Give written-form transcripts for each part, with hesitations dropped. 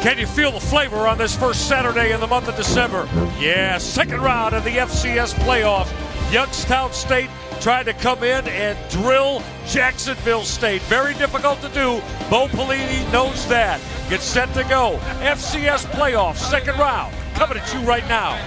Can you feel the flavor on this first Saturday in the month of December? Yeah, second round of the FCS playoffs. Youngstown State tried to come in and drill Jacksonville State. Very difficult to do. Bo Pelini knows that. Get set to go. FCS playoffs, second round. Coming at you right now.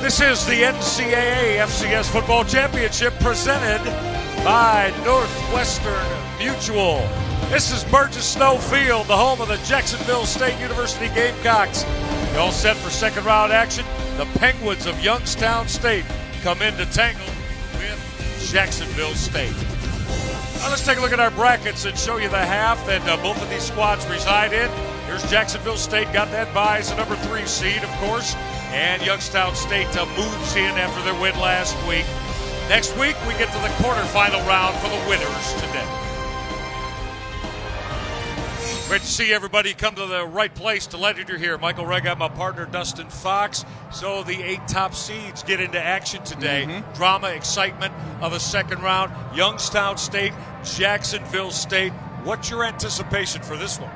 This is the NCAA FCS Football Championship presented by Northwestern Mutual. This is Burgess Snow Field, the home of the Jacksonville State University Gamecocks. You all set for second round action? The Penguins of Youngstown State come in to tangle with Jacksonville State. Now let's take a look at our brackets and show you the half that both of these squads reside in. Here's Jacksonville State, got that bye as a number 3 seed, of course. And Youngstown State moves in after their win last week. Next week, we get to the quarterfinal round for the winners today. Great to see everybody come to the right place. Delighted you're here. Michael Rega, my partner, Dustin Fox. So the 8 top seeds get into action today. Drama, excitement of a second round. Youngstown State, Jacksonville State. What's your anticipation for this one?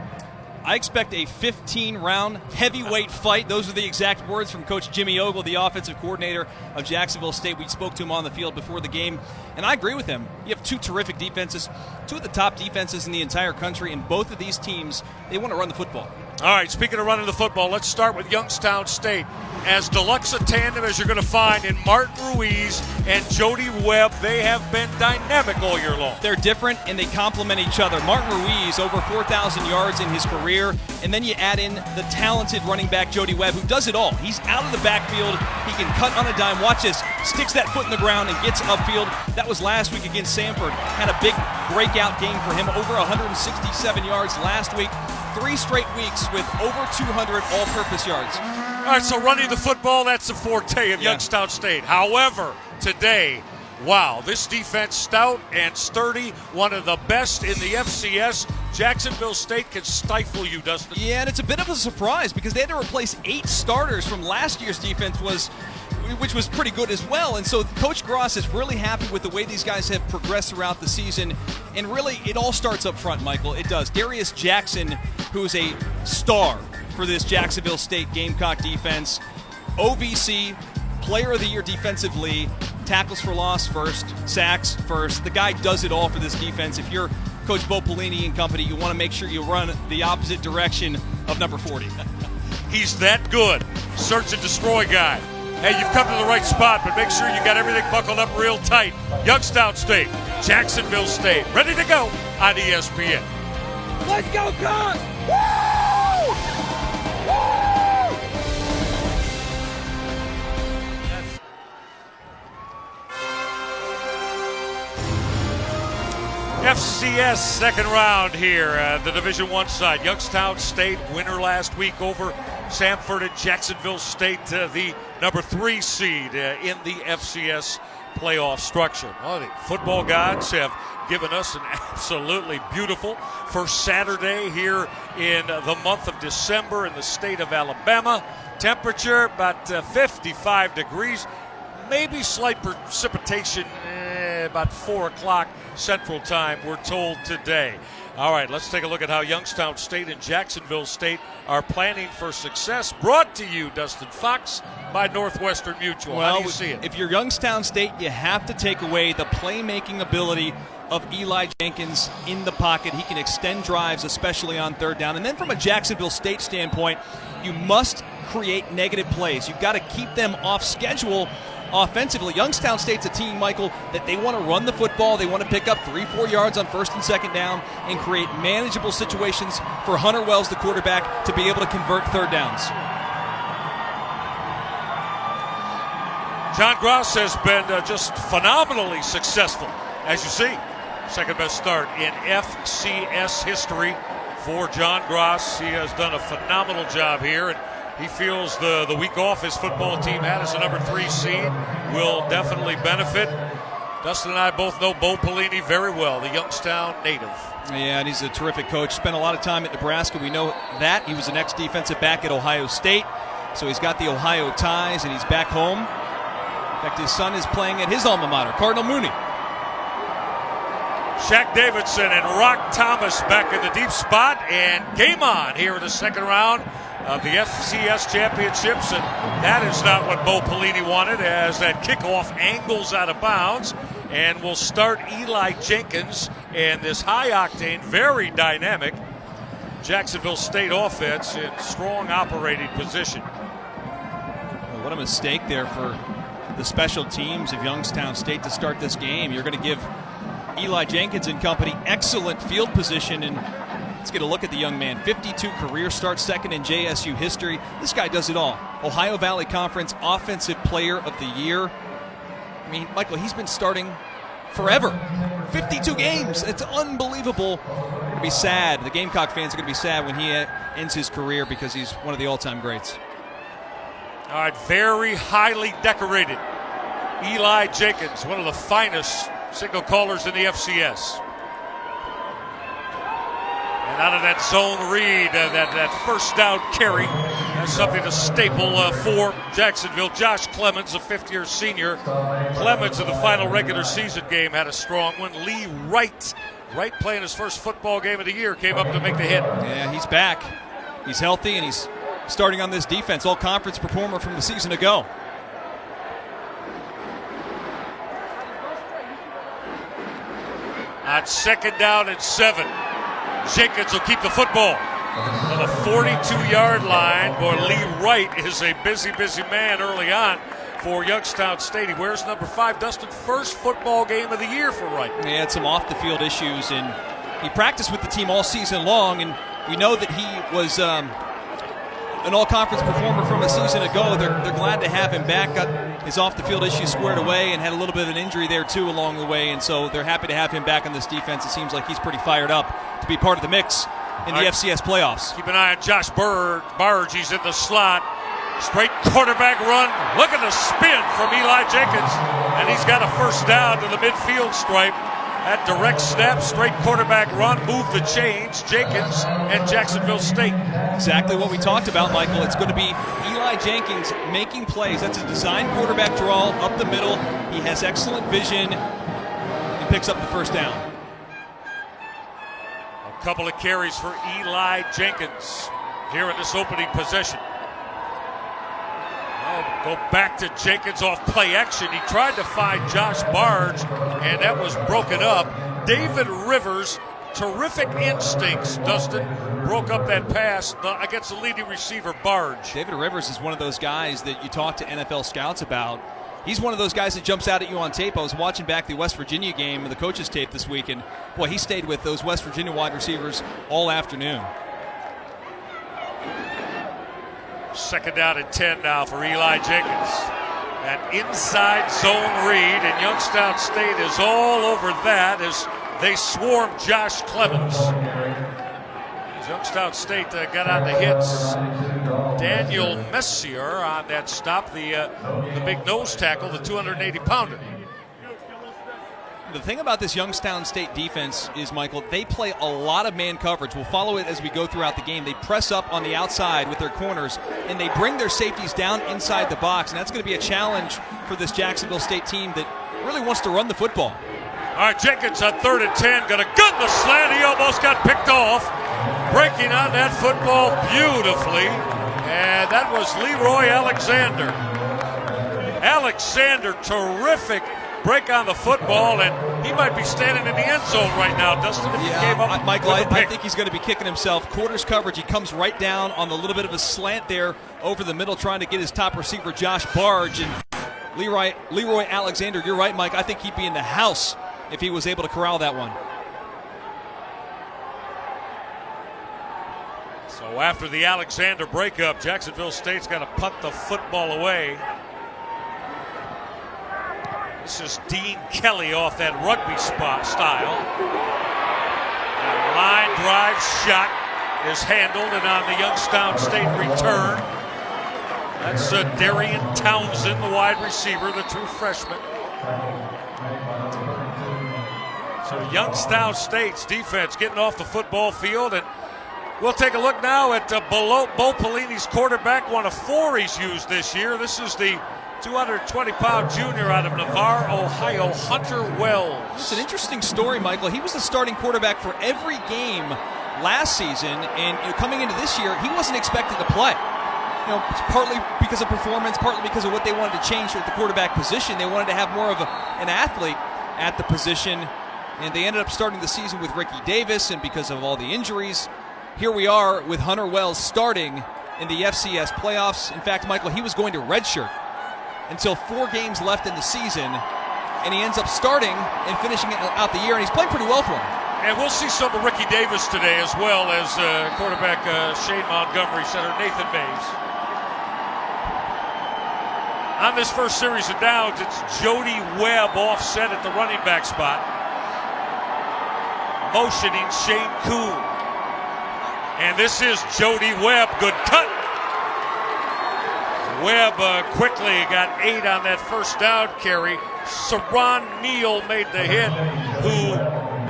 I expect a 15-round heavyweight fight. Those are the exact words from Coach Jimmy Ogle, the offensive coordinator of Jacksonville State. We spoke to him on the field before the game, and I agree with him. You have 2 terrific defenses, 2 of the top defenses in the entire country, and both of these teams, they want to run the football. All right, speaking of running the football, let's start with Youngstown State. As deluxe a tandem as you're going to find in Martin Ruiz and Jody Webb, they have been dynamic all year long. They're different, and they complement each other. Martin Ruiz, over 4,000 yards in his career, and then you add in the talented running back Jody Webb, who does it all. He's out of the backfield. He can cut on a dime. Watch this. Sticks that foot in the ground and gets upfield. That was last week against Samford. Had a big breakout game for him, over 167 yards last week. 3 straight weeks with over 200 all-purpose yards. All right, so running the football, that's the forte of Youngstown State. However, today, wow, this defense stout and sturdy, one of the best in the FCS. Jacksonville State can stifle you, Dustin. Yeah, and it's a bit of a surprise because they had to replace 8 starters from last year's defense, which was pretty good as well. And so Coach Gross is really happy with the way these guys have progressed throughout the season. And really, it all starts up front, Michael. It does. Darius Jackson, who's a star for this Jacksonville State Gamecock defense. OVC, Player of the Year defensively, tackles for loss first, sacks first. The guy does it all for this defense. If you're Coach Bo Pelini and company, you want to make sure you run the opposite direction of number 40. He's that good. Search and destroy guy. Hey, you've come to the right spot, but make sure you got everything buckled up real tight. Youngstown State, Jacksonville State, ready to go on ESPN. Let's go, Cubs! Woo! Woo! FCS second round here at the Division I side. Youngstown State, winner last week over Samford and Jacksonville State, the number 3 seed in the FCS playoff structure. Well, the football gods have given us an absolutely beautiful first Saturday here in the month of December in the state of Alabama. Temperature about 55 degrees. Maybe slight precipitation about 4 o'clock Central Time, we're told today. All right, let's take a look at how Youngstown State and Jacksonville State are planning for success. Brought to you, Dustin Fox, by Northwestern Mutual. How do you see it? If you're Youngstown State, you have to take away the playmaking ability of Eli Jenkins in the pocket. He can extend drives, especially on third down. And then from a Jacksonville State standpoint, you must create negative plays. You've got to keep them off schedule offensively. Youngstown State's a team, Michael, that they want to run the football. They want to pick up 3-4 yards on first and second down and create manageable situations for Hunter Wells, the quarterback, to be able to convert third downs. John Gross has been just phenomenally successful, as you see. Second best start in FCS history for John Gross. He has done a phenomenal job here, and he feels the week off his football team had as a number 3 seed will definitely benefit. Dustin and I both know Bo Pelini very well, the Youngstown native. Yeah, and he's a terrific coach. Spent a lot of time at Nebraska. We know that. He was an ex-defensive back at Ohio State. So he's got the Ohio ties, and he's back home. In fact, his son is playing at his alma mater, Cardinal Mooney. Shaq Davidson and Rock Thomas back in the deep spot, and game on here in the second round of the FCS championships, and that is not what Bo Pelini wanted, as that kickoff angles out of bounds, and will start Eli Jenkins and this high-octane, very dynamic Jacksonville State offense in strong operating position. Well, what a mistake there for the special teams of Youngstown State to start this game. You're going to give Eli Jenkins and company excellent field position, and let's get a look at the young man. 52 career starts, second in JSU history. This guy does it all. Ohio Valley Conference Offensive Player of the Year. I mean, Michael, he's been starting forever. 52 games. It's unbelievable. We're going to be sad. The Gamecock fans are going to be sad when he ends his career, because he's one of the all-time greats. All right, very highly decorated Eli Jenkins, one of the finest signal callers in the FCS. And out of that zone read, that first down carry, that's something to staple for Jacksonville. Josh Clemens, a fifth-year senior. Clemens in the final regular season game had a strong one. Lee Wright playing his first football game of the year, came up to make the hit. Yeah, he's back. He's healthy, and he's starting on this defense. All-conference performer from the season ago. On second down and 7, Jenkins will keep the football on the 42-yard line. Boy, Lee Wright is a busy man early on for Youngstown State. He wears number 5. Dustin, first football game of the year for Wright. He had some off-the-field issues, and he practiced with the team all season long, and we know that he was an all-conference performer from a season ago. They're glad to have him back. Got his off-the-field issues squared away and had a little bit of an injury there, too, along the way, and so they're happy to have him back on this defense. It seems like he's pretty fired up to be part of the mix in the FCS playoffs. Keep an eye on Josh Barge. He's in the slot. Straight quarterback run. Look at the spin from Eli Jenkins, and he's got a first down to the midfield stripe. That direct snap, straight quarterback run, move the chains, Jenkins and Jacksonville State. Exactly what we talked about, Michael. It's going to be Eli Jenkins making plays. That's a design quarterback draw up the middle. He has excellent vision and picks up the first down. A couple of carries for Eli Jenkins here in this opening possession. Go back to Jenkins off play action. He tried to find Josh Barge, and that was broken up. David Rivers, terrific instincts, Dustin, broke up that pass against the leading receiver, Barge. David Rivers is one of those guys that you talk to NFL scouts about. He's one of those guys that jumps out at you on tape. I was watching back the West Virginia game and the coaches' tape this week, and boy, he stayed with those West Virginia wide receivers all afternoon. Second down and 10 now for Eli Jenkins. That inside zone read, and Youngstown State is all over that as they swarm Josh Clemens. As Youngstown State got on the hits. Daniel Messier on that stop, the big nose tackle, the 280-pounder. The thing about this Youngstown State defense is, Michael, they play a lot of man coverage. We'll follow it as we go throughout the game. They press up on the outside with their corners, and they bring their safeties down inside the box, and that's going to be a challenge for this Jacksonville State team that really wants to run the football. All right, Jenkins on 3rd and 10, going to gun the slant. He almost got picked off. Breaking on that football beautifully, and that was Leroy Alexander. Alexander, terrific break on the football, and he might be standing in the end zone right now, Dustin, if he came up Michael, with a pick. I think he's going to be kicking himself. Quarters coverage, he comes right down on the little bit of a slant there over the middle, trying to get his top receiver, Josh Barge. And Leroy Alexander, you're right, Mike, I think he'd be in the house if he was able to corral that one. So after the Alexander breakup, Jacksonville State's got to punt the football away. This is Dean Kelly off that rugby style. Line drive shot is handled, and on the Youngstown State return, that's Darian Townsend, the wide receiver, the true freshman. So Youngstown State's defense getting off the football field, and We'll take a look now at Bo Pelini's quarterback, one of 4 he's used this year. This is the 220-pound junior out of Navarre, Ohio, Hunter Wells. It's an interesting story, Michael. He was the starting quarterback for every game last season, and coming into this year, he wasn't expected to play. It's partly because of performance, partly because of what they wanted to change at the quarterback position. They wanted to have more of an athlete at the position, and they ended up starting the season with Ricky Davis, and because of all the injuries, here we are with Hunter Wells starting in the FCS playoffs. In fact, Michael, he was going to redshirt until 4 games left in the season, and he ends up starting and finishing out the year, and he's playing pretty well for him. And we'll see some of Ricky Davis today, as well as quarterback Shane Montgomery, center Nathan Mays. On this first series of downs, it's Jody Webb offset at the running back spot, motioning Shane Kuhn. And this is Jody Webb. Good cut. Webb quickly got 8 on that first down carry. Saron Neal made the hit, who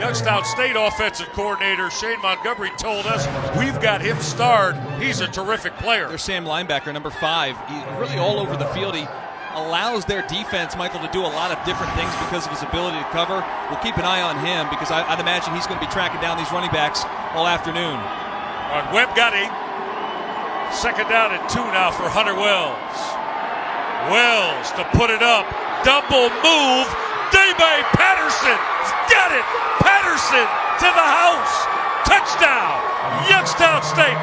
Youngstown State offensive coordinator Shane Montgomery told us, we've got him starred. He's a terrific player. Their Sam linebacker, number 5. He's really all over the field. He allows their defense, Michael, to do a lot of different things because of his ability to cover. We'll keep an eye on him because I'd imagine he's going to be tracking down these running backs all afternoon. All right, Webb got 8. Second down and 2 now for Hunter Wells. Wells to put it up. Double move. Debe Patterson got it. Patterson to the house. Touchdown, Youngstown State.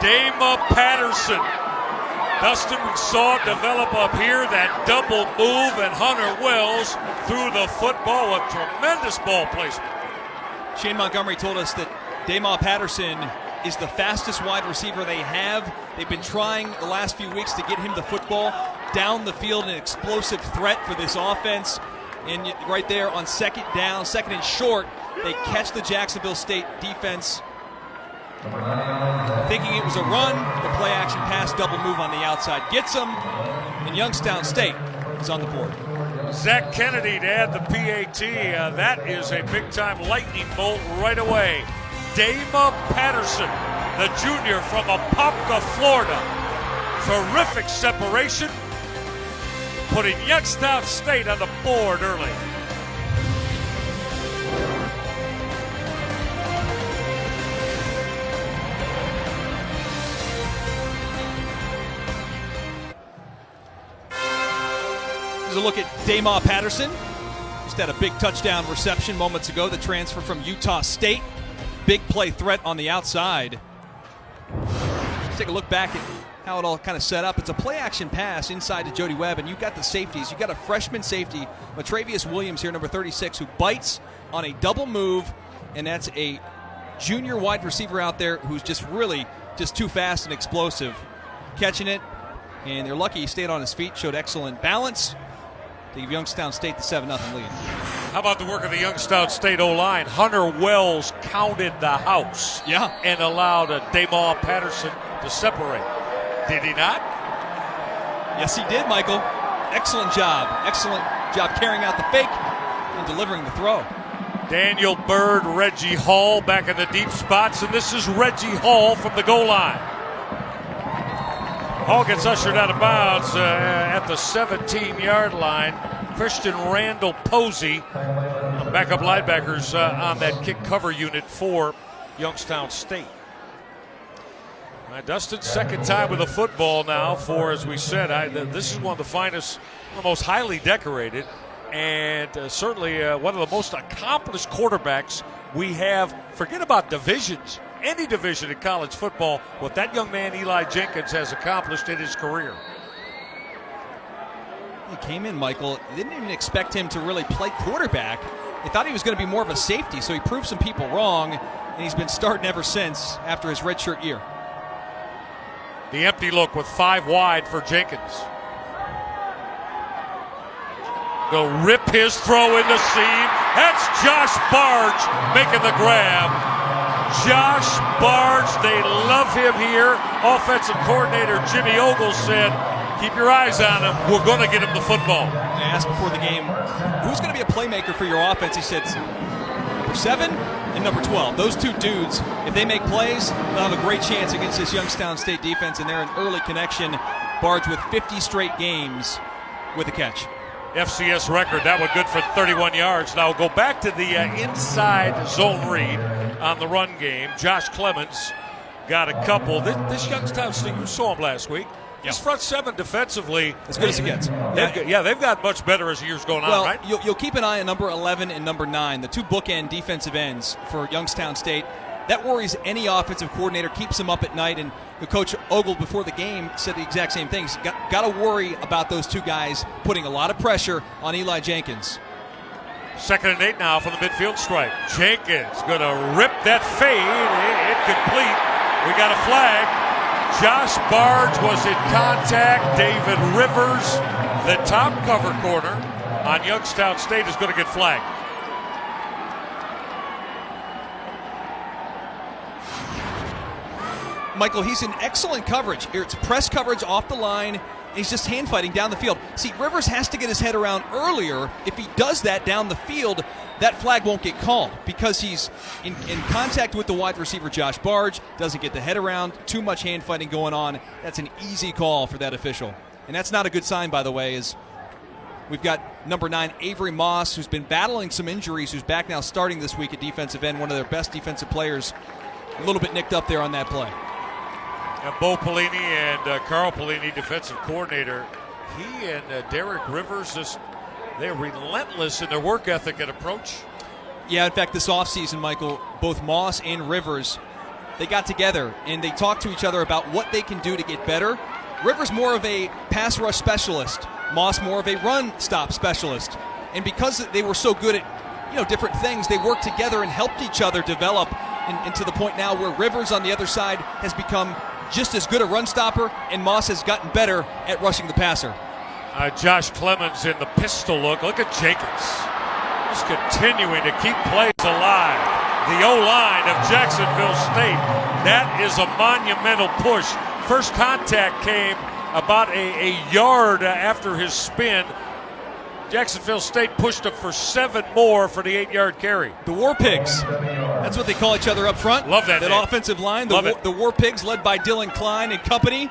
Dema Patterson. Dustin, we saw it develop up here, that double move, and Hunter Wells threw the football with tremendous ball placement. Shane Montgomery told us that Dema Patterson is the fastest wide receiver they have. They've been trying the last few weeks to get him the football down the field, an explosive threat for this offense. And right there on second down, second and short, they catch the Jacksonville State defense thinking it was a run. The play action pass double move on the outside gets them, and Youngstown State is on the board. Zach Kennedy to add the PAT. That is a big-time lightning bolt right away. Dema Patterson, the junior from Apopka, Florida. Terrific separation, putting Youngstown State on the board early. Here's a look at Dema Patterson. Just had a big touchdown reception moments ago, the transfer from Utah State. Big play threat on the outside. Let's take a look back at how it all kind of set up. It's a play action pass inside to Jody Webb, and you've got the safeties. You've got a freshman safety, Latravius Williams here, number 36, who bites on a double move, and that's a junior wide receiver out there who's just really just too fast and explosive. Catching it, and they're lucky he stayed on his feet, showed excellent balance to give Youngstown State the 7-0 lead. How about the work of the Youngstown State O-line? Hunter Wells counted the house. Yeah. And allowed Dema Patterson to separate. Did he not? Yes, he did, Michael. Excellent job. Excellent job carrying out the fake and delivering the throw. Daniel Bird, Reggie Hall back in the deep spots, and this is Reggie Hall from the goal line. Hall gets ushered out of bounds at the 17-yard line. Christian Randall Posey, backup linebackers on that kick cover unit for Youngstown State. Dustin's second time with a football now for, as we said, this is one of the finest, the most highly decorated, and certainly one of the most accomplished quarterbacks we have. Forget about divisions. Any division in college football, what that young man Eli Jenkins has accomplished in his career. He came in, Michael. They didn't even expect him to really play quarterback. They thought he was going to be more of a safety, so he proved some people wrong, and he's been starting ever since after his redshirt year. The empty look with 5 wide for Jenkins. Go rip his throw in the seam. That's Josh Barge making the grab. Josh Barge, they love him here. Offensive coordinator Jimmy Ogle said, Keep your eyes on him. We're going to get him the football. I asked before the game, who's going to be a playmaker for your offense? He said, number 7 and number 12. Those two dudes, if they make plays, they'll have a great chance against this Youngstown State defense, and they're an early connection. Barge with 50 straight games with a catch. FCS record. That one good for 31 yards. Now we'll go back to the inside zone read on the run game. Josh Clemens got a couple. This Youngstown State, you saw him last week. His front seven defensively, as good as it gets. They've got much better as the years going on, right? You'll keep an eye on number 11 and number 9, the two bookend defensive ends for Youngstown State. That worries any offensive coordinator, keeps them up at night. And the coach Ogle before the game said the exact same thing. He's got to worry about those two guys putting a lot of pressure on Eli Jenkins. 2nd and 8 now from the midfield stripe. Jenkins going to rip that fade. Incomplete. We got a flag. Josh Barge was in contact. David Rivers, the top cover corner on Youngstown State, is going to get flagged. Michael, he's in excellent coverage. It's press coverage off the line. He's just hand fighting down the field. See, Rivers has to get his head around earlier. If he does that down the field, that flag won't get called because he's in contact with the wide receiver, Josh Barge, doesn't get the head around, too much hand fighting going on. That's an easy call for that official. And that's not a good sign, by the way, is we've got number 9, Avery Moss, who's been battling some injuries, who's back now starting this week at defensive end, one of their best defensive players, a little bit nicked up there on that play. And Bo Pelini and Carl Pelini, defensive coordinator, he and Derek Rivers, they're relentless in their work ethic and approach. Yeah, in fact, this offseason, Michael, both Moss and Rivers, they got together and they talked to each other about what they can do to get better. Rivers more of a pass rush specialist, Moss more of a run stop specialist. And because they were so good at different things, they worked together and helped each other develop and to the point now where Rivers on the other side has become just as good a run stopper, and Moss has gotten better at rushing the passer. Josh Clemens in the pistol look. Look at Jenkins. Just continuing to keep plays alive. The O-line of Jacksonville State. That is a monumental push. First contact came about a yard after his spin. Jacksonville State pushed him for 7 more for the 8-yard carry. The War Pigs. That's what they call each other up front. Love that name. Offensive line. The War Pigs led by Dylan Klein and company.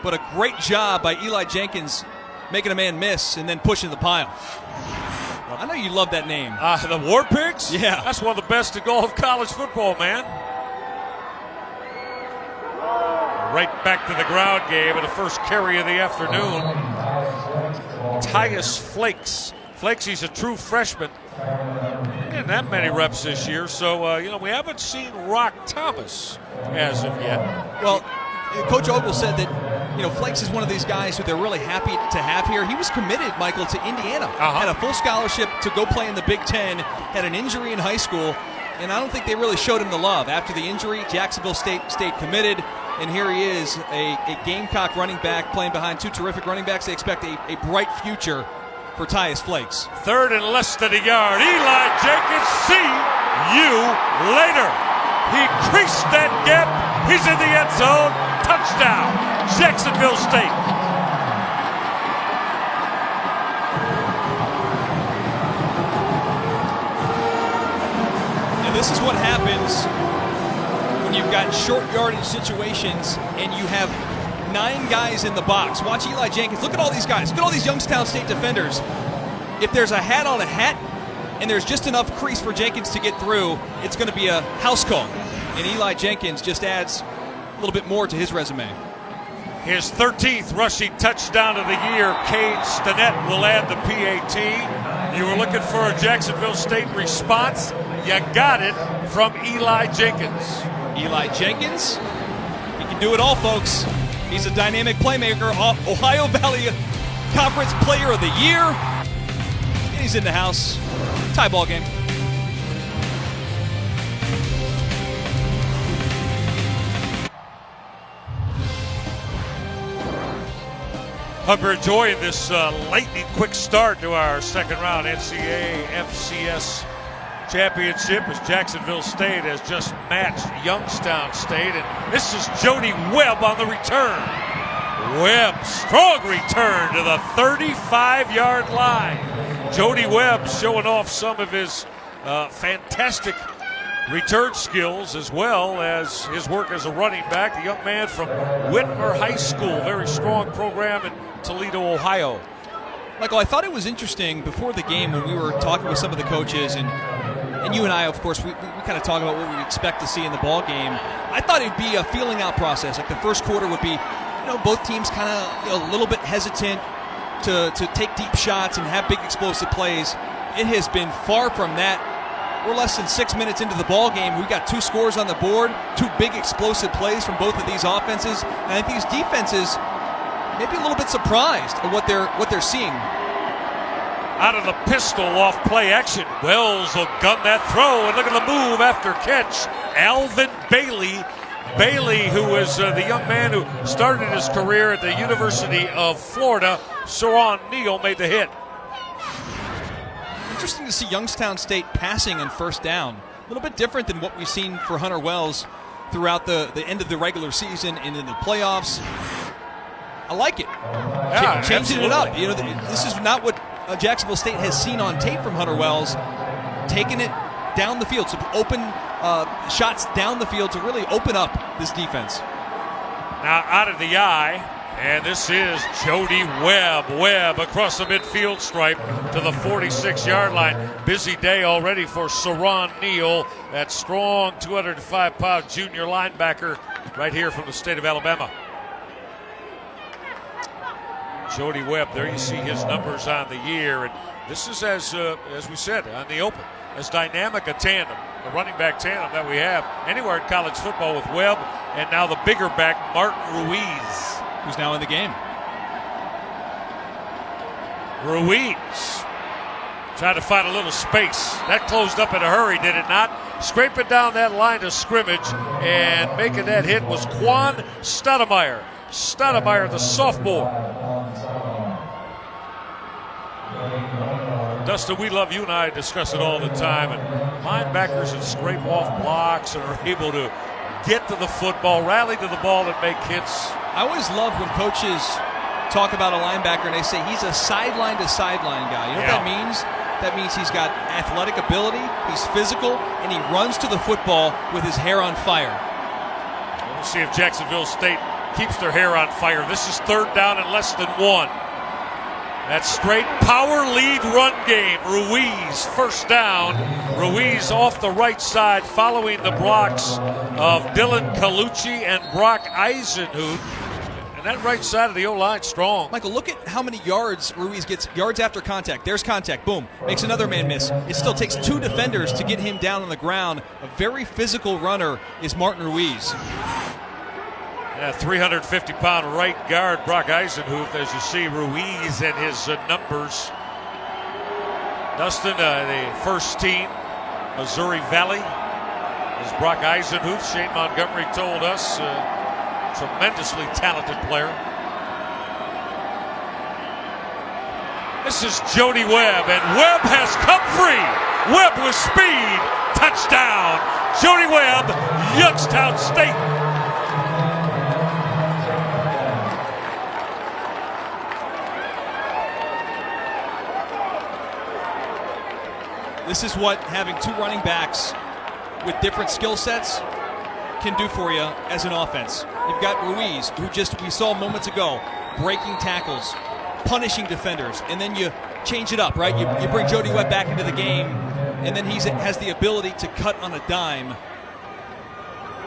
But a great job by Eli Jenkins making a man miss and then pushing the pile. I know you love that name. The War Pigs? Yeah. That's one of the best in all of college football, man. Right back to the ground game in the first carry of the afternoon. Tyus Flakes. He's a true freshman. And that many reps this year. So, we haven't seen Rock Thomas as of yet. Well, Coach Ogle said that, Flakes is one of these guys who they're really happy to have here. He was committed, Michael, to Indiana. Had a full scholarship to go play in the Big Ten. Had an injury in high school. And I don't think they really showed him the love. After the injury, Jacksonville State stayed committed. And here he is, a Gamecock running back playing behind two terrific running backs. They expect a bright future for Tyus Flakes. 3rd and less than a yard. Eli Jenkins, see you later. He creased that gap. He's in the end zone. Touchdown, Jacksonville State. Now this is what happens when you've got short yardage situations and you have 9 guys in the box. Watch Eli Jenkins. Look at all these guys. Look at all these Youngstown State defenders. If there's a hat on a hat and there's just enough crease for Jenkins to get through, it's going to be a house call. And Eli Jenkins just adds a little bit more to his resume. His 13th rushing touchdown of the year. Cade Stinnett will add the PAT. You were looking for a Jacksonville State response. You got it from Eli Jenkins. Eli Jenkins, he can do it all, folks. He's a dynamic playmaker, Ohio Valley Conference Player of the Year. And he's in the house. Tie ball game. Hunger and joy in this lightning quick start to our second round NCAA FCS championship as Jacksonville State has just matched Youngstown State. And this is Jody Webb on the return. Webb, strong return to the 35-yard line. Jody Webb showing off some of his fantastic return skills as well as his work as a running back. The young man from Whitmer High School, very strong program in Toledo, Ohio. Michael, I thought it was interesting before the game when we were talking with some of the coaches, and you and I, of course, we kind of talk about what we expect to see in the ball game. I thought it would be a feeling out process. Like the first quarter would be, both teams kind of a little bit hesitant to take deep shots and have big explosive plays. It has been far from that. We're less than 6 minutes into the ball game. We've got 2 scores on the board, 2 big explosive plays from both of these offenses, and I think these defenses maybe a little bit surprised at what they're seeing. Out of the pistol off play action. Wells will gun that throw, and look at the move after catch. Alvin Bailey. Bailey, who is the young man who started his career at the University of Florida. Saron Neal made the hit. Interesting to see Youngstown State passing and first down. A little bit different than what we've seen for Hunter Wells throughout the end of the regular season and in the playoffs. I like it. Yeah, changing it up. This is not what Jacksonville State has seen on tape from Hunter Wells. Taking it down the field, so open shots down the field to really open up this defense. Now out of the eye, and this is Jody Webb. Webb across the midfield stripe to the 46-yard line. Busy day already for Saron Neal, that strong 205-pound junior linebacker right here from the state of Alabama. Jody Webb, there you see his numbers on the year, and this is, as we said, on the open, as dynamic a tandem, the running back tandem that we have anywhere in college football with Webb and now the bigger back, Martin Ruiz. Who's now in the game. Ruiz trying to find a little space. That closed up in a hurry, did it not? Scraping down that line of scrimmage and making that hit was Quan Stoudemire. Stoudemire, the sophomore. Dustin, we love, you and I discuss it all the time, and linebackers that scrape off blocks and are able to get to the football, rally to the ball, and make hits. I always love when coaches talk about a linebacker and they say he's a sideline to sideline guy. You know what that means? That means he's got athletic ability, he's physical, and he runs to the football with his hair on fire. We'll see if Jacksonville State keeps their hair on fire. This is 3rd down and less than 1. That straight power lead run game. Ruiz first down. Ruiz off the right side following the blocks of Dylan Colucci and Brock Eisenhuth. And that right side of the O-line strong. Michael, look at how many yards Ruiz gets. Yards after contact. There's contact. Boom. Makes another man miss. It still takes 2 defenders to get him down on the ground. A very physical runner is Martin Ruiz. 350-pound right guard Brock Eisenhuth, as you see Ruiz and his numbers. Dustin, the first team, Missouri Valley, is Brock Eisenhuth. Shane Montgomery told us, tremendously talented player. This is Jody Webb, and Webb has come free. Webb with speed, touchdown. Jody Webb, Youngstown State. This is what having 2 running backs with different skill sets can do for you as an offense. You've got Ruiz, who we saw moments ago, breaking tackles, punishing defenders, and then you change it up, right? You bring Jody Webb back into the game, and then he has the ability to cut on a dime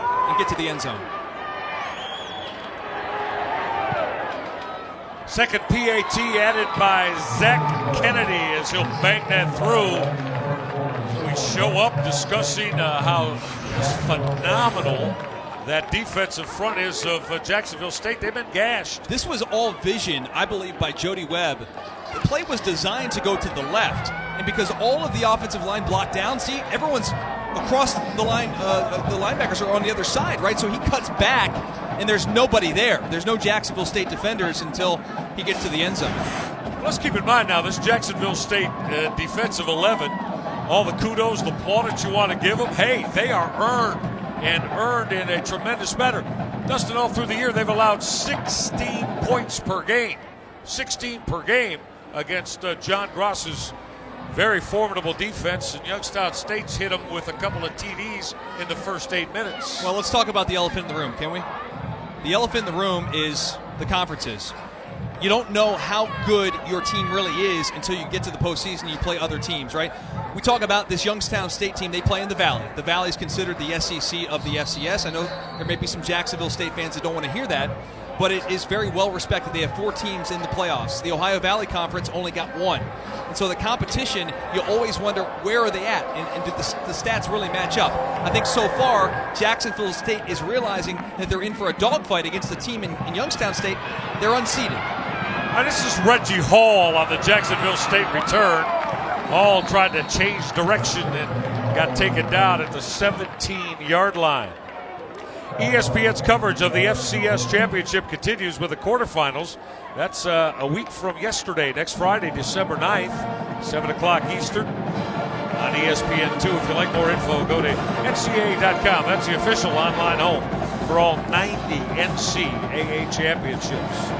and get to the end zone. Second PAT added by Zach Kennedy as he'll bang that through. We show up discussing how phenomenal that defensive front is of Jacksonville State. They've been gashed. This was all vision, I believe, by Jody Webb. The play was designed to go to the left, and because all of the offensive line blocked down, see, everyone's across the line, the linebackers are on the other side, right? So he cuts back, and there's nobody there. There's no Jacksonville State defenders until he gets to the end zone. Let's keep in mind now, this Jacksonville State defensive 11, all the kudos, the plaudits you want to give them, hey, they are earned in a tremendous manner. Dustin, all through the year, they've allowed 16 points per game. 16 per game against John Gross's very formidable defense, and Youngstown State's hit them with a couple of TDs in the first 8 minutes. Well, let's talk about the elephant in the room, can we? The elephant in the room is the conferences. You don't know how good your team really is until you get to the postseason and you play other teams, right? We talk about this Youngstown State team. They play in the Valley. The Valley is considered the SEC of the FCS. I know there may be some Jacksonville State fans that don't want to hear that, but it is very well respected. They have 4 teams in the playoffs. The Ohio Valley Conference only got 1. And so the competition, you always wonder, where are they at? And do the stats really match up? I think so far, Jacksonville State is realizing that they're in for a dogfight against the team in Youngstown State. They're unseeded. This is Reggie Hall on the Jacksonville State return. Hall tried to change direction and got taken down at the 17-yard line. ESPN's coverage of the FCS Championship continues with the quarterfinals. That's a week from yesterday, next Friday, December 9th, 7 o'clock Eastern on ESPN2. If you'd like more info, go to NCAA.com. That's the official online home for all 90 NCAA championships.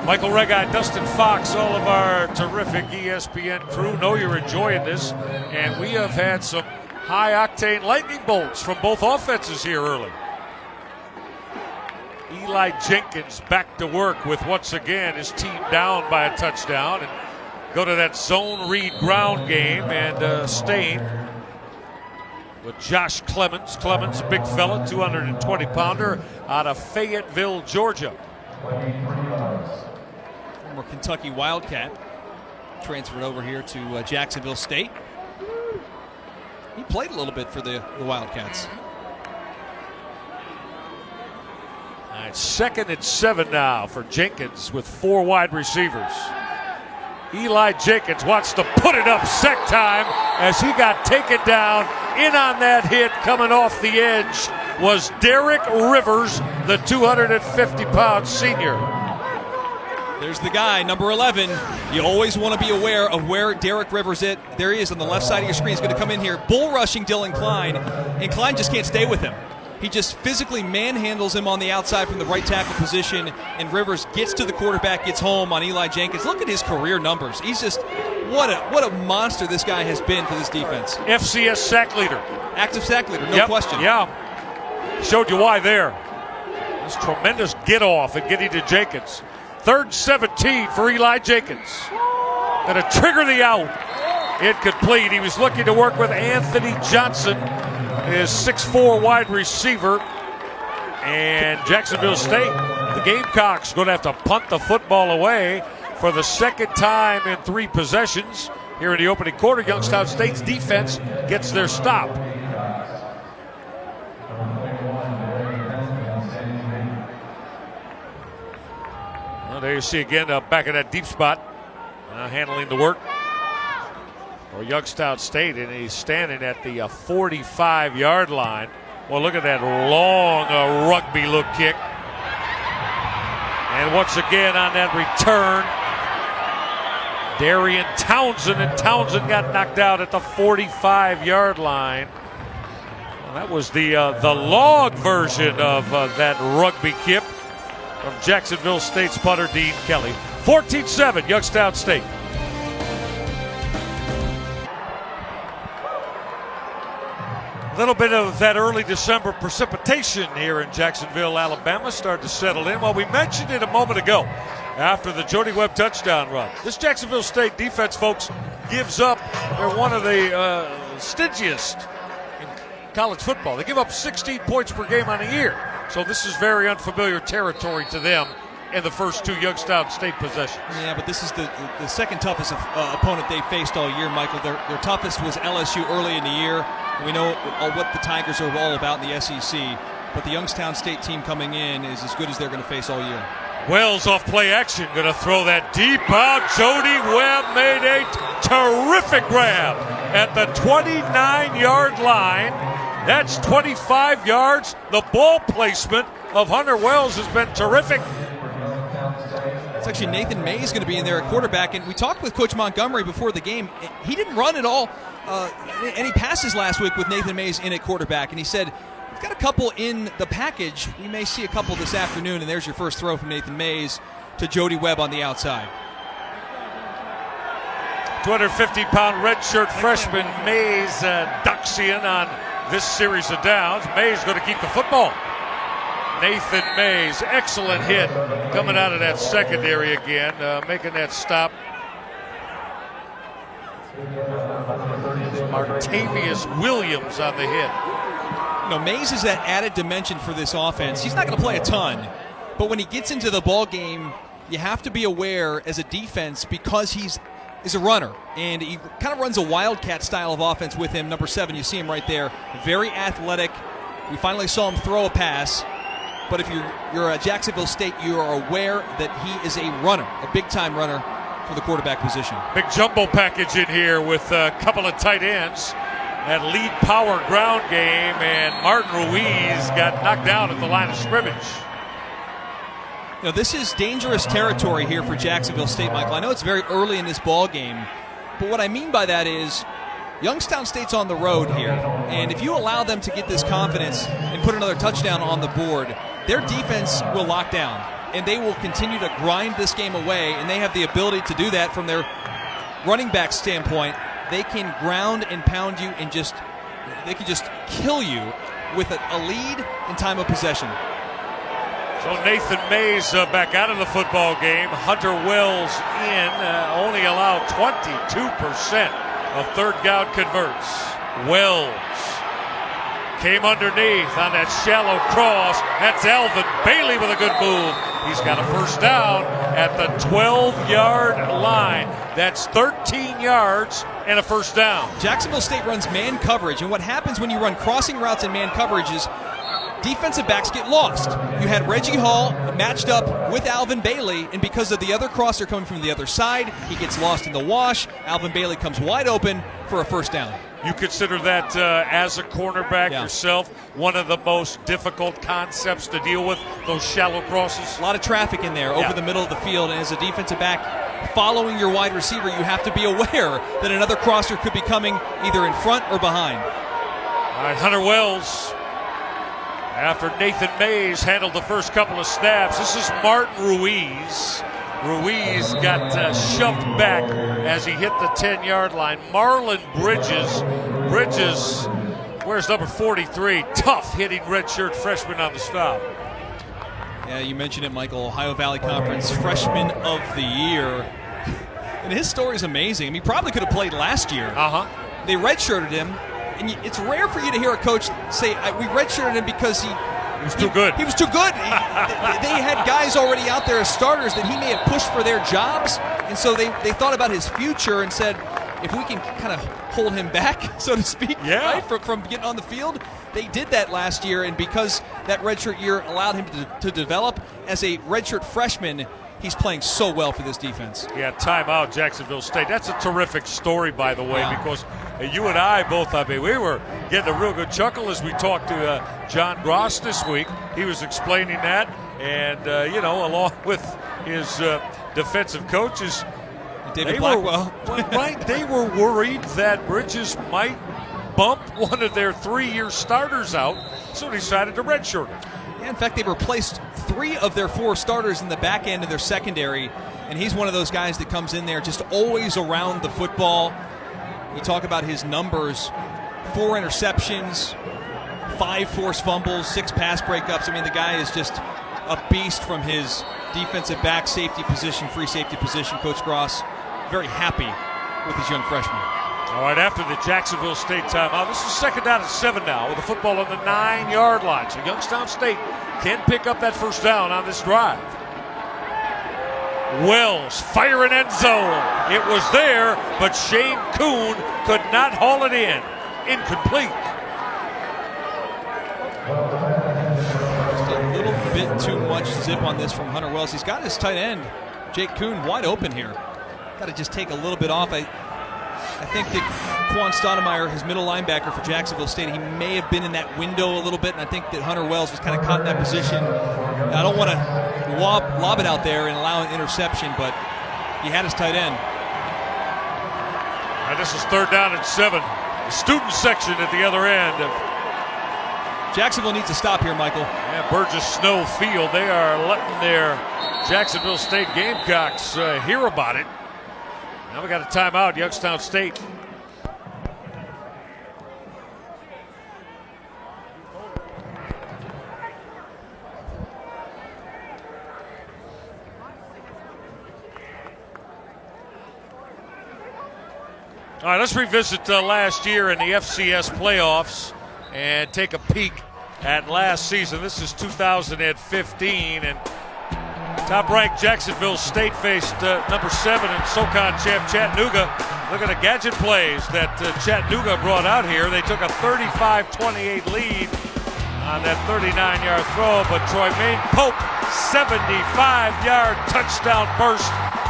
Michael Reggie, Dustin Fox, all of our terrific ESPN crew know you're enjoying this, and we have had some high-octane lightning bolts from both offenses here early. Eli Jenkins back to work with, once again, his team down by a touchdown, and go to that zone read ground game and Stain with Josh Clemens. Clemens, a big fella, 220-pounder out of Fayetteville, Georgia. Former Kentucky Wildcat, transferred over here to Jacksonville State. He played a little bit for the Wildcats. All right, 2nd and 7 now for Jenkins with 4 wide receivers. Eli Jenkins wants to put it up sack time as he got taken down. In on that hit, coming off the edge, was Derek Rivers, the 250-pound senior. There's the guy, number 11. You always want to be aware of where Derek Rivers is. There he is on the left side of your screen. He's going to come in here, bull rushing Dylan Klein, and Klein just can't stay with him. He just physically manhandles him on the outside from the right tackle position, and Rivers gets to the quarterback, gets home on Eli Jenkins. Look at his career numbers. He's just, what a monster this guy has been for this defense. FCS sack leader. Active sack leader, no question. Yeah, showed you why there. This tremendous get off and getting to Jenkins. 3rd 17 for Eli Jenkins. Going to trigger the out. Incomplete. He was looking to work with Anthony Johnson, his 6'4" wide receiver. And Jacksonville State, the Gamecocks, going to have to punt the football away for the 2nd time in 3 possessions. Here in the opening quarter, Youngstown State's defense gets their stop. Well, there you see again, back in that deep spot, handling the work for Youngstown State, and he's standing at the 45-yard line. Well, look at that long rugby look kick. And once again on that return, Darian Townsend, and Townsend got knocked out at the 45-yard line. Well, that was the log version of that rugby kick from Jacksonville State's punter, Dean Kelly. 14-7, Youngstown State. A little bit of that early December precipitation here in Jacksonville, Alabama started to settle in. Well, we mentioned it a moment ago after the Jody Webb touchdown run. This Jacksonville State defense, folks, gives up. They're one of the stingiest in college football. They give up 16 points per game on a year. So this is very unfamiliar territory to them in the first 2 Youngstown State possessions. Yeah, but this is the second toughest opponent they faced all year, Michael. Their toughest was LSU early in the year. We know what the Tigers are all about in the SEC, but the Youngstown State team coming in is as good as they're going to face all year. Wells off play action, going to throw that deep out. Jody Webb made a terrific grab at the 29-yard line. That's 25 yards. The ball placement of Hunter Wells has been terrific. It's actually Nathan May is going to be in there at quarterback, and we talked with Coach Montgomery before the game. He didn't run at all any passes last week with Nathan Mays in at quarterback, and he said we've got a couple in the package. We may see a couple this afternoon, and there's your first throw from Nathan Mays to Jody Webb on the outside. 250-pound redshirt freshman Mays ducks in on this series of downs. Mays going to keep the football. Nathan Mays, excellent hit coming out of that secondary again, making that stop. Martavius Williams on the hit. You know, Mays is that added dimension for this offense. He's not going to play a ton, but when he gets into the ball game, you have to be aware as a defense because he's a runner, and he kind of runs a wildcat style of offense with him. Number 7, you see him right there, very athletic. We finally saw him throw a pass, but if you're at Jacksonville State, you are aware that he is a runner, a big-time runner for the quarterback position. Big jumbo package in here with a couple of tight ends. That lead power ground game, and Martin Ruiz got knocked down at the line of scrimmage. You know, this is dangerous territory here for Jacksonville State, Michael. I know it's very early in this ball game, but what I mean by that is Youngstown State's on the road here, and if you allow them to get this confidence and put another touchdown on the board, their defense will lock down, and they will continue to grind this game away, and they have the ability to do that from their running back standpoint. They can ground and pound you and they can just kill you with a lead in time of possession. So Nathan Mays back out of the football game. Hunter Wells in, only allowed 22% of third down converts. Wells came underneath on that shallow cross. That's Alvin Bailey with a good move. He's got a first down at the 12-yard line. That's 13 yards and a first down. Jacksonville State runs man coverage, and what happens when you run crossing routes in man coverage is defensive backs get lost. You had Reggie Hall matched up with Alvin Bailey, and because of the other crosser coming from the other side, he gets lost in the wash. Alvin Bailey comes wide open for a first down. You consider that as a cornerback yourself, one of the most difficult concepts to deal with, those shallow crosses? A lot of traffic in there over the middle of the field, and as a defensive back following your wide receiver, you have to be aware that another crosser could be coming either in front or behind. All right, Hunter Wells, after Nathan Mays handled the first couple of snaps. This is Martin Ruiz. Ruiz got shoved back as he hit the 10-yard line. Marlon Bridges, where's number 43? Tough hitting redshirt freshman on the stop. Yeah, you mentioned it, Michael. Ohio Valley Conference Freshman of the Year. And his story is amazing. I mean, he probably could have played last year. They redshirted him. And it's rare for you to hear a coach say, we redshirted him because he was too good. He was too good. They had guys already out there as starters that he may have pushed for their jobs. And so they thought about his future and said, if we can kind of hold him back, so to speak, right, from getting on the field. They did that last year, and because that redshirt year allowed him to develop as a redshirt freshman, he's playing so well for this defense. Yeah, timeout, Jacksonville State. That's a terrific story, by the way, because you and I both, we were getting a real good chuckle as we talked to John Gross this week. He was explaining that, and, along with his defensive coaches, David Blackwell. They were worried that Bridges might bump one of their 3-year starters out, so they decided to redshirt him. Yeah, in fact, they replaced 3 of their 4 starters in the back end of their secondary, and he's one of those guys that comes in there just always around the football. You talk about his numbers, 4 interceptions, 5 forced fumbles, 6 pass breakups. I mean, the guy is just a beast from his defensive back safety position, free safety position. Coach Gross very happy with his young freshman. All right, after the Jacksonville State timeout, this is second down and 7 now with the football on the 9-yard line. So Youngstown State can pick up that first down on this drive. Wells firing end zone. It was there, but Shane Kuhn could not haul it in. Incomplete. Just a little bit too much zip on this from Hunter Wells. He's got his tight end, Jake Kuhn, wide open here. Got to just take a little bit off. I think that Quan Stoudemire, his middle linebacker for Jacksonville State, he may have been in that window a little bit, and I think that Hunter Wells was kind of caught in that position. I don't want to lob it out there and allow an interception, but he had his tight end. This is third down and 7. The student section at the other end of Jacksonville needs to stop here, Michael. Yeah, Burgess Snow Field. They are letting their Jacksonville State Gamecocks hear about it. Now we got a timeout, Youngstown State. All right, let's revisit last year in the FCS playoffs and take a peek at last season. This is 2015, and top-ranked Jacksonville State faced number 7 and SoCon champ Chattanooga. Look at the gadget plays that Chattanooga brought out here. They took a 35-28 lead on that 39-yard throw, but Troymaine Pope, 75-yard touchdown burst.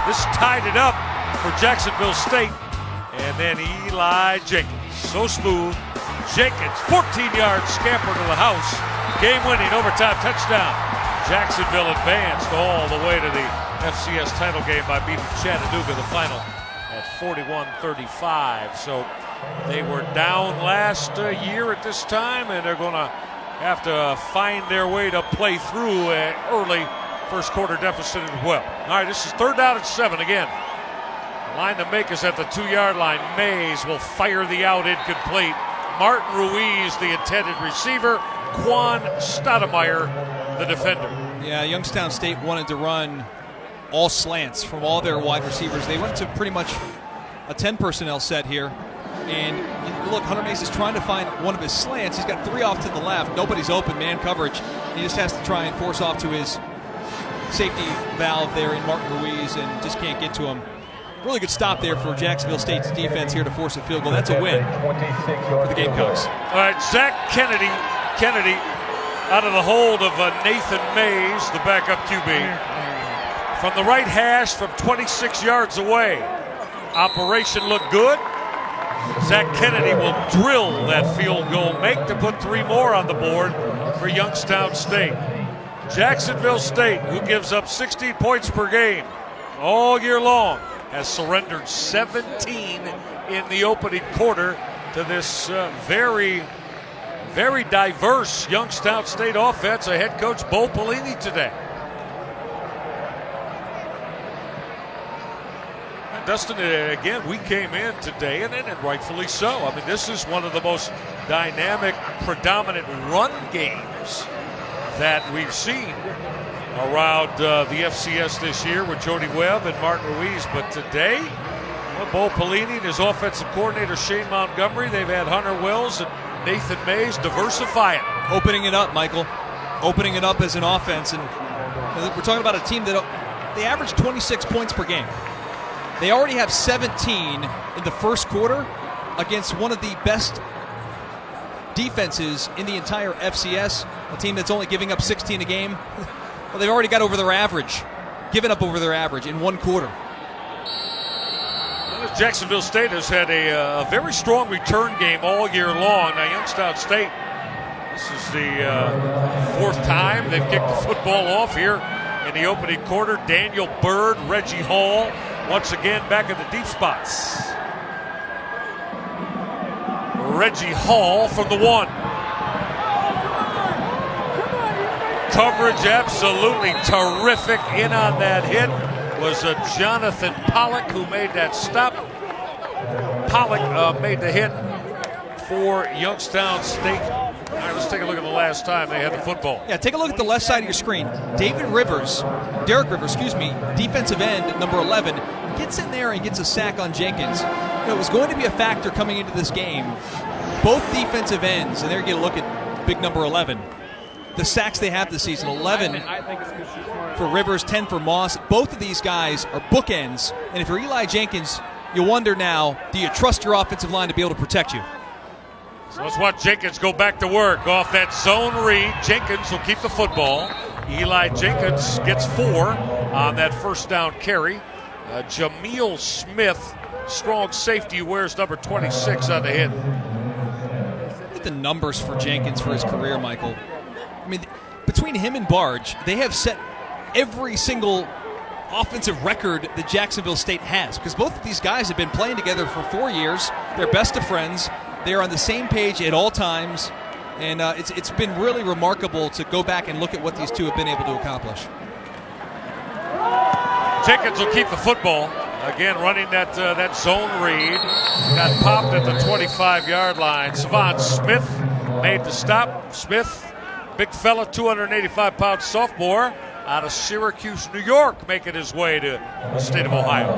This tied it up for Jacksonville State. And then Eli Jenkins, so smooth. Jenkins, 14-yard scamper to the house. Game-winning overtime touchdown. Jacksonville advanced all the way to the FCS title game by beating Chattanooga, the final, at 41-35. So they were down last year at this time, and they're going to have to find their way to play through an early first quarter deficit as well. All right, this is 3rd down and 7 again. Line to make is at the 2-yard line. Mays will fire the out incomplete. Martin Ruiz, the intended receiver. Quan Stoudemire, the defender. Yeah, Youngstown State wanted to run all slants from all their wide receivers. They went to pretty much a 10 personnel set here. And look, Hunter Mays is trying to find one of his slants. He's got 3 off to the left. Nobody's open, man coverage. He just has to try and force off to his safety valve there in Martin Ruiz and just can't get to him. Really good stop there for Jacksonville State's defense here to force a field goal. That's a win for the Gamecocks. All right, Zach Kennedy out of the hold of Nathan Mays, the backup QB. From the right hash from 26 yards away. Operation looked good. Zach Kennedy will drill that field goal make to put 3 more on the board for Youngstown State. Jacksonville State, who gives up 16 points per game all year long, has surrendered 17 in the opening quarter to this very, very diverse Youngstown State offense. Head coach Bo Pelini today. And Dustin, again, we came in today, and rightfully so. I mean, this is one of the most dynamic, predominant run games that we've seen around the FCS this year with Jody Webb and Martin Ruiz. But today, Bo Pelini and his offensive coordinator Shane Montgomery, they've had Hunter Wells and Nathan Mays diversify it. Opening it up, Michael. Opening it up as an offense. And we're talking about a team that they average 26 points per game. They already have 17 in the first quarter against one of the best defenses in the entire FCS, a team that's only giving up 16 a game. Well, they've already got over their average, given up over their average in one quarter. Well, Jacksonville State has had a very strong return game all year long. Now, Youngstown State, this is the 4th time they've kicked the football off here in the opening quarter. Daniel Bird, Reggie Hall, once again back in the deep spots. Reggie Hall from the 1. Coverage absolutely terrific. In on that hit was Jonathan Pollock, who made that stop. Pollock made the hit for Youngstown State. All right, let's take a look at the last time they had the football. Yeah, take a look at the left side of your screen. Derek Rivers, defensive end, number 11, gets in there and gets a sack on Jenkins. You know, it was going to be a factor coming into this game. Both defensive ends, and there you get a look at big number 11. The sacks they have this season, 11 for Rivers, 10 for Moss. Both of these guys are bookends. And if you're Eli Jenkins, you wonder now, do you trust your offensive line to be able to protect you? So let's watch Jenkins go back to work off that zone read. Jenkins will keep the football. Eli Jenkins gets 4 on that first down carry. Jameel Smith, strong safety, wears number 26 on the hit. Look at the numbers for Jenkins for his career, Michael. I mean, between him and Barge, they have set every single offensive record that Jacksonville State has, because both of these guys have been playing together for 4 years. They're best of friends. They're on the same page at all times. And it's been really remarkable to go back and look at what these two have been able to accomplish. Jenkins will keep the football. Again, running that zone read. Got popped at the 25-yard line. Savon Smith made the stop. Smith, big fella, 285-pound sophomore out of Syracuse, New York, making his way to the state of Ohio.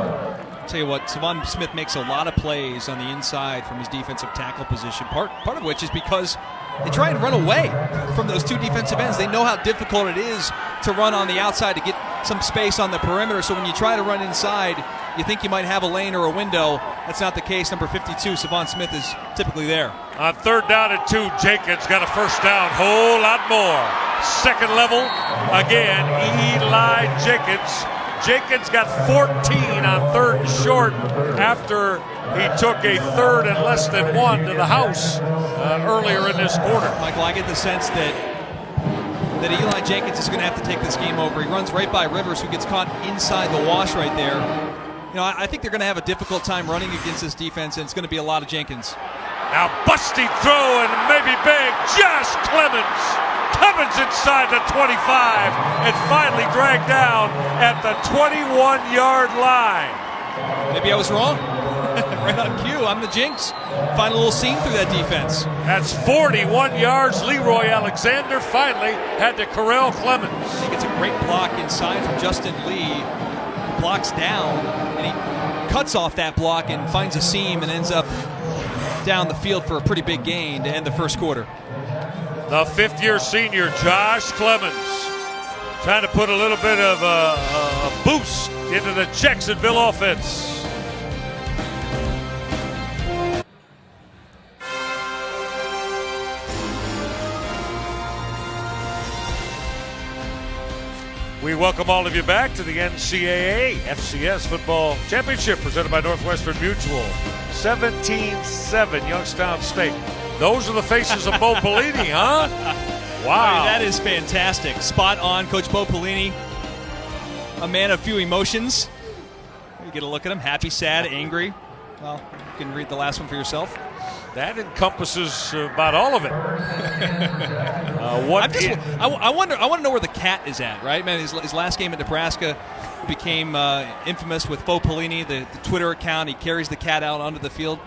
I'll tell you what, Savon Smith makes a lot of plays on the inside from his defensive tackle position, part of which is because they try and run away from those two defensive ends. They know how difficult it is to run on the outside to get some space on the perimeter, so when you try to run inside, you think you might have a lane or a window. That's not the case. Number 52, Savon Smith, is typically there. On 3rd down and 2, Jenkins got a first down. Whole lot more. Second level, again, Eli Jenkins. Jenkins got 14 on 3rd and short after he took a 3rd and less than 1 to the house earlier in this quarter. Michael, I get the sense that Eli Jenkins is going to have to take this game over. He runs right by Rivers, who gets caught inside the wash right there. You know, I think they're going to have a difficult time running against this defense, and it's going to be a lot of Jenkins. Now busting throw and maybe big, Josh Clemens. Clemens inside the 25 and finally dragged down at the 21-yard line. Maybe I was wrong. Right on cue. I'm the jinx. Find a little seam through that defense. That's 41 yards. Leroy Alexander finally had to corral Clemens. I think it's a great block inside from Justin Lee. Blocks down, and he cuts off that block and finds a seam and ends up down the field for a pretty big gain to end the first quarter. The 5th-year senior, Josh Clemens, trying to put a little bit of a boost into the Jacksonville offense. We welcome all of you back to the NCAA FCS Football Championship presented by Northwestern Mutual. 17-7 Youngstown State. Those are the faces of Bo Pelini, huh? Wow. That is fantastic. Spot on, Coach Bo Pelini. A man of few emotions. You get a look at him. Happy, sad, angry. Well, you can read the last one for yourself. That encompasses about all of it. I want to know where the cat is at, right? Man, his last game at Nebraska became infamous with Bo Pelini, the Twitter account. He carries the cat out onto the field.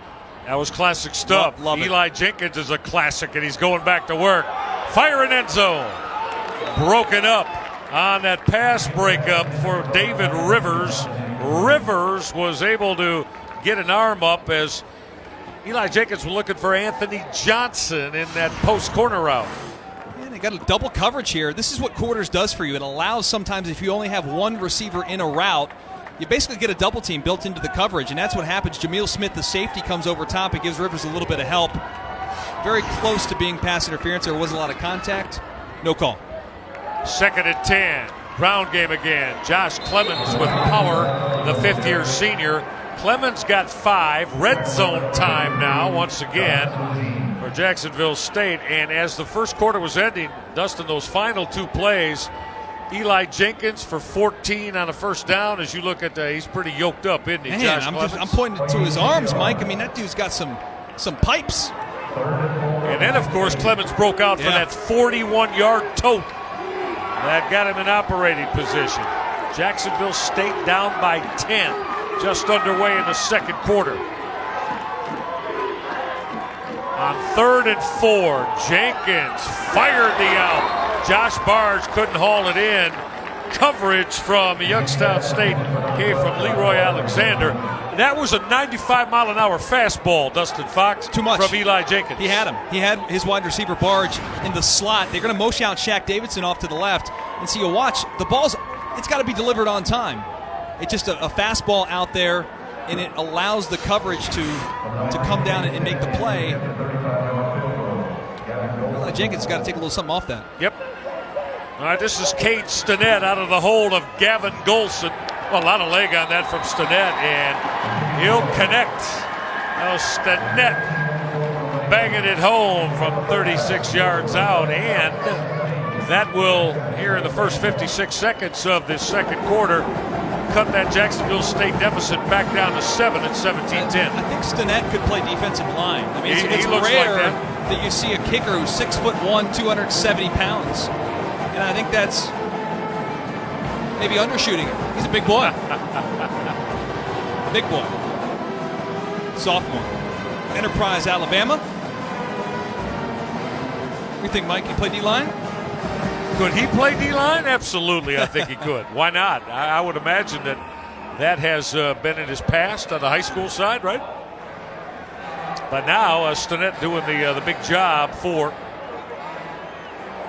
That was classic stuff. Love Eli Jenkins is a classic, and he's going back to work. Fire in end zone. Broken up on that pass breakup for David Rivers. Rivers was able to get an arm up as Eli Jenkins was looking for Anthony Johnson in that post corner route. Man, they got a double coverage here. This is what quarters does for you. It allows sometimes, if you only have one receiver in a route, you basically get a double team built into the coverage, and that's what happens. Jameel Smith, the safety, comes over top. It gives Rivers a little bit of help. Very close to being pass interference. There was a lot of contact. No call. 2nd and 10. Ground game again. Josh Clemens with power, the 5th-year senior. Clemens got 5. Red zone time now once again for Jacksonville State. And as the first quarter was ending, Dustin, those final 2 plays, Eli Jenkins for 14 on a first down. As you look at that, he's pretty yoked up, isn't he, Man, Josh I'm pointing to his arms, Mike. I mean, that dude's got some pipes. And then, of course, Clemens broke out for that 41-yard tote that got him in operating position. Jacksonville State down by 10, just underway in the second quarter. On 3rd and 4, Jenkins fired the out. Josh Barge couldn't haul it in. Coverage from Youngstown State came from Leroy Alexander. That was a 95-mile-an-hour fastball, Dustin Fox. Too much. From Eli Jenkins. He had him. He had his wide receiver Barge in the slot. They're going to motion out Shaq Davidson off to the left. And so you watch, the ball's, it's got to be delivered on time. It's just a fastball out there, and it allows the coverage to come down and make the play. Eli Jenkins got to take a little something off that. Yep. All right, this is Cade Stinnett out of the hold of Gavin Golson. Well, a lot of leg on that from Stinnett, and he'll connect. Now Stinnett banging it home from 36 yards out, and that will, here in the first 56 seconds of this second quarter, cut that Jacksonville State deficit back down to 7 at 17-10. I think Stinnett could play defensive line. I mean, it's looks rare like that you see a kicker who's 6'1", 270 pounds. And I think that's maybe undershooting it. He's a big boy. Big boy. Sophomore. Enterprise, Alabama. We think Mike can play D-line? Could he play D-line? Absolutely, I think he could. Why not? I would imagine that has been in his past on the high school side, right? But now Stinnett doing the big job for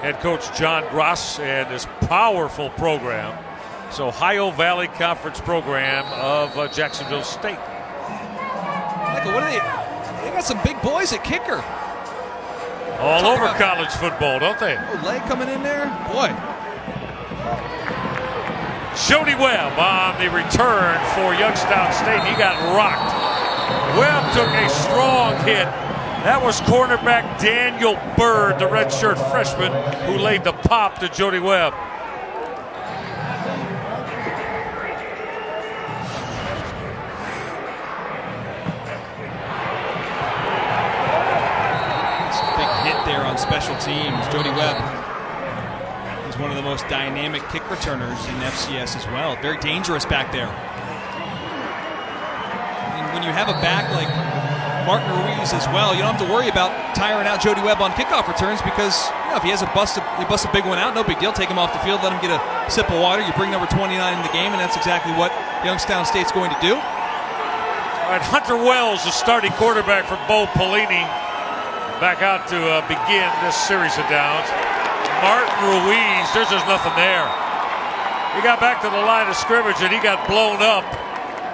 head coach John Gross and his powerful program. So Ohio Valley Conference program of Jacksonville State. Michael, what are they? They got some big boys at kicker. All over college football, don't they? Oh, leg coming in there? Boy. Jody Webb on the return for Youngstown State. He got rocked. Webb took a strong hit. That was cornerback Daniel Bird, the redshirt freshman, who laid the pop to Jody Webb. Special teams. Jody Webb is one of the most dynamic kick returners in FCS as well. Very dangerous back there. And when you have a back like Martin Ruiz as well, you don't have to worry about tiring out Jody Webb on kickoff returns because if he has he busts a big one out, no big deal. Take him off the field, let him get a sip of water. You bring number 29 in the game, and that's exactly what Youngstown State's going to do. All right, Hunter Wells, the starting quarterback for Bo Pelini, back out to begin this series of downs. Martin Ruiz, there's just nothing there. He got back to the line of scrimmage and he got blown up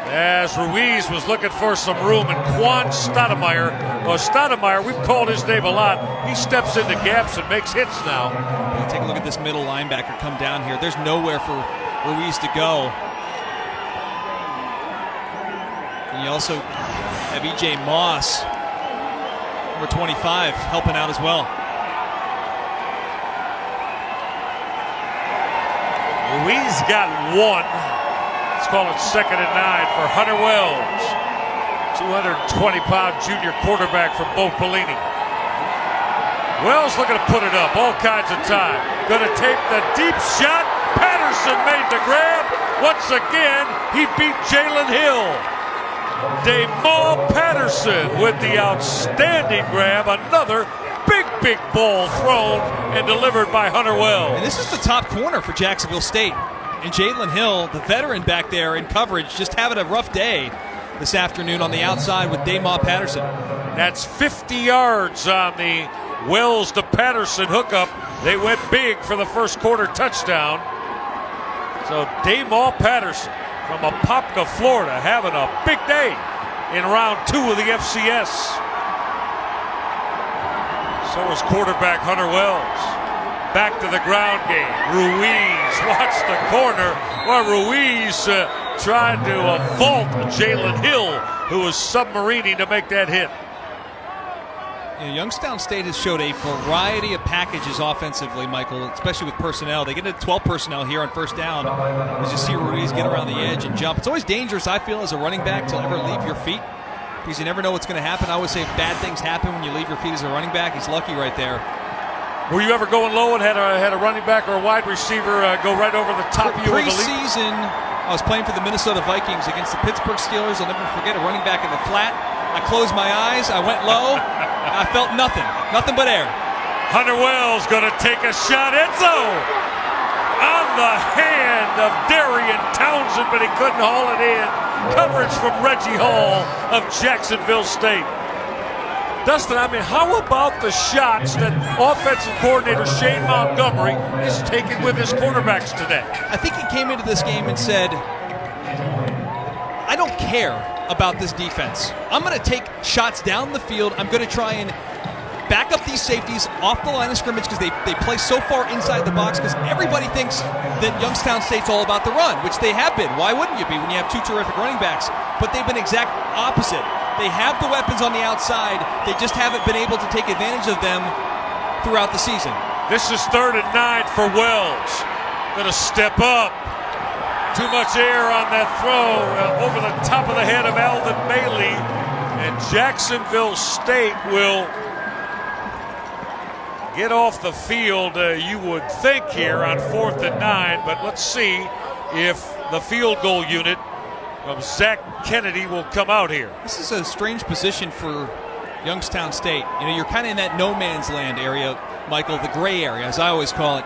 as Ruiz was looking for some room. And Quan Stoudemire, we've called his name a lot. He steps into gaps and makes hits now. Take a look at this middle linebacker come down here. There's nowhere for Ruiz to go. And you also have E.J. Moss, number 25, helping out as well. Ruiz got one. Let's call it 2nd and 9 for Hunter Wells, 220-pound junior quarterback from Bo Pelini. Wells looking to put it up all kinds of time. Going to take the deep shot. Patterson made the grab. Once again, he beat Jalen Hill. DeMaul Patterson with the outstanding grab. Another big ball thrown and delivered by Hunter Wells. And this is the top corner for Jacksonville State. And Jalen Hill, the veteran back there in coverage, just having a rough day this afternoon on the outside with DeMaul Patterson. That's 50 yards on the Wells to Patterson hookup. They went big for the first quarter touchdown. So DeMaul Patterson from Apopka, Florida, having a big day in round 2 of the FCS. So is quarterback Hunter Wells. Back to the ground game. Ruiz, watch the corner. Well, Ruiz tried to vault Jalen Hill, who was submarining to make that hit. Youngstown State has showed a variety of packages offensively, Michael, especially with personnel. They get into 12 personnel here on first down. As you see Ruiz get around the edge and jump. It's always dangerous, I feel, as a running back to ever leave your feet because you never know what's going to happen. I always say bad things happen when you leave your feet as a running back. He's lucky right there. Were you ever going low and had a running back or a wide receiver go right over the top of you? Pre-season, I was playing for the Minnesota Vikings against the Pittsburgh Steelers. I'll never forget a running back in the flat. I closed my eyes. I went low. I felt nothing but air. Hunter Wells going to take a shot. Enzo on the hand of Darian Townsend, but he couldn't haul it in. Coverage from Reggie Hall of Jacksonville State. Dustin, I mean, how about the shots that offensive coordinator Shane Montgomery is taking with his quarterbacks today? I think he came into this game and said, I don't care about this defense. I'm going to take shots down the field. I'm going to try and back up these safeties off the line of scrimmage because they play so far inside the box because everybody thinks that Youngstown State's all about the run, which they have been. Why wouldn't you be when you have two terrific running backs? But they've been exact opposite. They have the weapons on the outside. They just haven't been able to take advantage of them throughout the season. This is 3rd and 9 for Wells. Going to step up. Too much air on that throw over the top of the head of Alvin Bailey. And Jacksonville State will get off the field, you would think, here on 4th and 9. But let's see if the field goal unit of Zach Kennedy will come out here. This is a strange position for Youngstown State. You know, you're kind of in that no man's land area, Michael, the gray area, as I always call it.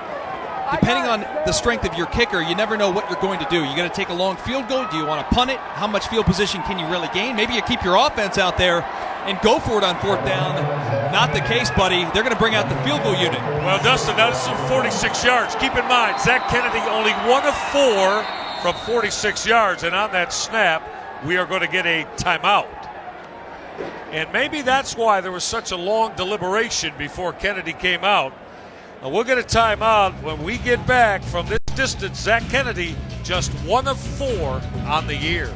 Depending on the strength of your kicker, you never know what you're going to do. You're going to take a long field goal. Do you want to punt it? How much field position can you really gain? Maybe you keep your offense out there and go for it on 4th down. Not the case, buddy. They're going to bring out the field goal unit. Well, Dustin, that's 46 yards. Keep in mind, Zach Kennedy only 1 of 4 from 46 yards. And on that snap, we are going to get a timeout. And maybe that's why there was such a long deliberation before Kennedy came out. We'll get a timeout when we get back from this distance. Zach Kennedy, just 1 of 4 on the year.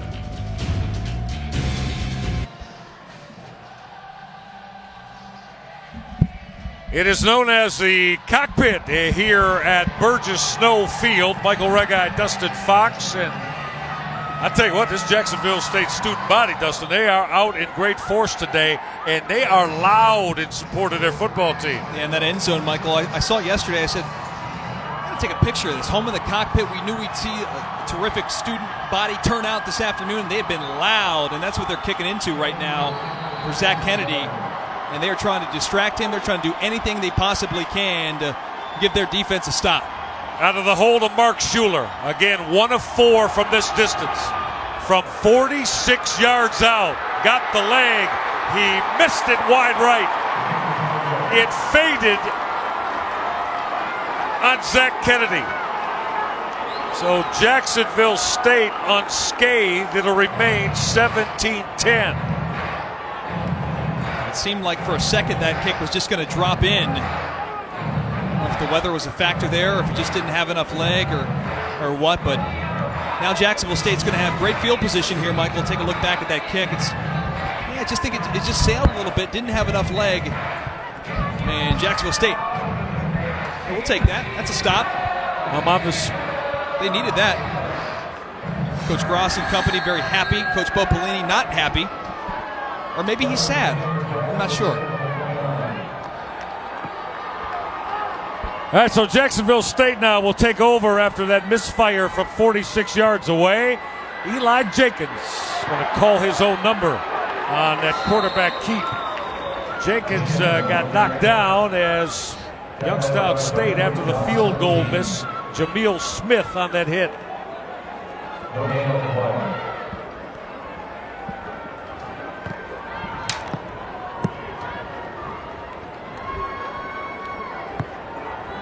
It is known as the cockpit here at Burgess Snow Field. Michael Regai, Dustin Fox, and I tell you what, this Jacksonville State student body, Dustin, they are out in great force today, and they are loud in support of their football team. Yeah, and that end zone, Michael, I saw it yesterday. I said, I'm going to take a picture of this. Home in the cockpit, we knew we'd see a terrific student body turnout this afternoon. They have been loud, and that's what they're kicking into right now for Zach Kennedy. And they're trying to distract him. They're trying to do anything they possibly can to give their defense a stop. Out of the hold of Mark Schuler. Again, 1 of 4 from this distance. From 46 yards out. Got the leg. He missed it wide right. It faded on Zach Kennedy. So Jacksonville State unscathed. It'll remain 17-10. It seemed like for a second that kick was just going to drop in. If the weather was a factor there, or if he just didn't have enough leg or what, but now Jacksonville State's going to have great field position here, Michael. Take a look back at that kick. I just think it just sailed a little bit, didn't have enough leg. And Jacksonville State, we'll take that. That's a stop. They needed that. Coach Gross and company very happy. Coach Bo Pelini not happy. Or maybe he's sad. I'm not sure. All right, so Jacksonville State now will take over after that misfire from 46 yards away. Eli Jenkins going to call his own number on that quarterback keep. Jenkins got knocked down as Youngstown State, after the field goal miss, Jameel Smith on that hit.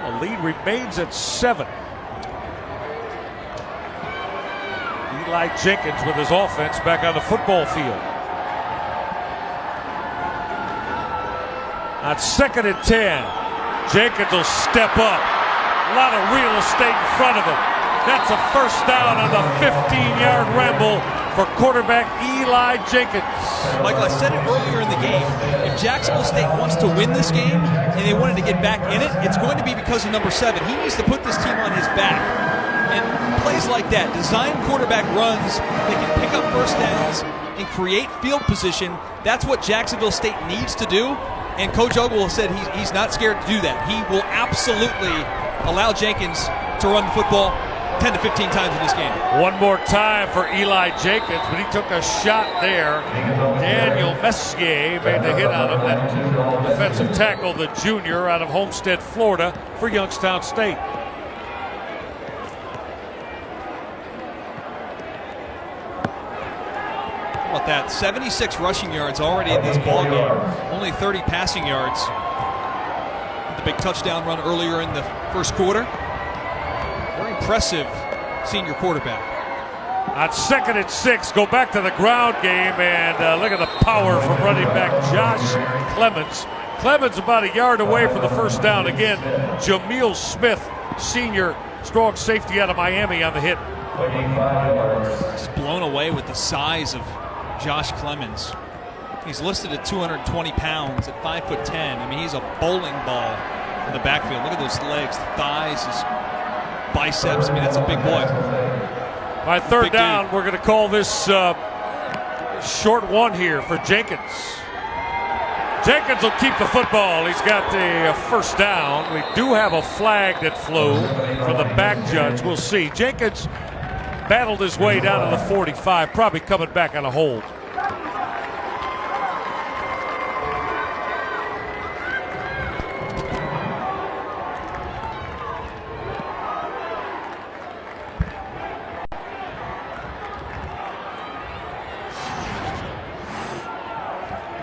The lead remains at 7. Eli Jenkins with his offense back on the football field. On 2nd and 10, Jenkins will step up. A lot of real estate in front of him. That's a first down on the 15-yard ramble for quarterback Eli Jenkins. Michael, I said it earlier in the game. If Jacksonville State wants to win this game and they wanted to get back in it, it's going to be because of number 7. He needs to put this team on his back. And plays like that, design quarterback runs, they can pick up first downs and create field position. That's what Jacksonville State needs to do. And Coach Ogle said he's not scared to do that. He will absolutely allow Jenkins to run the football 10 to 15 times in this game. One more time for Eli Jenkins, but he took a shot there. Daniel Messier made the hit on him. That defensive tackle, the junior out of Homestead, Florida, for Youngstown State. How about that? 76 rushing yards already in this ball game. Only 30 passing yards. The big touchdown run earlier in the first quarter. Very impressive senior quarterback. On 2nd and 6, go back to the ground game, and look at the power from running back Josh Clemens. Clemens about a yard away from the first down. Again, Jameel Smith, senior strong safety out of Miami, on the hit. Just blown away with the size of Josh Clemens. He's listed at 220 pounds at 5'10". I mean, he's a bowling ball in the backfield. Look at those legs, the thighs, his biceps. I mean, that's a big boy. All right, third Big down. dude. We're going to call this short one here for Jenkins. Jenkins will keep the football. He's got the first down. We do have a flag that flew from the back judge. We'll see. Jenkins battled his way down to the 45, probably coming back on a hold.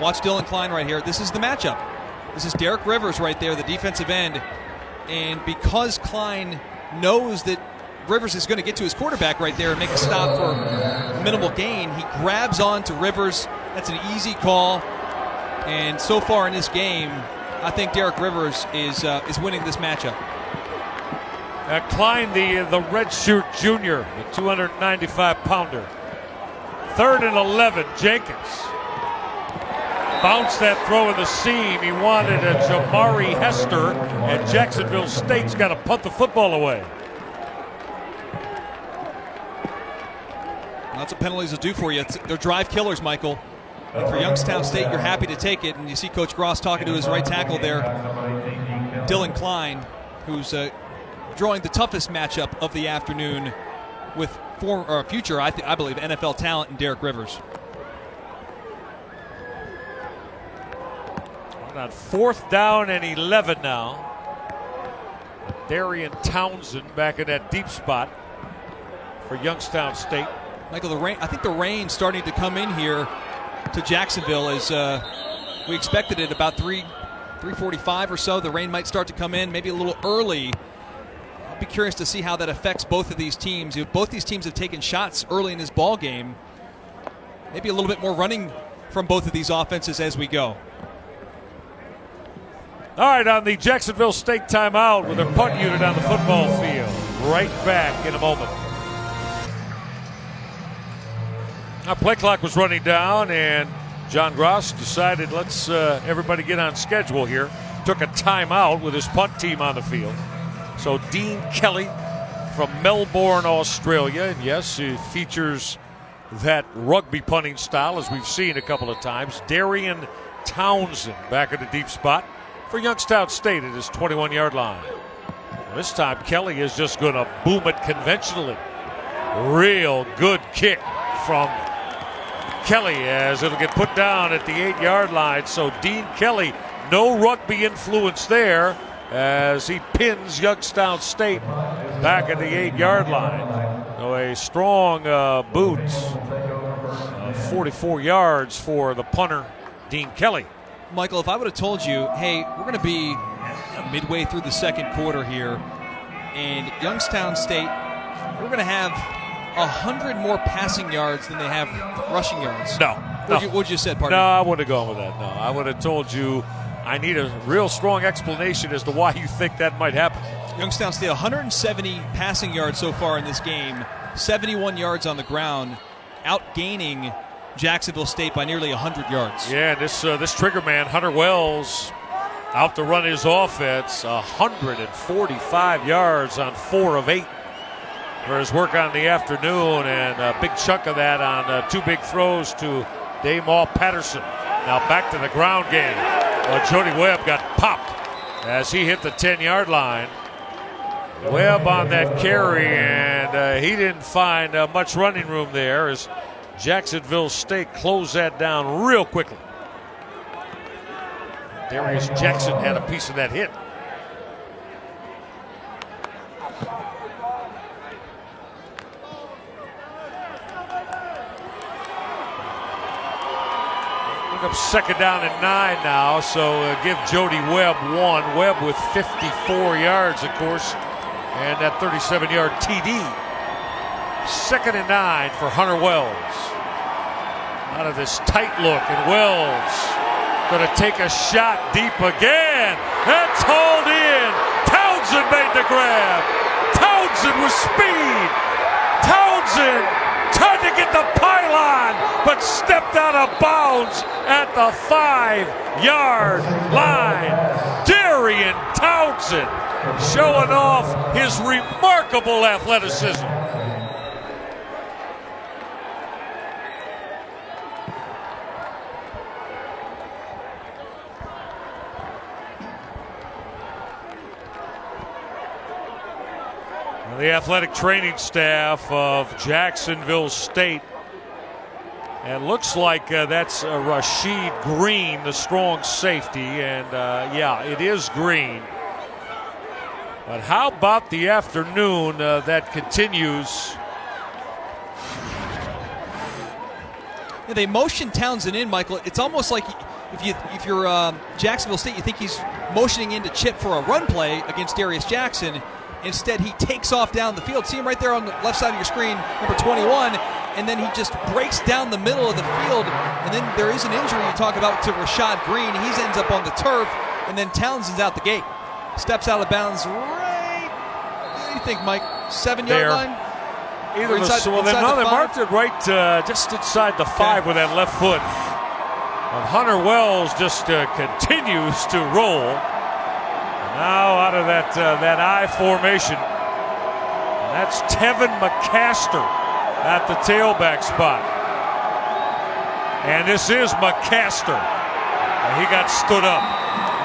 Watch Dylan Klein right here. This is the matchup. This is Derek Rivers right there, the defensive end. And because Klein knows that Rivers is going to get to his quarterback right there and make a stop for minimal gain, he grabs on to Rivers. That's an easy call. And so far in this game, I think Derek Rivers is winning this matchup. Klein, the redshirt junior, the 295-pounder. 3rd and 11, Jenkins. Bounced that throw in the seam. He wanted a Jamari Hester, and Jacksonville State's got to punt the football away. Lots of penalties will do for you. They're drive killers, Michael. And for Youngstown State, you're happy to take it. And you see Coach Gross talking to his right tackle there, Dylan Klein, who's drawing the toughest matchup of the afternoon with future, I believe, NFL talent in Derek Rivers. On 4th down and 11 now. Darian Townsend back in that deep spot for Youngstown State. Michael, I think the rain's starting to come in here to Jacksonville as we expected it about 3:45 or so. The rain might start to come in maybe a little early. I'll be curious to see how that affects both of these teams. Both these teams have taken shots early in this ball game. Maybe a little bit more running from both of these offenses as we go. All right, on the Jacksonville State timeout with their punt unit on the football field. Right back in a moment. Our play clock was running down, and John Gross decided let's everybody get on schedule here. Took a timeout with his punt team on the field. So Dean Kelly from Melbourne, Australia, and yes, he features that rugby punting style as we've seen a couple of times. Darian Townsend back in the deep spot for Youngstown State at his 21-yard line. This time Kelly is just going to boom it conventionally. Real good kick from Kelly as it'll get put down at the 8-yard line. So Dean Kelly, no rugby influence there as he pins Youngstown State back at the 8-yard line. So a strong boot, 44 yards for the punter, Dean Kelly. Michael, if I would have told you, hey, we're going to be midway through the second quarter here, and Youngstown State, we're going to have 100 more passing yards than they have rushing yards. No. What would you have said, partner? No, I wouldn't have gone with that. No, I would have told you I need a real strong explanation as to why you think that might happen. Youngstown State, 170 passing yards so far in this game, 71 yards on the ground, outgaining Jacksonville State by nearly 100 yards. Yeah, this trigger man, Hunter Wells, out to run his offense, 145 yards on 4 of 8 for his work on the afternoon, and a big chunk of that on 2 big throws to Damaw Patterson. Now back to the ground game. Jody Webb got popped as he hit the 10-yard line. Webb on that carry, and he didn't find much running room there as Jacksonville State closed that down real quickly. Darius Jackson had a piece of that hit. Look up 2nd down and 9 now, so give Jody Webb 1. Webb with 54 yards, of course, and that 37-yard TD. 2nd and 9 for Hunter Wells. Out of this tight look, and Wells going to take a shot deep again. That's hauled in. Townsend made the grab. Townsend with speed. Townsend tried to get the pylon, but stepped out of bounds at the 5-yard line. Darian Townsend showing off his remarkable athleticism. The athletic training staff of Jacksonville State. And it looks like that's Rashid Green, the strong safety. And yeah, it is Green. But how about the afternoon that continues? Yeah, they motion Townsend in, Michael. It's almost like if you're Jacksonville State, you think he's motioning in to chip for a run play against Darius Jackson. Instead, he takes off down the field. See him right there on the left side of your screen, number 21, and then he just breaks down the middle of the field. And then there is an injury you talk about to Rashad Green. He ends up on the turf, and then Townsend's out the gate. Steps out of bounds right, what do you think, Mike? 7-yard line? Either they marked it right just inside the 5 with that left foot. And Hunter Wells just continues to roll. Now out of that I formation. And that's Tevin McCaster at the tailback spot. And this is McCaster. And he got stood up.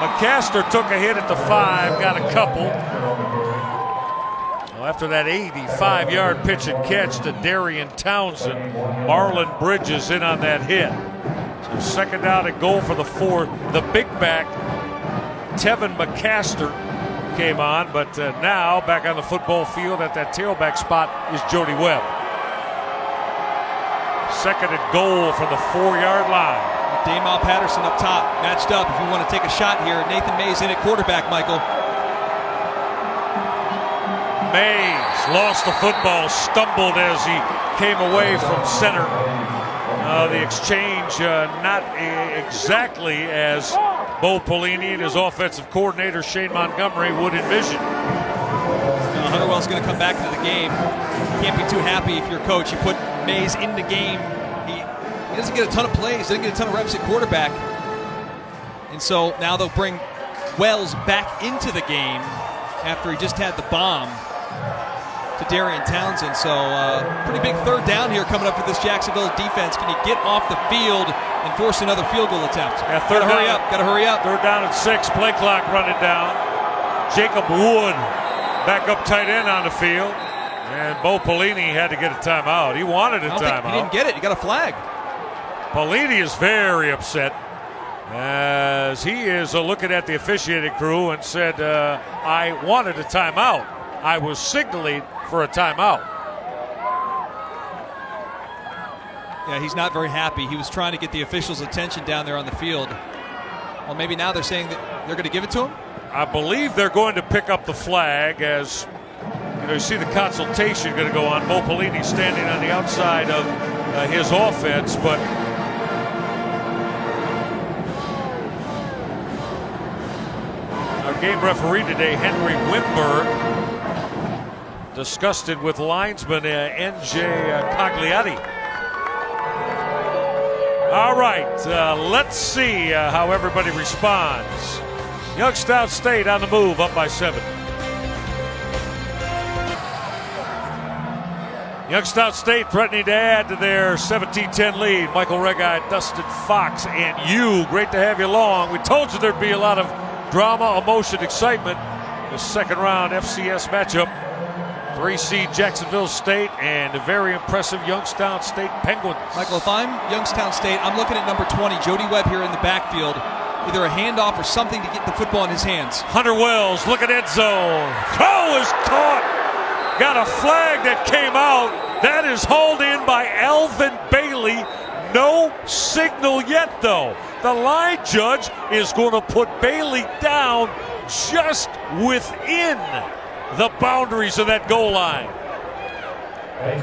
McCaster took a hit at the 5, got a couple. Well, after that 85-yard pitch and catch to Darian Townsend, Marlon Bridges in on that hit. So second down and goal for the 4. The big back, Tevin McCaster, came on, but now back on the football field at that tailback spot is Jody Webb. Second and goal from the 4-yard line. Damal Patterson up top, matched up. If you want to take a shot here, Nathan Mays in at quarterback, Michael. Mays lost the football, stumbled as he came away from center. The exchange not exactly as Bo Pelini and his offensive coordinator Shane Montgomery would envision. Hunter Wells going to come back into the game. You can't be too happy if you're coach. You put Mays in the game. He doesn't get a ton of plays, doesn't get a ton of reps at quarterback. And so now they'll bring Wells back into the game after he just had the bomb to Darian Townsend. So pretty big third down here coming up for this Jacksonville defense. Can you get off the field and force another field goal attempt? Yeah, Gotta hurry up. Third down and 6, play clock running down. Jacob Wood back up tight end on the field. And Bo Pelini had to get a timeout. He wanted a timeout. He didn't get it. He got a flag. Pelini is very upset as he is looking at the officiating crew and said, I wanted a timeout. I was signaling for a timeout. Yeah, he's not very happy. He was trying to get the officials' attention down there on the field. Well, maybe now they're saying that they're going to give it to him? I believe they're going to pick up the flag as you see the consultation going to go on. Bo Pelini standing on the outside of his offense, but our game referee today, Henry Wimberg, discussed it with linesman N.J. Cagliati. All right, let's see how everybody responds. Youngstown State on the move, up by 7. Youngstown State threatening to add to their 17-10 lead. Michael Regite, Dustin Fox, and you. Great to have you along. We told you there'd be a lot of drama, emotion, excitement. The second round FCS matchup. 3-seed Jacksonville State and a very impressive Youngstown State Penguins. Michael, if I'm Youngstown State, I'm looking at number 20, Jody Webb here in the backfield. Either a handoff or something to get the football in his hands. Hunter Wells, look at end zone. Throw is caught. Got a flag that came out. That is hauled in by Alvin Bailey. No signal yet, though. The line judge is going to put Bailey down just within the boundaries of that goal line. The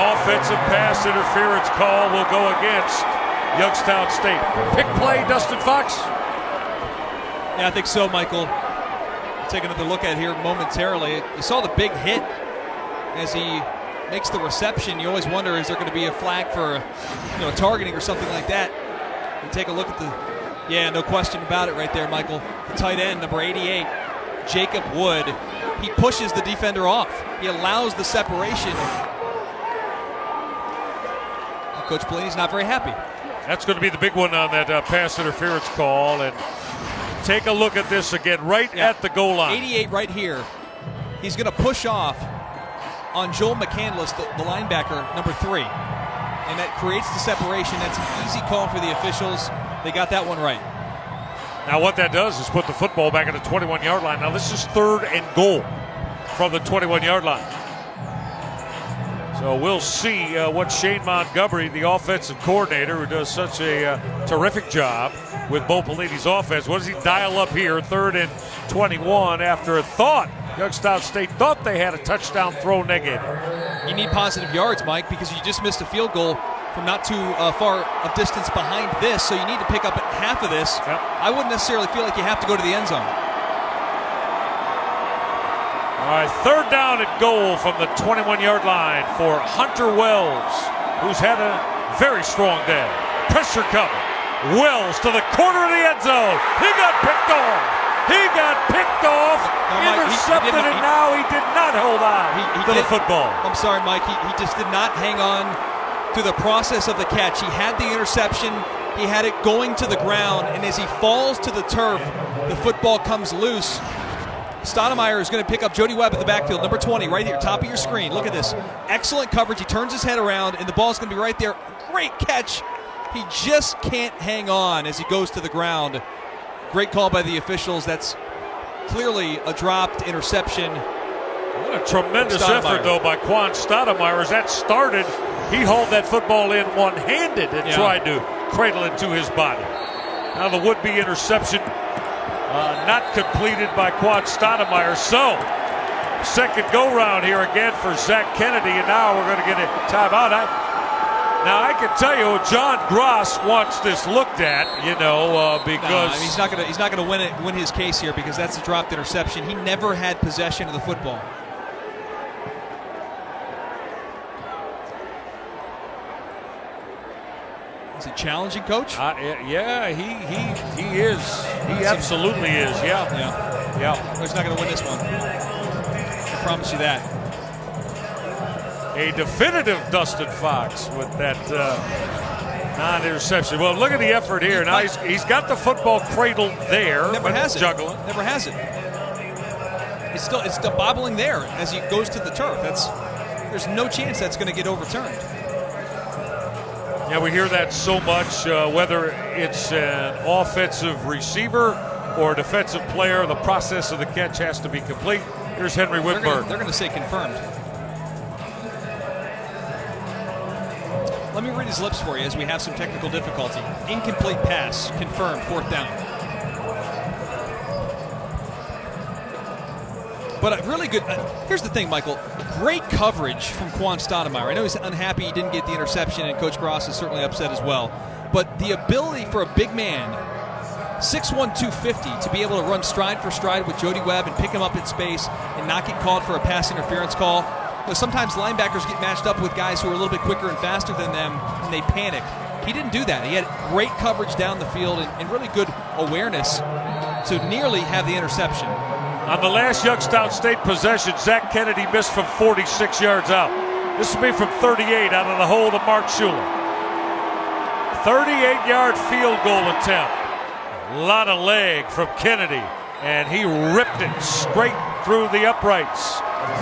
offensive pass interference call will go against Youngstown State. Pick play, Dustin Fox? Yeah, I think so, Michael. We'll take another look at it here momentarily. You saw the big hit as he makes the reception. You always wonder, is there going to be a flag for targeting or something like that? You take a look at yeah, no question about it right there, Michael. The tight end, number 88. Jacob Wood, he pushes the defender off. He allows the separation. Coach Pelini's not very happy. That's going to be the big one on that pass interference call. And take a look at this again, right at the goal line. 88 right here. he's going to push off on Joel McCandless, the linebacker, number 3. And that creates the separation. That's an easy call for the officials. They got that one right. Now what that does is put the football back at the 21-yard line. Now this is 3rd and goal from the 21-yard line. So we'll see what Shane Montgomery, the offensive coordinator, who does such a terrific job with Bo Pelini's offense, what does he dial up here? 3rd and 21 after a thought. Youngstown State thought they had a touchdown throw negated. You need positive yards, Mike, because you just missed a field goal from not too far of distance behind this, so you need to pick up half of this. Yep. I wouldn't necessarily feel like you have to go to the end zone. All right, 3rd down and goal from the 21-yard line for Hunter Wells, who's had a very strong day. Pressure coming. Wells to the corner of the end zone. He got picked off. He got picked off, intercepted, and now he did not hold on to the football. I'm sorry, Mike. He just did not hang on to the process of the catch. He had the interception. He had it going to the ground, and as he falls to the turf, the football comes loose. Stoudemire is going to pick up Jody Webb at the backfield, number 20, right here, top of your screen. Look at this. Excellent coverage. He turns his head around, and the ball's going to be right there. Great catch. He just can't hang on as he goes to the ground. Great call by the officials. That's clearly a dropped interception. What a tremendous effort, though, by Quan Stoudemire. As that started, he hauled that football in one-handed and tried to cradle it to his body. Now the would-be interception not completed by Quan Stoudemire. So, second go-round here again for Zach Kennedy, and now we're going to get a timeout. Now, I can tell you, John Gross wants this looked at, because he's not going to win his case here because that's a dropped interception. He never had possession of the football. Is it challenging, Coach? Yeah, he is. He absolutely is. Yeah. He's not going to win this one. I promise you that. A definitive Dustin Fox with that non-interception. Well, look at the effort here. Now he's got the football cradled there. Never has it. Juggling. Never has it. It's still bobbling there as he goes to the turf. There's no chance that's going to get overturned. Yeah, we hear that so much, whether it's an offensive receiver or a defensive player, the process of the catch has to be complete. Here's Henry Whitburn. They're going to say confirmed. Let me read his lips for you as we have some technical difficulty. Incomplete pass, confirmed, 4th down. But really good. Here's the thing, Michael. Great coverage from Quan Stoudemire. I know he's unhappy he didn't get the interception, and Coach Gross is certainly upset as well. But the ability for a big man, 6'1", 250, to be able to run stride for stride with Jody Webb and pick him up in space and not get called for a pass interference call. Sometimes linebackers get matched up with guys who are a little bit quicker and faster than them, and they panic. He didn't do that. He had great coverage down the field and really good awareness to nearly have the interception. On the last Youngstown State possession, Zach Kennedy missed from 46 yards out. This will be from 38 out of the hole to Mark Schuler. 38-yard field goal attempt. A lot of leg from Kennedy, and he ripped it straight through the uprights.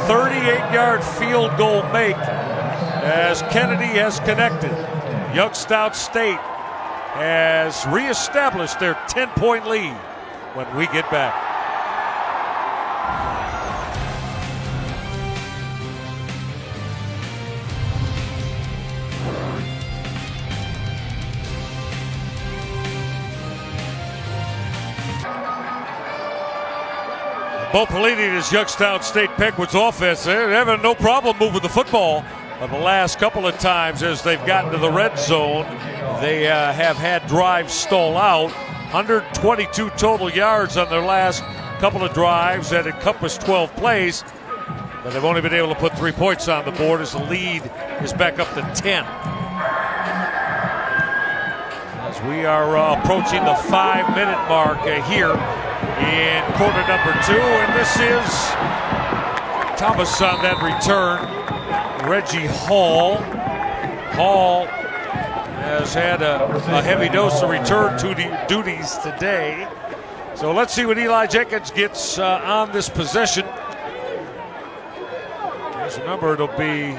38-yard field goal make as Kennedy has connected. Youngstown State has reestablished their 10-point lead when we get back. Bo Pelini and his Youngstown State Penguins offense, they're having no problem moving the football. But the last couple of times as they've gotten to the red zone, they have had drives stall out. 122 total yards on their last couple of drives that encompass 12 plays. But they've only been able to put 3 points on the board as the lead is back up to 10. As we are approaching the 5-minute mark here in quarter number 2, and this is Thomas on that return. Reggie Hall. Hall has had a heavy dose of return duties today. So let's see what Eli Jenkins gets on this possession. Remember, it'll be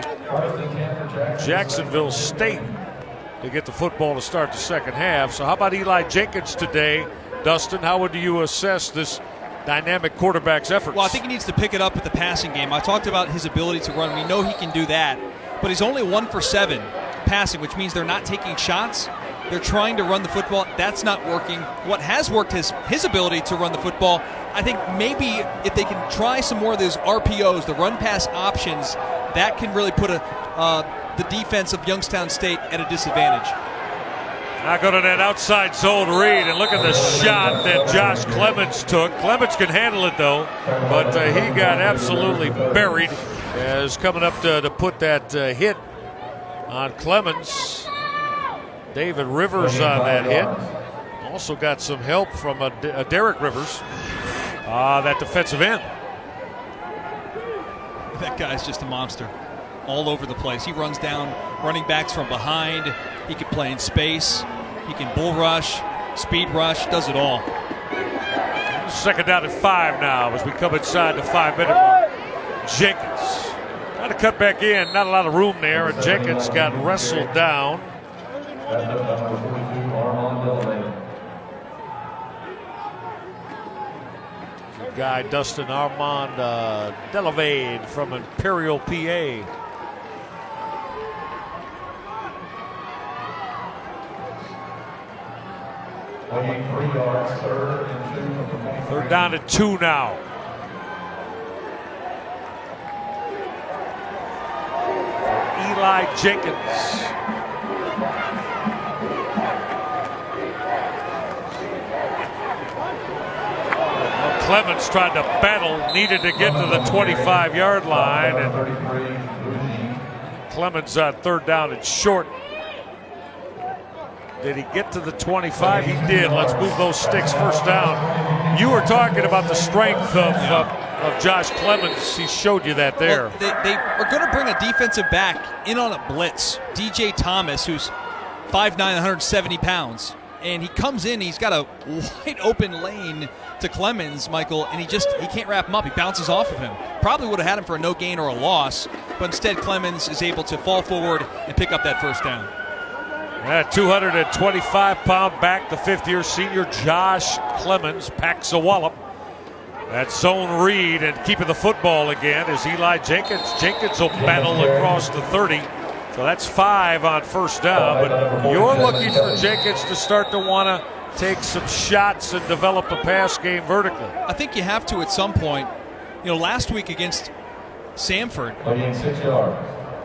Jacksonville State to get the football to start the second half. So how about Eli Jenkins today, Dustin? How would you assess this dynamic quarterback's efforts? Well, I think he needs to pick it up with the passing game. I talked about his ability to run. We know he can do that. But he's only 1 for 7 passing, which means they're not taking shots. They're trying to run the football. That's not working. What has worked is his ability to run the football. I think maybe if they can try some more of those RPOs, the run-pass options, that can really put the defense of Youngstown State at a disadvantage. Now go to that outside zone read, and look at the shot that Josh Clemens took. Clemens can handle it, though, but he got absolutely buried as coming up to put that hit on Clemens. David Rivers on that hit. Also got some help from Derek Rivers. That defensive end. That guy's just a monster. All over the place. He runs down running backs from behind. He can play in space. He can bull rush, speed rush, does it all. Second down and 5 now as we come inside the 5-minute mark. Jenkins trying to cut back in. Not a lot of room there, and Jenkins got wrestled down. Guy Dustin Armand Delavade from Imperial, PA. Third down and 2 now. Eli Jenkins. Clemens tried to battle, needed to get to the 25-yard line, and Clemens on third down and short. Did he get to the 25? He did. Let's move those sticks first down. You were talking about the strength of Josh Clemens. He showed you that there. Well, they are going to bring a defensive back in on a blitz. DJ Thomas, who's 5'9", 170 pounds. And he comes in, he's got a wide open lane to Clemens, Michael, and he can't wrap him up. He bounces off of him. Probably would have had him for a no gain or a loss, but instead Clemens is able to fall forward and pick up that first down. That 225-pound back, the fifth-year senior Josh Clemens packs a wallop. That zone read and keeping the football again is Eli Jenkins. Jenkins will battle across the 30. So that's 5 on first down, but you're looking for Jenkins to start to want to take some shots and develop a pass game vertically. I think you have to at some point. You know, last week against Samford,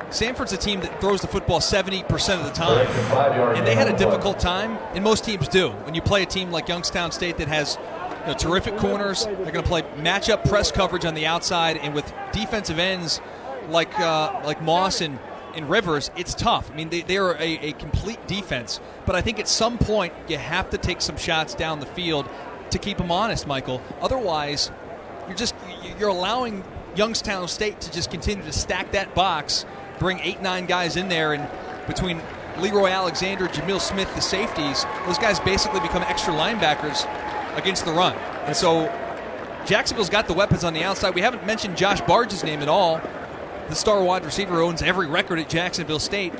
Samford's a team that throws the football 70% of the time, and they had a difficult time, and most teams do. When you play a team like Youngstown State that has terrific corners, they're going to play matchup press coverage on the outside, and with defensive ends like Moss and Rivers, it's tough. I mean, they are a complete defense, but I think at some point you have to take some shots down the field to keep them honest, Michael. Otherwise, you're allowing Youngstown State to just continue to stack that box, bring 8-9 guys in there, and between Leroy Alexander, Jamil Smith, the safeties, those guys basically become extra linebackers against the run. And so Jacksonville's got the weapons on the outside. We haven't mentioned Josh Barge's name at all. The star wide receiver who owns every record at Jacksonville State,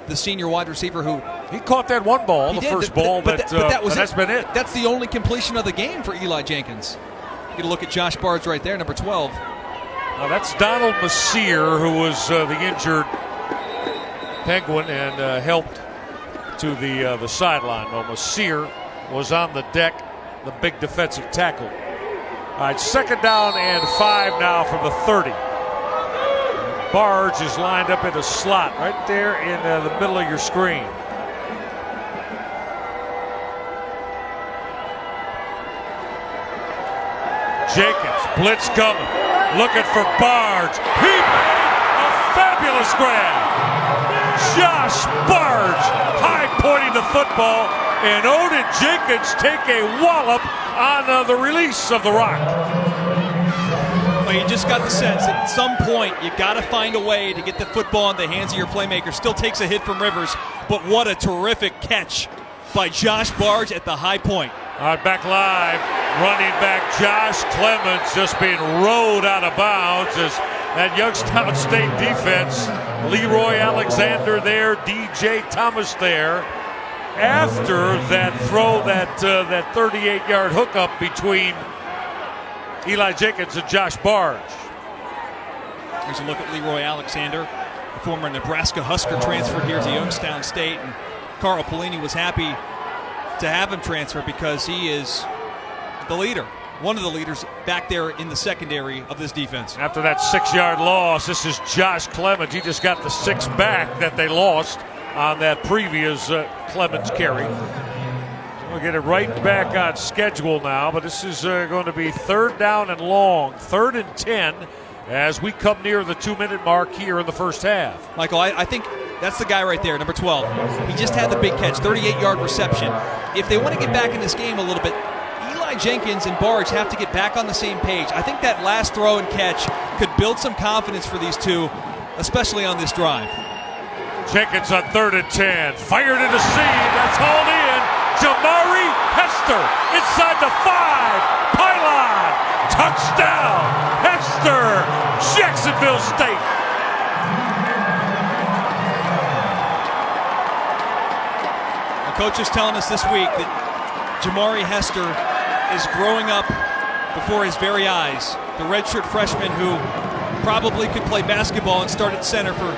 the senior wide receiver who... He caught that one ball, first ball, but that's been it. That's the only completion of the game for Eli Jenkins. You get a look at Josh Barge right there, number 12. Now that's Donald Messier, who was the injured Penguin and helped to the sideline. Well, Messier was on the deck, the big defensive tackle. All right, second down and 5 now from the 30. Barge is lined up in a slot right there in the middle of your screen. Jenkins, blitz coming, looking for Barge. He made a fabulous grab. Josh Barge high-pointing the football, and Odin Jenkins take a wallop on the release of the rock. Well, you just got the sense that at some point you got to find a way to get the football in the hands of your playmaker. Still takes a hit from Rivers, but what a terrific catch by Josh Barge at the high point. All right, back live. Running back Josh Clemens just being rode out of bounds as that Youngstown State defense. Leroy Alexander there, DJ Thomas there. After that throw, that 38-yard hookup between Eli Jenkins and Josh Barge. Here's a look at Leroy Alexander, the former Nebraska Husker, transferred here to Youngstown State, and Carl Pelini was happy to have him transfer because he is the leader, one of the leaders back there in the secondary of this defense. After that 6-yard loss, this is Josh Clemens. He just got the 6 back that they lost on that previous Clemens carry. We'll get it right back on schedule now, but this is going to be 3rd down and long, 3rd and 10, as we come near the 2-minute mark here in the first half. Michael, I think that's the guy right there, number 12. He just had the big catch, 38-yard reception. If they want to get back in this game a little bit, Eli Jenkins and Barge have to get back on the same page. I think that last throw and catch could build some confidence for these two, especially on this drive. Jenkins on 3rd and 10, fired into seam, that's hauled in. Jamari Hester inside the 5, pylon, touchdown, Hester, Jacksonville State. The coach is telling us this week that Jamari Hester is growing up before his very eyes. The redshirt freshman who probably could play basketball and start at center for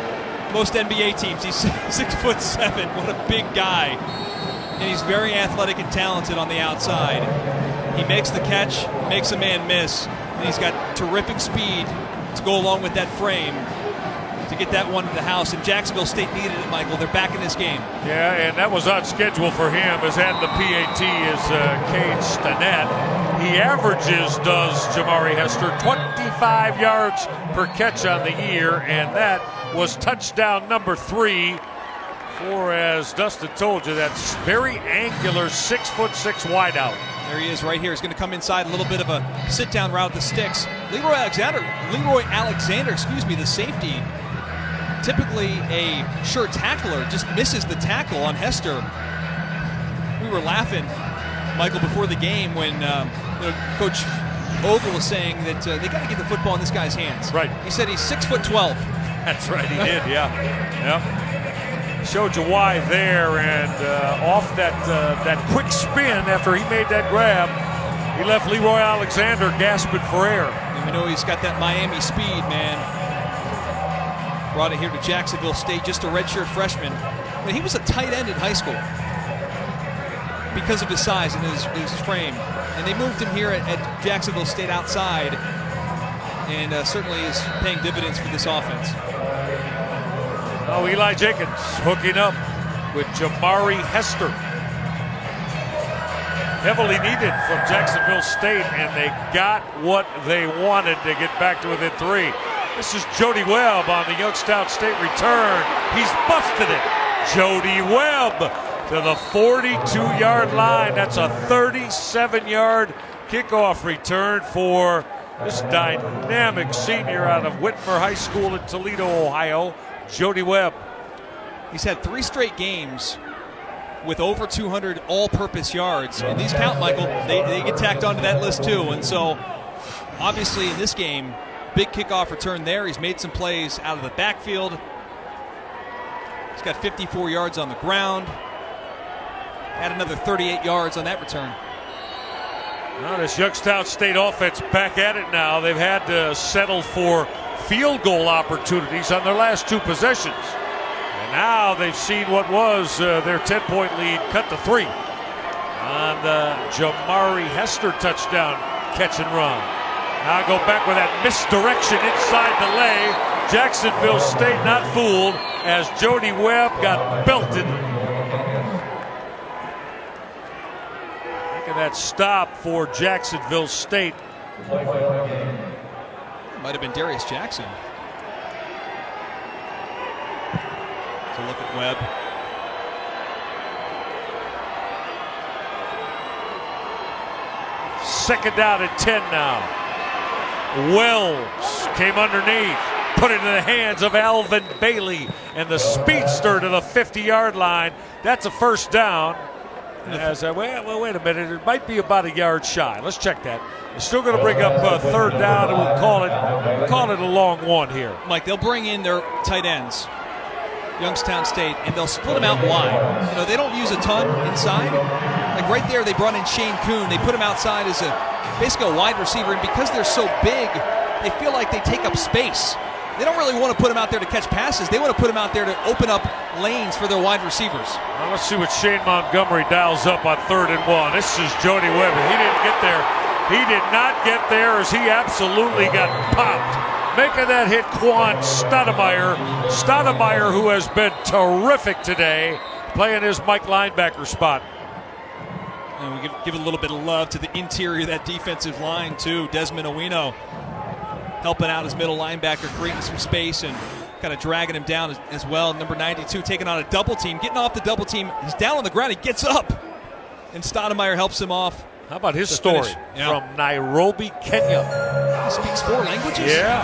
most NBA teams. He's 6'7", what a big guy. And he's very athletic and talented on the outside. He makes the catch, makes a man miss, and he's got terrific speed to go along with that frame to get that one to the house. And Jacksonville State needed it, Michael. They're back in this game. Yeah, and that was on schedule for him, as had the PAT is Cade Stanett. He averages, does Jamari Hester, 25 yards per catch on the year, and that was touchdown number 3 for, as Dustin told you, that very angular 6'6" wideout. There he is right here. He's going to come inside, a little bit of a sit-down route with the sticks. Leroy Alexander, the safety, typically a sure tackler, just misses the tackle on Hester. We were laughing, Michael, before the game when Coach Ogle was saying that they got to get the football in this guy's hands. Right. He said he's 6'12". That's right, he did, yeah. Yep. Showed you why there, and off that quick spin after he made that grab, he left Leroy Alexander gasping for air. And we know he's got that Miami speed, man. Brought it here to Jacksonville State, just a redshirt freshman. I mean, he was a tight end in high school because of his size and his frame. And they moved him here at Jacksonville State outside, and certainly is paying dividends for this offense. Oh, Eli Jenkins hooking up with Jamari Hester. Heavily needed from Jacksonville State, and they got what they wanted to get back to within 3. This is Jody Webb on the Youngstown State return. He's busted it. Jody Webb to the 42-yard line. That's a 37-yard kickoff return for this dynamic senior out of Whitmer High School in Toledo, Ohio, Jody Webb. He's had 3 straight games with over 200 all-purpose yards. And these count, Michael. They get tacked onto that list too. And so, obviously, in this game, big kickoff return there. He's made some plays out of the backfield. He's got 54 yards on the ground. Had another 38 yards on that return. Well, this Youngstown State offense back at it now. They've had to settle for field goal opportunities on their last 2 possessions. And now they've seen what was their 10-point lead cut to 3 on the Jamari Hester touchdown catch and run. Now go back with that misdirection inside the lane. Jacksonville State not fooled as Jody Webb got belted. Look at that stop for Jacksonville State. It might have been Darius Jackson. So look at Webb. Second down and 10 now. Wells came underneath, put it in the hands of Alvin Bailey, and the speedster to the 50-yard line. That's a first down Wait a minute. It might be about a yard shy. Let's check that. They're still going to bring up third down, and we'll call it a long one here. Mike, they'll bring in their tight ends, Youngstown State, and they'll split them out wide. They don't use a ton inside. Like right there, they brought in Shane Kuhn. They put him outside as basically a wide receiver, and because they're so big, they feel like they take up space. They don't really want to put him out there to catch passes. They want to put him out there to open up lanes for their wide receivers. Well, let's see what Shane Montgomery dials up on 3rd and 1. This is Jody Weber. He didn't get there. He did not get there as he absolutely got popped. Making that hit, Quan Stoudemire. Stoudemire, who has been terrific today, playing his Mike linebacker spot. And we give a little bit of love to the interior of that defensive line, too. Desmond Owino helping out his middle linebacker, creating some space and kind of dragging him down as well. Number 92 taking on a double team, getting off the double team. He's down on the ground. He gets up, and Stoudemire helps him off. How about his story from Nairobi, Kenya? He speaks 4 languages? Yeah.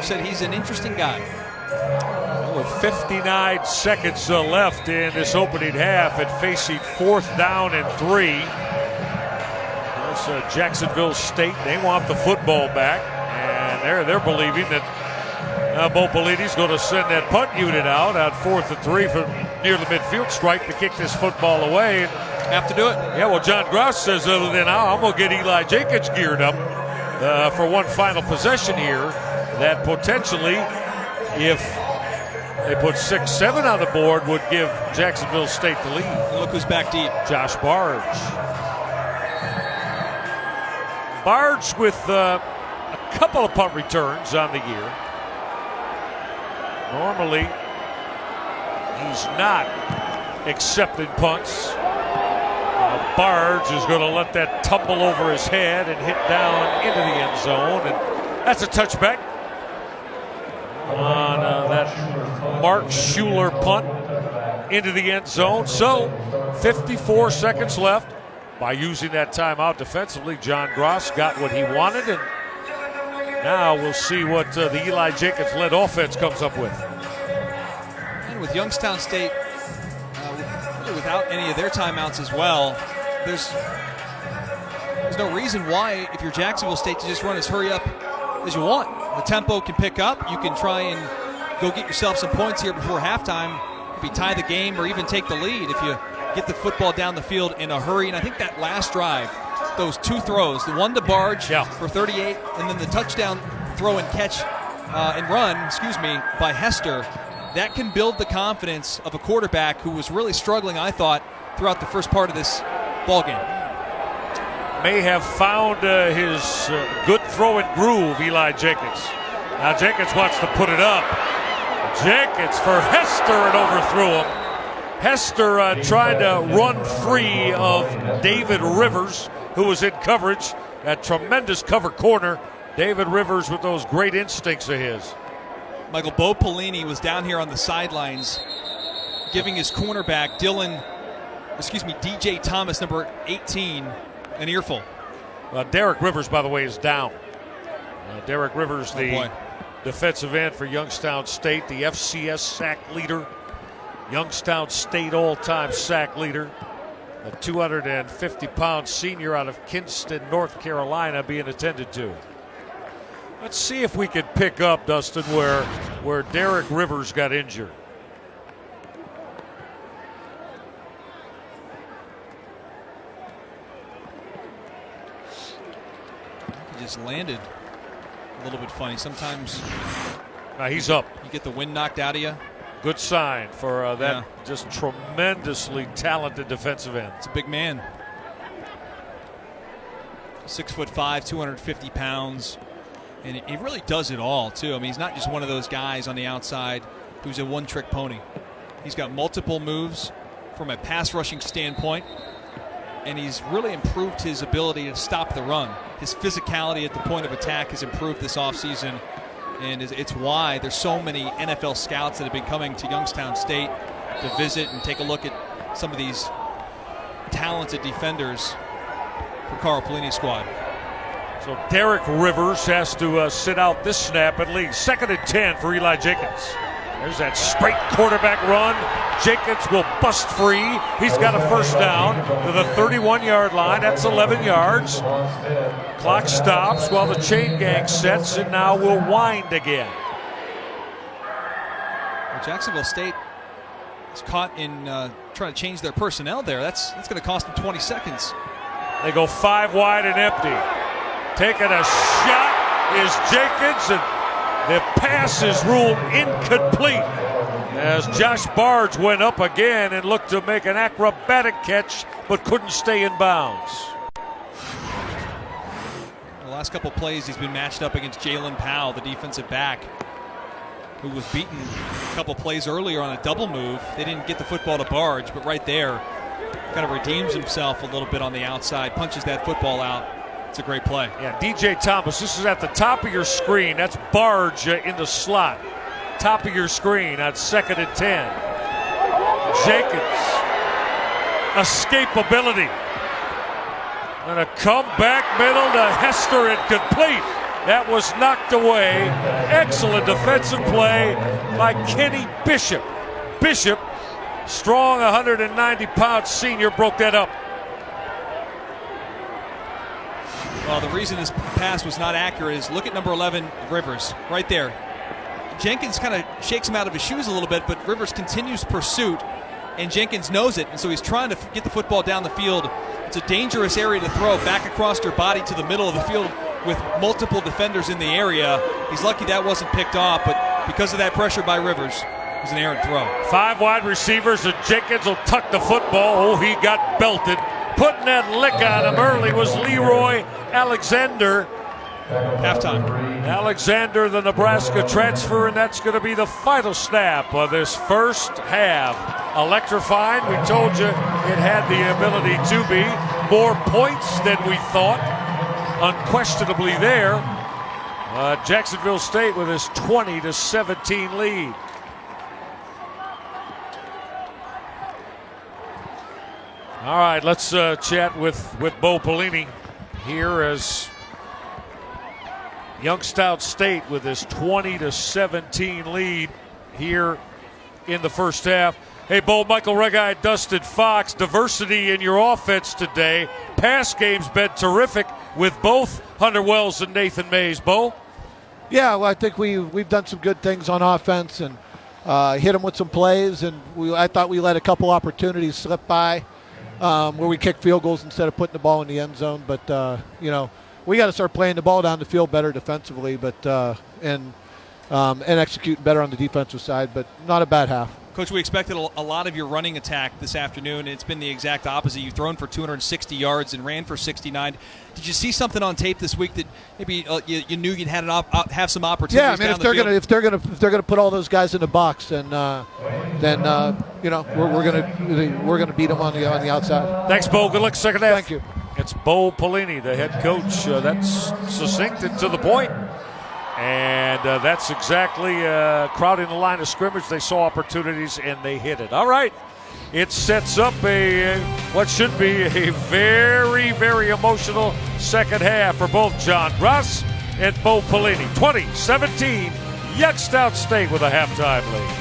Said he's an interesting guy. With 59 seconds left in this opening half and facing 4th down and 3. Jacksonville State, they want the football back, and they're believing that Bo Pelini's going to send that punt unit out on 4th and 3 from near the midfield stripe to kick this football away. Have to do it. Yeah, well, John Gross says, then I'm going to get Eli Jenkins geared up for one final possession here that potentially, if they put 6-7 on the board, would give Jacksonville State the lead. Look who's back deep. Josh Barge. Barge with a couple of punt returns on the year. Normally, he's not accepting punts. Barge is going to let that tumble over his head and hit down into the end zone. And that's a touchback on that Mark Schuler punt into the end zone. So, 54 seconds left. By using that timeout defensively, John Gross got what he wanted, and now we'll see what the Eli Jenkins-led offense comes up with. And with Youngstown State, really without any of their timeouts as well, there's no reason why, if you're Jacksonville State, to just run as hurry up as you want. The tempo can pick up. You can try and go get yourself some points here before halftime, maybe tie the game or even take the lead if you get the football down the field in a hurry. And I think that last drive, those 2 throws, the one to Barge for 38, and then the touchdown throw and catch and run, by Hester, that can build the confidence of a quarterback who was really struggling, I thought, throughout the first part of this ball game. May have found his good throwing groove, Eli Jenkins. Now Jenkins wants to put it up. Jenkins for Hester and overthrew him. Hester trying to run free of David Rivers, who was in coverage. That tremendous cover corner. David Rivers with those great instincts of his. Michael, Bo Pelini was down here on the sidelines giving his cornerback, DJ Thomas, number 18, an earful. Derek Rivers, by the way, is down. Derek Rivers, the defensive end for Youngstown State, the FCS sack leader. Youngstown State all-time sack leader. A 250-pound senior out of Kinston, North Carolina, being attended to. Let's see if we can pick up, Dustin, where Derek Rivers got injured. He just landed a little bit funny. Sometimes he's up. You get the wind knocked out of you. Good sign for that just tremendously talented defensive end. It's a big man. 6'5", 250 pounds. And he really does it all, too. I mean, he's not just one of those guys on the outside who's a one-trick pony. He's got multiple moves from a pass rushing standpoint, and he's really improved his ability to stop the run. His physicality at the point of attack has improved this offseason. And it's why there's so many NFL scouts that have been coming to Youngstown State to visit and take a look at some of these talented defenders for Carl Pelini's squad. So Derek Rivers has to sit out this snap at least. 2nd and 10 for Eli Jenkins. There's that straight quarterback run. Jenkins will bust free. He's got a first down to the 31-yard line. That's 11 yards. Clock stops while the chain gang sets and now will wind again. Well, Jacksonville State is caught in trying to change their personnel there. That's going to cost them 20 seconds. They go 5 wide and empty. Taking a shot is Jenkins, and the pass is ruled incomplete as Josh Barge went up again and looked to make an acrobatic catch but couldn't stay in bounds. The last couple plays he's been matched up against Jalen Powell, the defensive back, who was beaten a couple plays earlier on a double move. They didn't get the football to Barge, but right there kind of redeems himself a little bit on the outside, punches that football out. It's a great play. Yeah, DJ Thomas, this is at the top of your screen. That's Barge in the slot. Top of your screen on 2nd and 10. Jenkins, escapability. And a comeback middle to Hester and complete. That was knocked away. Excellent defensive play by Kenny Bishop. Bishop, strong 190-pound senior, broke that up. Well, the reason this pass was not accurate is look at number 11, Rivers, right there. Jenkins kind of shakes him out of his shoes a little bit, but Rivers continues pursuit, and Jenkins knows it, and so he's trying to get the football down the field. It's a dangerous area to throw back across your body to the middle of the field with multiple defenders in the area. He's lucky that wasn't picked off, but because of that pressure by Rivers, it was an errant throw. 5 wide receivers, and Jenkins will tuck the football. Oh, he got belted. Putting that lick on him early was Leroy Alexander. Halftime. Alexander, the Nebraska transfer, and that's going to be the final snap of this first half. Electrifying. We told you it had the ability to be. More points than we thought. Unquestionably there. Jacksonville State with his 20-17 lead. All right, let's chat with Bo Pelini here as Youngstown State with his 20-17 lead here in the first half. Hey, Bo, Michael Reggie, Dustin Fox, diversity in your offense today. Pass game's been terrific with both Hunter Wells and Nathan Mays. Bo? Yeah, well, I think we've done some good things on offense and hit them with some plays, and I thought we let a couple opportunities slip by. Where we kick field goals instead of putting the ball in the end zone. But, we got to start playing the ball down the field better defensively, but and executing better on the defensive side, but not a bad half. Coach, we expected a lot of your running attack this afternoon, and it's been the exact opposite. You've thrown for 260 yards and ran for 69. Did you see something on tape this week that maybe you knew you'd have some opportunities? Yeah, I mean, if they're gonna put all those guys in the box, then we're gonna beat them on the outside. Thanks, Bo. Good luck second half. Thank you. It's Bo Pelini, the head coach. That's succinct and to the point. And that's exactly crowding the line of scrimmage. They saw opportunities and they hit it. All right. It sets up what should be a very, very emotional second half for both John Russ and Bo Pelini. 20-17, Youngstown State with a halftime lead.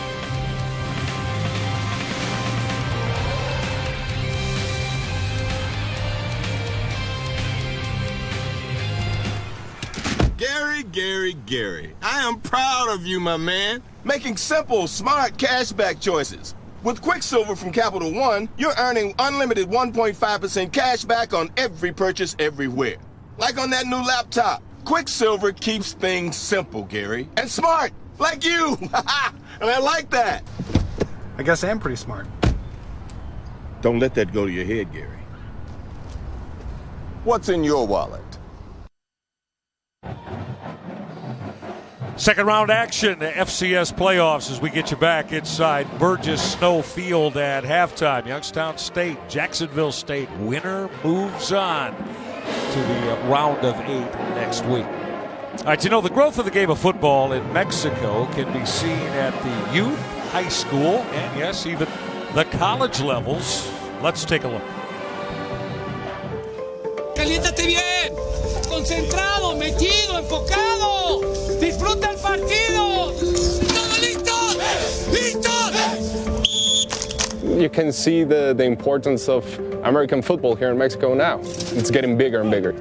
Gary, I am proud of you, my man. Making simple, smart cashback choices. With Quicksilver from Capital One, you're earning unlimited 1.5% cash back on every purchase everywhere. Like on that new laptop. Quicksilver keeps things simple, Gary. And smart, like you. And I like that. I guess I am pretty smart. Don't let that go to your head, Gary. What's in your wallet? Second round action, FCS playoffs, as we get you back inside Burgess Snow Field at halftime. Youngstown State, Jacksonville State, winner moves on to the round of 8 next week. All right, the growth of the game of football in Mexico can be seen at the youth, high school, and yes, even the college levels. Let's take a look. Caliéntate bien, concentrado, metido, enfocado. Disfruta el partido. ¿Todo listo? You can see the importance of American football here in Mexico now. It's getting bigger and bigger.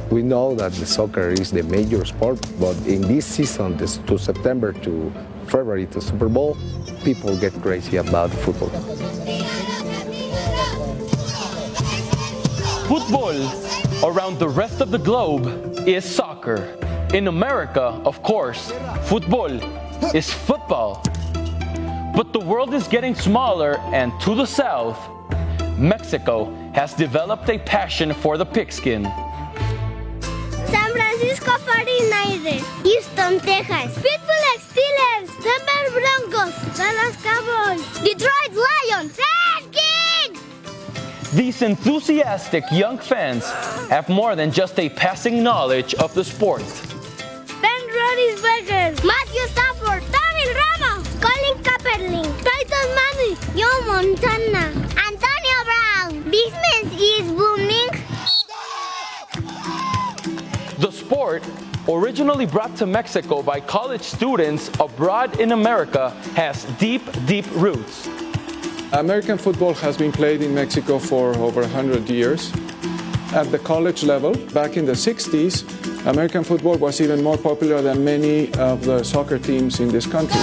We know that the soccer is the major sport, but in this season, to September to February to Super Bowl, people get crazy about football. Football around the rest of the globe is soccer. In America, of course, football is football. But the world is getting smaller, and to the south, Mexico has developed a passion for the pigskin. San Francisco 49ers, Houston, Texas, Pittsburgh Steelers, Denver Broncos, Dallas Cowboys, Detroit Lions, Redskins! These enthusiastic young fans have more than just a passing knowledge of the sport. Ben Roethlisberger, Matthew Stafford, Tony Romo, Colin Kaepernick, Peyton Manning, Joe Montana, Antonio Brown. This man is booming. The sport, originally brought to Mexico by college students abroad in America, has deep, deep roots. American football has been played in Mexico for over 100 years. At the college level, back in the 60s, American football was even more popular than many of the soccer teams in this country.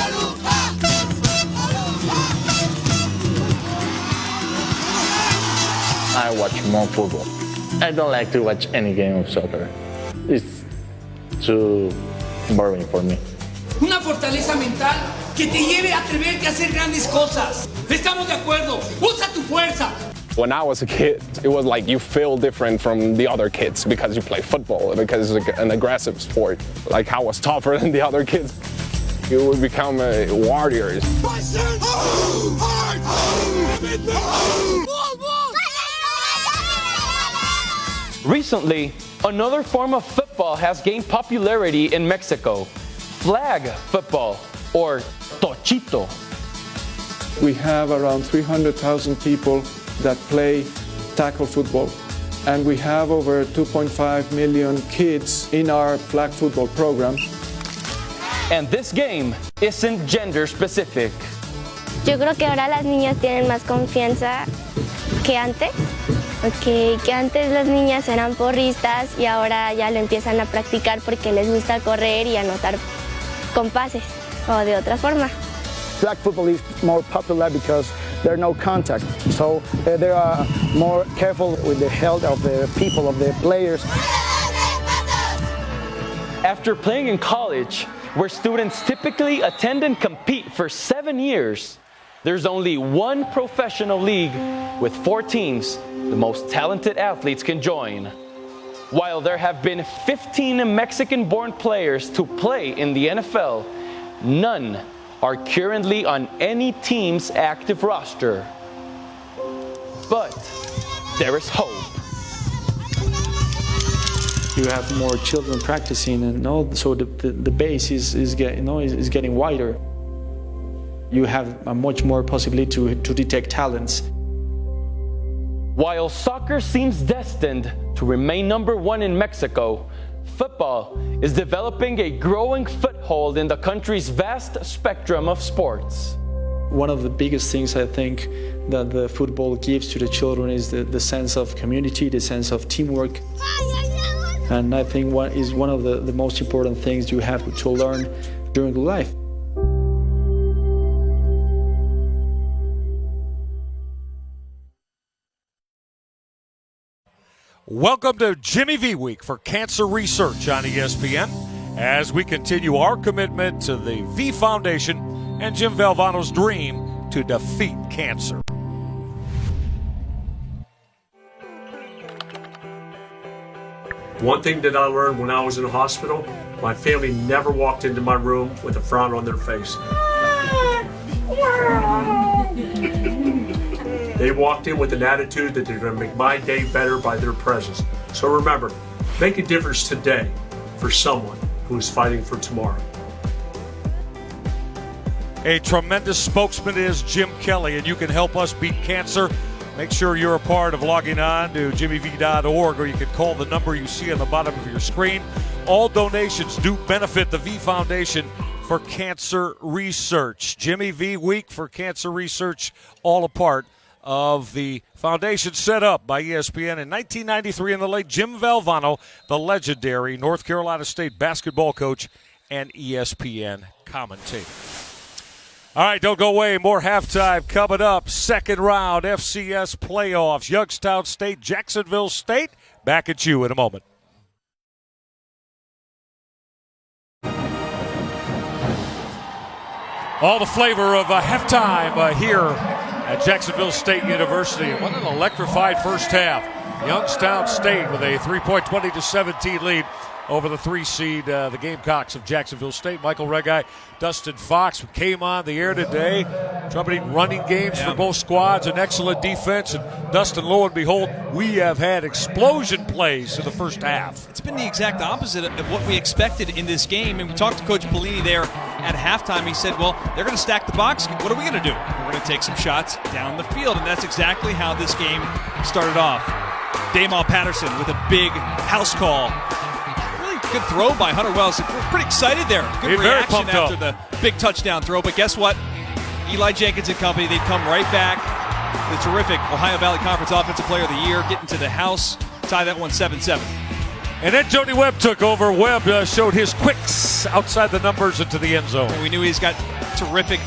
I watch more football. I don't like to watch any game of soccer. It's too boring for me. Una fortaleza mental que te lleve a atreverte a hacer grandes cosas. Estamos de acuerdo. Usa tu fuerza. When I was a kid, it was like you feel different from the other kids because you play football, because it's an aggressive sport. Like I was tougher than the other kids. You would become warriors. Recently, another form of football has gained popularity in Mexico: flag football, or tochito. We have around 300,000 people that play tackle football, and we have over 2.5 million kids in our flag football program. And this game isn't gender specific. Yo creo que ahora las niñas tienen más confianza que antes. Que antes las niñas eran porristas y ahora ya lo empiezan a practicar porque les gusta correr y anotar con pases o de otra forma. Flag football is more popular because there's no contact, so they are more careful with the health of the people, of the players. After playing in college, where students typically attend and compete for 7 years, there's only one professional league with 4 teams the most talented athletes can join. While there have been 15 Mexican-born players to play in the NFL, none are currently on any team's active roster. But there is hope. You have more children practicing, and so the base is getting wider. You have a much more possibility to detect talents. While soccer seems destined to remain number one in Mexico, football is developing a growing foothold in the country's vast spectrum of sports. One of the biggest things I think that the football gives to the children is the sense of community, the sense of teamwork. And I think one of the most important things you have to learn during life. Welcome to Jimmy V Week for Cancer Research on ESPN as we continue our commitment to the V Foundation and Jim Valvano's dream to defeat cancer. One thing that I learned when I was in the hospital, my family never walked into my room with a frown on their face. They walked in with an attitude that they're going to make my day better by their presence. So remember, make a difference today for someone who is fighting for tomorrow. A tremendous spokesman is Jim Kelly, and you can help us beat cancer. Make sure you're a part of logging on to jimmyv.org, or you can call the number you see on the bottom of your screen. All donations do benefit the V Foundation for cancer research. Jimmy V Week for cancer research, all a part of the foundation set up by ESPN in 1993 in the late Jim Valvano, the legendary North Carolina State basketball coach and ESPN commentator. All right, don't go away. More halftime coming up. Second round FCS playoffs. Youngstown State, Jacksonville State. Back at you in a moment. All the flavor of halftime here at Jacksonville State University. What an electrified first half. Youngstown State with a 3-point 20-17 lead over the 3 seed, the Gamecocks of Jacksonville State. Michael Regai, Dustin Fox came on the air today, trumpeting running games for both squads, an excellent defense. And Dustin, lo and behold, we have had explosion plays in the first half. It's been the exact opposite of what we expected in this game. And we talked to Coach Pelini there at halftime. He said, well, they're going to stack the box. What are we going to do? We're going to take some shots down the field. And that's exactly how this game started off. Damal Patterson with a big house call. Good throw by Hunter Wells. We're pretty excited there. Good reaction after the big touchdown throw. But guess what? Eli Jenkins and company, they'd come right back. The terrific Ohio Valley Conference Offensive Player of the Year, getting to the house, tie that one 7-7. And then Jody Webb took over. Webb showed his quicks outside the numbers into the end zone. And we knew he's got terrific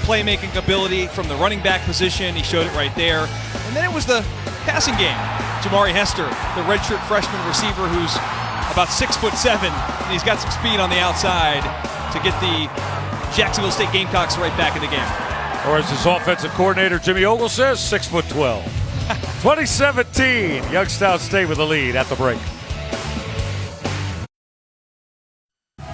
playmaking ability from the running back position. He showed it right there. And then it was the passing game. Jamari Hester, the redshirt freshman receiver who's about 6'7", and he's got some speed on the outside to get the Jacksonville State Gamecocks right back in the game. Or as his offensive coordinator Jimmy Ogle says, 6'12". 2017, Youngstown State with the lead at the break.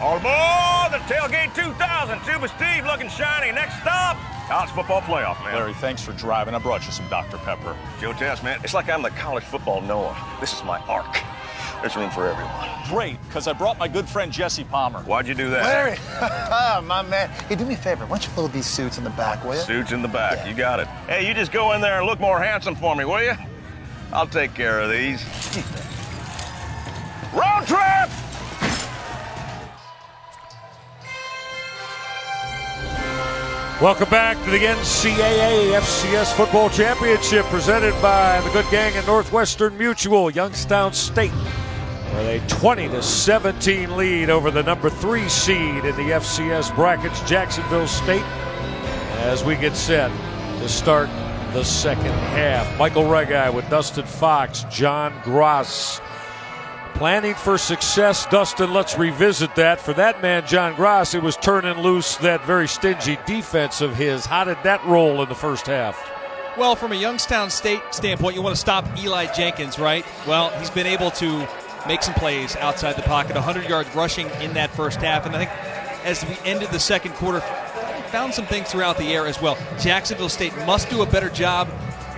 All aboard the Tailgate 2000. Tuba Steve looking shiny. Next stop, college football playoff, man. Larry, thanks for driving. I brought you some Dr. Pepper. Joe Tess, man, it's like I'm the college football Noah. This is my ark. There's room for everyone. Great, because I brought my good friend Jesse Palmer. Why'd you do that? Larry, my man. Hey, do me a favor. Why don't you load these suits in the back, will you? Suits in the back, you got it. Hey, you just go in there and look more handsome for me, will you? I'll take care of these. Road trip! Welcome back to the NCAA FCS Football Championship presented by the good gang at Northwestern Mutual. Youngstown State with a 20-17 lead over the number 3 seed in the FCS brackets, Jacksonville State, as we get set to start the second half. Michael Regai with Dustin Fox, John Gross. Planning for success, Dustin, let's revisit that. For that man, John Gross, it was turning loose that very stingy defense of his. How did that roll in the first half? Well, from a Youngstown State standpoint, you want to stop Eli Jenkins, right? Well, he's been able to make some plays outside the pocket, 100 yards rushing in that first half. And I think as we ended the second quarter, found some things throughout the air as well. Jacksonville State must do a better job.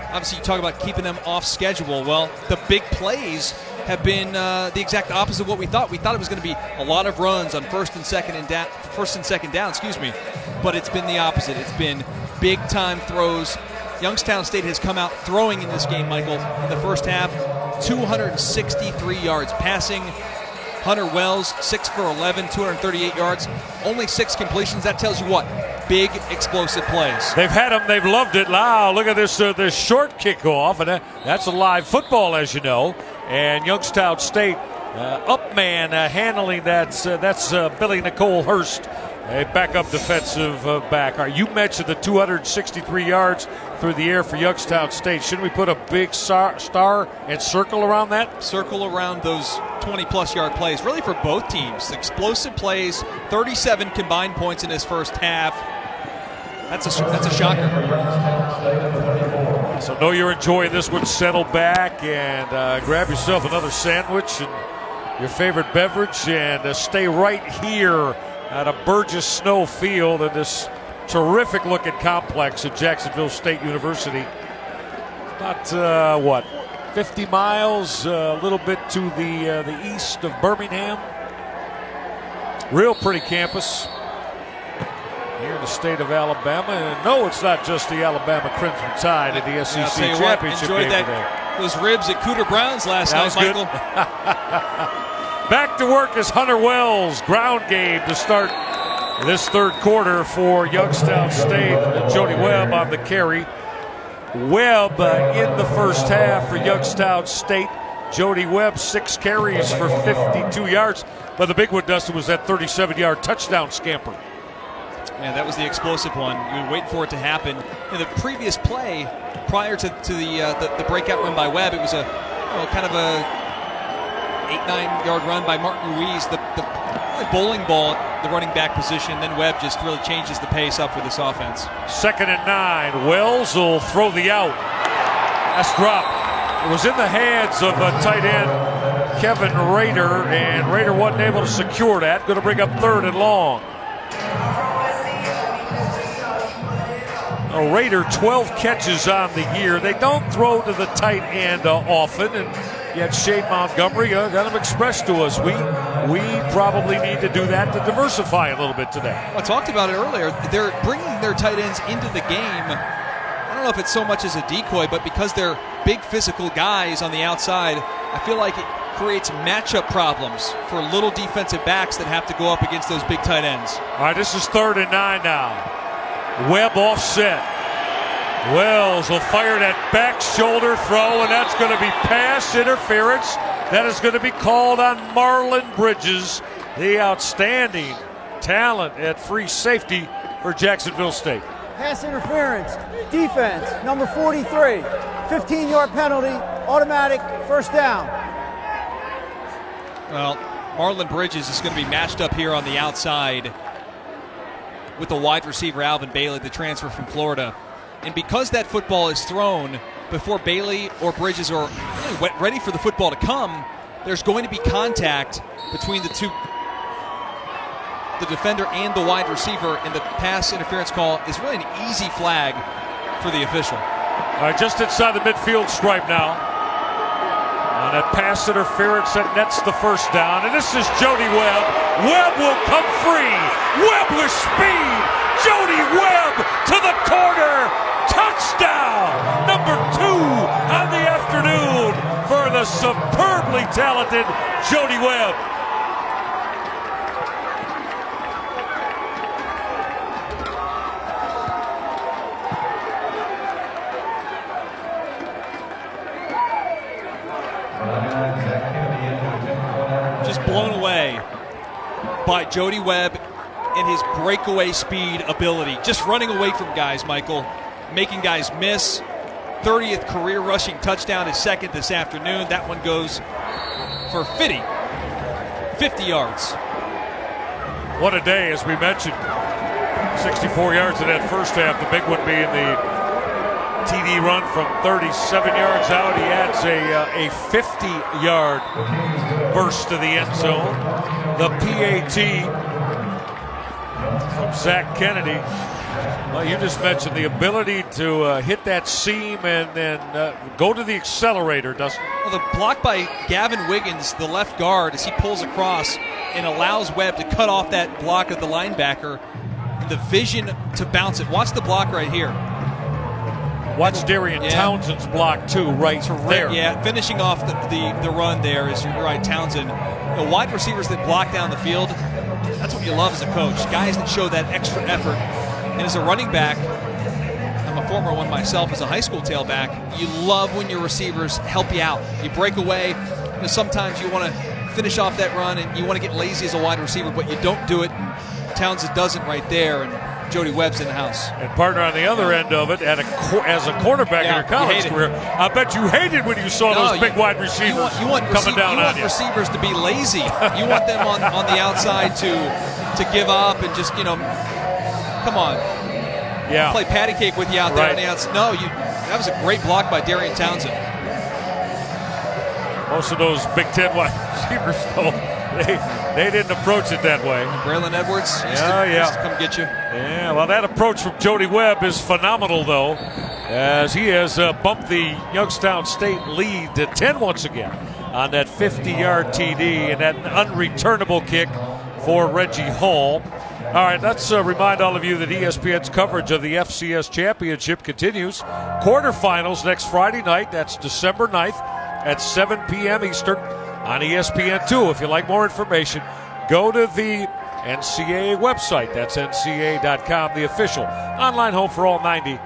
Obviously, you talk about keeping them off schedule. Well, the big plays have been the exact opposite of what we thought. We thought it was going to be a lot of runs on first and second down, but it's been the opposite. It's been big-time throws. Youngstown State has come out throwing in this game, Michael, in the first half. 263 yards passing. Hunter Wells, 6 for 11, 238 yards. Only 6 completions. That tells you what? Big, explosive plays. They've had them. They've loved it. Wow, look at this short kickoff. And that's a live football, as you know. And Youngstown State, up man handling that. That's Billy Nicole Hurst, a backup defensive back. You mentioned the 263 yards through the air for Youngstown State. Shouldn't we put a big star and circle around that? Circle around those 20-plus yard plays, really for both teams. Explosive plays, 37 combined points in this first half. That's a shocker. So know you're enjoying this one. Settle back and grab yourself another sandwich and your favorite beverage and stay right here at a Burgess Snow Field in this terrific-looking complex at Jacksonville State University. About, 50 miles, a little bit to the east of Birmingham. Real pretty campus here in the state of Alabama. And no, it's not just the Alabama Crimson Tide in the SEC Championship game today. Those ribs at Cooter Brown's last night, Michael. Back to work is Hunter Wells. Ground game to start this third quarter for Youngstown State. Jody Webb on the carry. Webb in the first half for Youngstown State. Jody Webb, 6 carries for 52 yards. But the big one, Dustin, was that 37-yard touchdown scamper. Man, that was the explosive one. You were waiting for it to happen. In the previous play, prior to the breakout run by Webb, it was a kind of a 8-9 yard run by Martin Ruiz, the bowling ball at the running back position. Then Webb just really changes the pace up for this offense. 2nd and 9. Wells will throw the out. That's dropped. It was in the hands of tight end Kevin Rader, and Rader wasn't able to secure that. Going to bring up 3rd and long. Rader, 12 catches on the year. They don't throw to the tight end often, and yet Shane Montgomery got them expressed to us. We probably need to do that to diversify a little bit today. I talked about it earlier. They're bringing their tight ends into the game. I don't know if it's so much as a decoy, but because they're big physical guys on the outside, I feel like it creates matchup problems for little defensive backs that have to go up against those big tight ends. All right, this is 3rd and 9 now. Webb offset. Wells will fire that back shoulder throw, and that's going to be pass interference. That is going to be called on Marlon Bridges, the outstanding talent at free safety for Jacksonville State. Pass interference, defense, number 43, 15-yard penalty, automatic, first down. Well, Marlon Bridges is going to be matched up here on the outside with the wide receiver Alvin Bailey, the transfer from Florida. And because that football is thrown before Bailey or Bridges are really ready for the football to come, there's going to be contact between the two, the defender and the wide receiver, and the pass interference call is really an easy flag for the official. All right, just inside the midfield stripe now. On that pass interference that nets the first down. And this is Jody Webb. Webb will come free. Webb with speed. Jody Webb to the corner. Touchdown. Number 2 on the afternoon for the superbly talented Jody Webb. Just blown away by Jody Webb and his breakaway speed ability. Just running away from guys, Michael, making guys miss. 30th career rushing touchdown, his 2nd this afternoon. That one goes for 50 yards. What a day, as we mentioned. 64 yards in that first half, the big one being the TD run from 37 yards out. He adds a 50-yard burst to the end zone. The PAT from Zach Kennedy. Well, you just mentioned the ability to hit that seam and then go to the accelerator, Dustin. Well, the block by Gavin Wiggins, the left guard, as he pulls across and allows Webb to cut off that block of the linebacker. The vision to bounce it. Watch the block right here. Watch Darian Townsend's block, too, right there. Yeah, finishing off the run there is, you're right, Townsend. The wide receivers that block down the field, that's what you love as a coach. Guys that show that extra effort. And as a running back, I'm a former one myself as a high school tailback, you love when your receivers help you out. You break away. You know, sometimes you want to finish off that run and you want to get lazy as a wide receiver, but you don't do it. Townsend doesn't right there, and Jody Webb's in the house. And partner on the other end of it, as a quarterback in your college career, I bet you hated when you saw those big wide receivers coming down on you. You want receivers to be lazy. You want them on the outside to give up and just, come on. Yeah. Play patty cake with you out there on the outside. No, that was a great block by Darian Townsend. Most of those Big Ten wide receivers, though, they didn't approach it that way. Braylon Edwards used to come get you. Yeah, well, that approach from Jody Webb is phenomenal, though, as he has bumped the Youngstown State lead to 10 once again on that 50-yard TD and that unreturnable kick for Reggie Hall. All right, let's remind all of you that ESPN's coverage of the FCS Championship continues. Quarterfinals next Friday night. That's December 9th at 7 p.m. Eastern on ESPN2. If you'd like more information, go to the NCAA website. That's NCAA.com, the official online home for all 90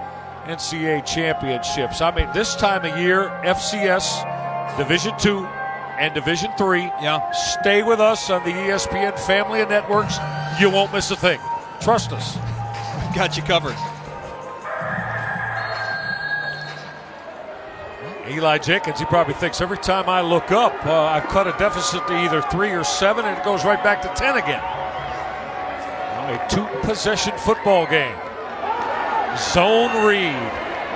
NCAA championships. I mean, this time of year, FCS, Division II, and Division III. Yeah. Stay with us on the ESPN family of networks. You won't miss a thing. Trust us. We've got you covered. Eli Jenkins, he probably thinks every time I look up, I've cut a deficit to either 3 or 7, and it goes right back to 10 again. A 2-possession football game. Zone read.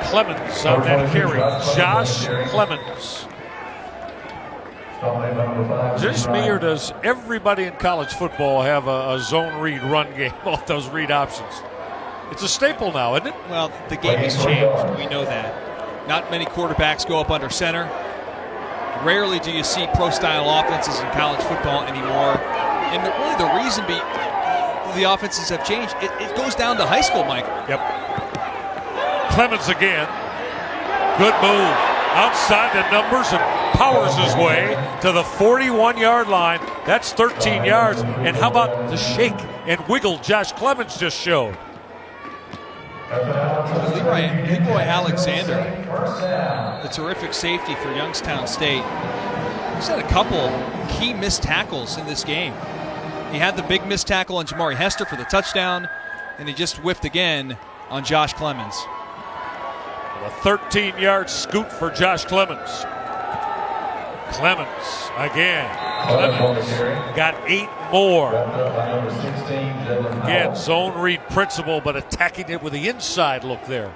Clemens on that carry. Josh Clemens. Is this me, or does everybody in college football have a zone read run game off those read options? It's a staple now, isn't it? Well, the game has changed. We know that. Not many quarterbacks go up under center. Rarely do you see pro-style offenses in college football anymore. And really the reason the offenses have changed, it goes down to high school, Mike. Yep. Clemens again. Good move. Outside the numbers and powers his way to the 41-yard line. That's 13 yards. And how about the shake and wiggle Josh Clemens just showed? Leroy Alexander, the terrific safety for Youngstown State, he's had a couple key missed tackles in this game. He had the big missed tackle on Jamari Hester for the touchdown, and he just whiffed again on Josh Clemens. A 13-yard scoot for Josh Clemens. Clemens again. Clemens got 8 more. Again, zone read principle, but attacking it with the inside look there.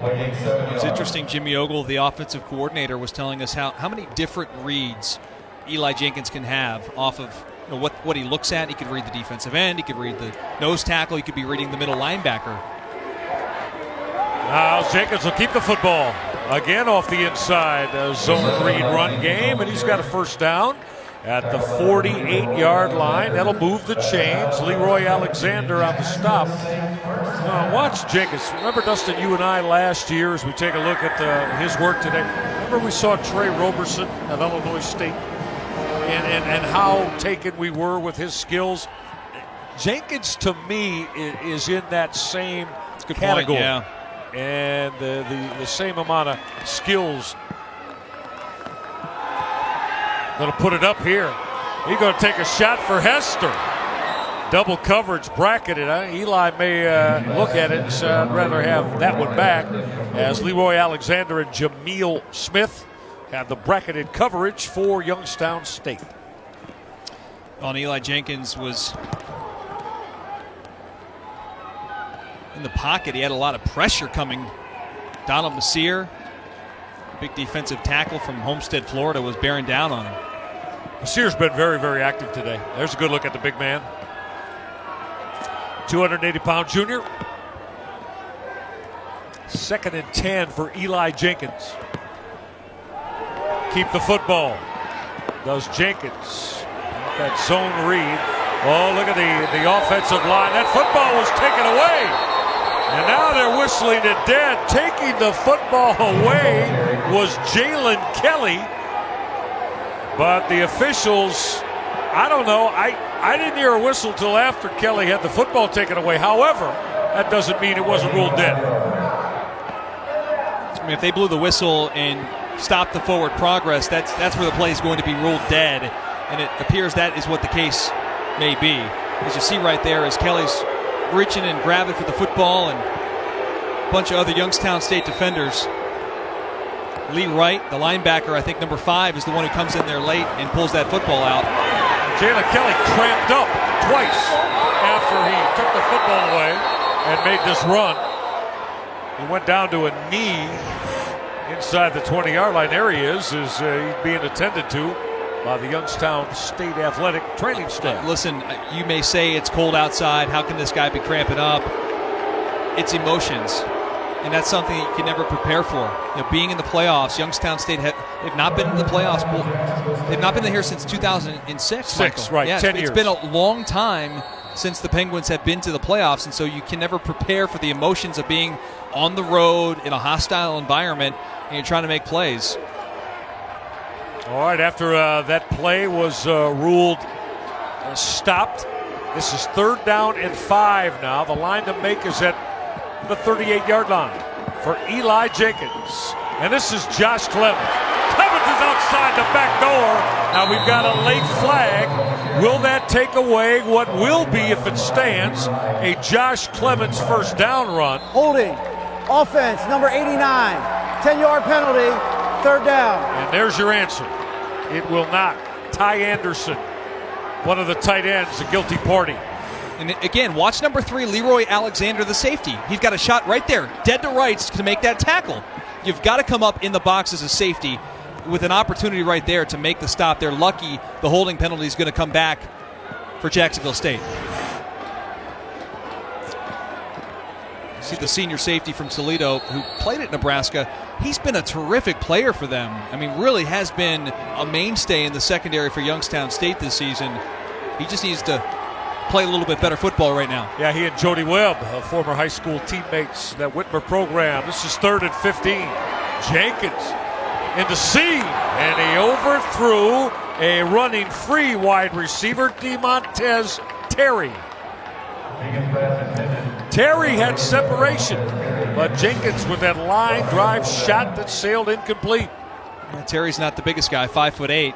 It was interesting. Jimmy Ogle, the offensive coordinator, was telling us how many different reads Eli Jenkins can have off of what he looks at. He could read the defensive end. He could read the nose tackle. He could be reading the middle linebacker. Now Jenkins will keep the football. Again off the inside, zone read run game, and he's got a first down at the 48-yard line. That'll move the chains. Leroy Alexander on the stop. Watch Jenkins. Remember, Dustin, you and I last year, as we take a look at his work today, remember we saw Trey Roberson at Illinois State and how taken we were with his skills. Jenkins, to me, is in that same category. Point, yeah. And the same amount of skills. Gonna put it up here. He's gonna take a shot for Hester. Double coverage bracketed. Eli may look at it and say, I'd rather have that one back, as Leroy Alexander and Jameel Smith have the bracketed coverage for Youngstown State. Well, Eli Jenkins was in the pocket. He had a lot of pressure coming. Donald Messier, big defensive tackle from Homestead, Florida, was bearing down on him. Messier's been very, very active today. There's a good look at the big man. 280-pound junior. 2nd and 10 for Eli Jenkins. Keep the football. Does Jenkins. That zone read. Oh, look at the offensive line. That football was taken away. And now they're whistling it dead. Taking the football away was Jalen Kelly. But the officials, I don't know. I didn't hear a whistle till after Kelly had the football taken away. However, that doesn't mean it wasn't ruled dead. I mean, if they blew the whistle and stopped the forward progress, that's where the play is going to be ruled dead. And it appears that is what the case may be. As you see right there, as Kelly's reaching and grabbing for the football, and a bunch of other Youngstown State defenders. Lee Wright, the linebacker, I think number 5, is the one who comes in there late and pulls that football out. Jalen Kelly cramped up twice after he took the football away and made this run. He went down to a knee inside the 20-yard line. There he is he's being attended to by the Youngstown State athletic training staff. Listen, you may say it's cold outside. How can this guy be cramping up? It's emotions, and that's something you can never prepare for. Being in the playoffs, Youngstown State they've not been in the playoffs. They've not been here since 2006. Michael. Right? Yeah, 10 years. It's been a long time since the Penguins have been to the playoffs, and so you can never prepare for the emotions of being on the road in a hostile environment, and you're trying to make plays. All right, after that play was ruled stopped. This is 3rd down and 5 now. The line to make is at the 38-yard line for Eli Jenkins. And this is Josh Clemens. Clemens is outside the back door. Now we've got a late flag. Will that take away what will be, if it stands, a Josh Clemens first down run? Holding. Offense, number 89. 10-yard penalty. 3rd down. And there's your answer. It will not. Ty Anderson, one of the tight ends, the guilty party. And again, watch number 3, Leroy Alexander, the safety. He's got a shot right there, dead to rights, to make that tackle. You've got to come up in the box as a safety with an opportunity right there to make the stop. They're lucky the holding penalty is going to come back for Jacksonville State. See the senior safety from Toledo who played at Nebraska. He's been a terrific player for them. I mean, really has been a mainstay in the secondary for Youngstown State this season. He just needs to play a little bit better football right now. Yeah, he and Jody Webb, former high school teammates, that Whitmer program. This is 3rd and 15. Jenkins into seam, and he overthrew a running free wide receiver, DeMontez Terry. Terry had separation, but Jenkins with that line drive shot that sailed incomplete. Yeah, Terry's not the biggest guy, 5'8".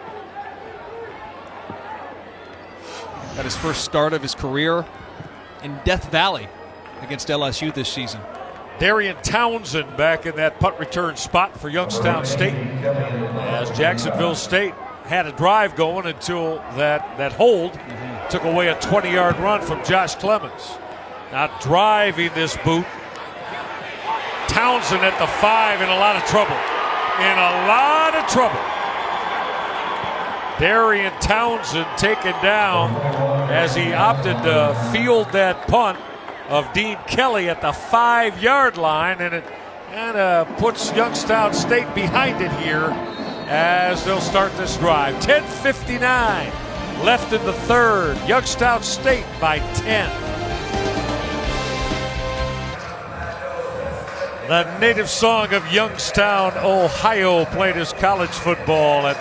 Got his first start of his career in Death Valley against LSU this season. Darian Townsend back in that punt return spot for Youngstown State, as Jacksonville State had a drive going until that hold took away a 20-yard run from Josh Clemens. Now driving this boot, Townsend at the 5 in a lot of trouble. Darian Townsend taken down as he opted to field that punt of Dean Kelly at the 5-yard line, and it kind of puts Youngstown State behind it here as they'll start this drive. 10:59 left in the 3rd. Youngstown State by 10. The native song of Youngstown, Ohio, played his college football at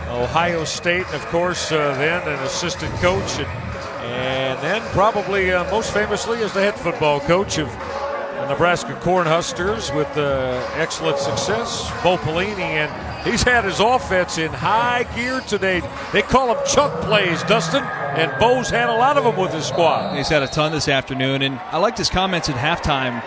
Ohio State, of course, then an assistant coach, and then probably most famously as the head football coach of the Nebraska Cornhuskers with excellent success. Bo Pelini, and he's had his offense in high gear today. They call them chunk plays, Dustin, and Bo's had a lot of them with his squad. He's had a ton this afternoon, and I liked his comments at halftime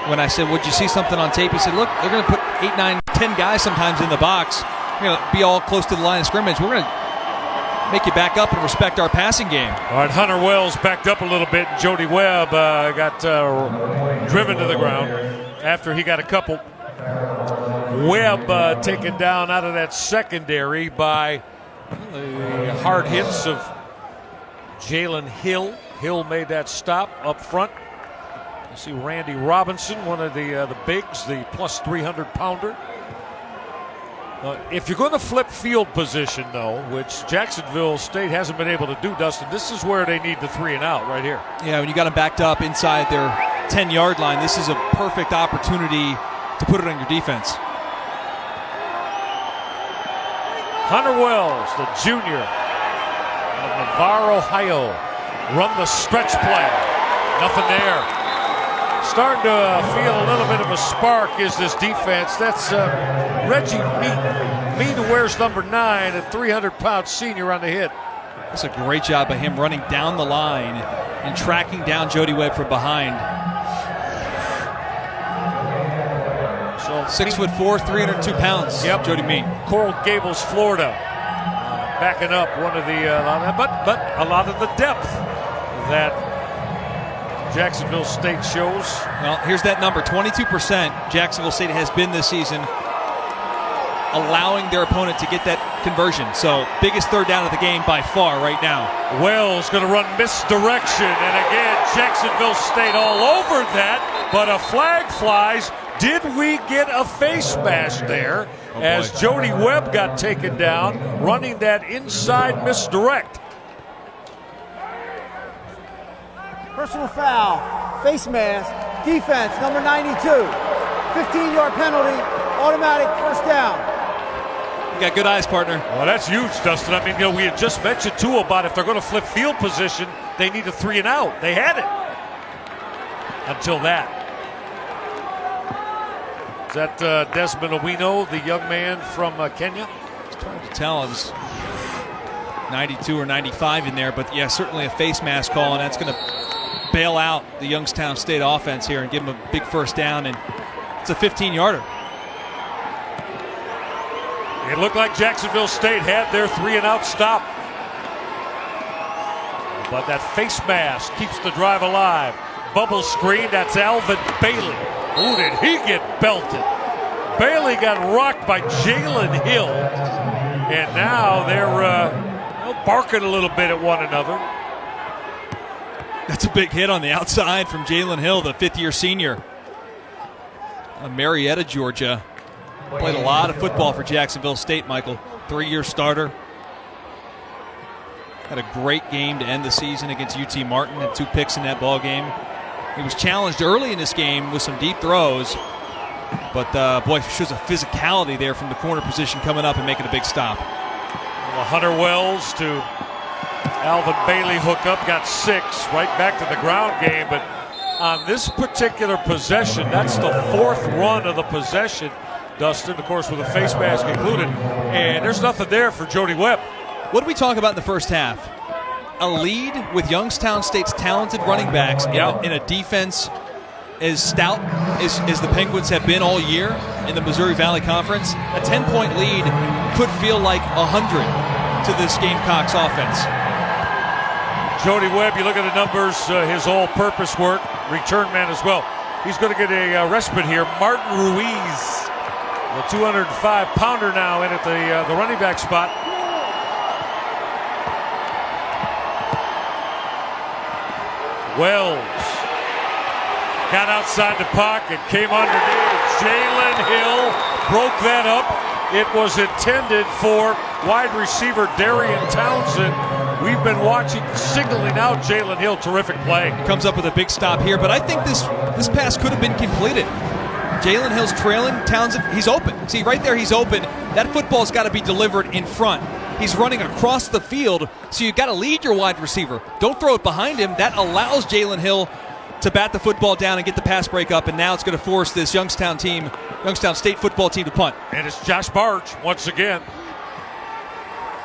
when I said, would you see something on tape? He said, look, they're going to put 8, 9, 10 guys sometimes in the box. We're going to be all close to the line of scrimmage. We're going to make you back up and respect our passing game. All right, Hunter Wells backed up a little bit. Jody Webb got driven to the ground after he got a couple. Webb taken down out of that secondary by the hard hits of Jalen Hill. Hill made that stop up front. You see Randy Robinson, one of the bigs, the plus 300-pounder. If you're going to flip field position, though, which Jacksonville State hasn't been able to do, Dustin, this is where they need the 3 and out right here. Yeah, when you got them backed up inside their 10-yard line, this is a perfect opportunity to put it on your defense. Hunter Wells, the junior of Navarre, Ohio, run the stretch play. Nothing there. Starting to feel a little bit of a spark is this defense. That's Reggie Mead, who wears number 9, a 300-pound senior on the hit. That's a great job by him running down the line and tracking down Jody Webb from behind. So 6'4", 302 pounds. Yep. Jody Mead. Coral Gables, Florida, backing up one of the, but a lot of the depth that Jacksonville State shows. Well, here's that number, 22% Jacksonville State has been this season, allowing their opponent to get that conversion. So biggest 3rd down of the game by far right now. Wells going to run misdirection, and again Jacksonville State all over that, but a flag flies. Did we get a face mash there as Jody Webb got taken down running that inside misdirect? Personal foul, face mask, defense, number 92. 15-yard penalty, automatic first down. got good eyes, partner. Well, that's huge, Dustin. I mean, we had just mentioned, too, about if they're going to flip field position, they need a 3 and out. They had it until that. Is that Desmond Owino, the young man from Kenya? It's hard to tell. It was 92 or 95 in there, but, yeah, certainly a face mask call, and that's going to bail out the Youngstown State offense here and give them a big first down, and it's a 15-yarder. It looked like Jacksonville State had their 3 and out stop. But that face mask keeps the drive alive. Bubble screen, that's Alvin Bailey. Ooh, did he get belted? Bailey got rocked by Jalen Hill. And now they're barking a little bit at one another. That's a big hit on the outside from Jalen Hill, the fifth-year senior. Marietta, Georgia. Played a lot of football for Jacksonville State, Michael. 3-year starter. Had a great game to end the season against UT Martin. Had 2 picks in that ball game. He was challenged early in this game with some deep throws. But, boy, shows a physicality there from the corner position coming up and making a big stop. Well, Hunter Wells to Alvin Bailey hook up, got 6, right back to the ground game. But on this particular possession, that's the 4th run of the possession, Dustin, of course, with a face mask included. And there's nothing there for Jody Webb. What did we talk about in the first half? A lead with Youngstown State's talented running backs in a defense as stout as the Penguins have been all year in the Missouri Valley Conference. A 10-point lead could feel like 100 to this Gamecocks offense. Jody Webb, you look at the numbers, his all-purpose work, return man as well. He's going to get a respite here. Martin Ruiz, the 205-pounder now in at the running back spot. Wells got outside the pocket, came underneath. Jalen Hill broke that up. It was intended for wide receiver Darian Townsend. We've been watching, signaling out Jalen Hill. Terrific play. Comes up with a big stop here, but I think this pass could have been completed. Jalen Hill's trailing Townsend. He's open. See, right there, he's open. That football's got to be delivered in front. He's running across the field, so you've got to lead your wide receiver. Don't throw it behind him. That allows Jalen Hill to bat the football down and get the pass break up, and now it's going to force this Youngstown State football team to punt. And it's Josh Barge once again.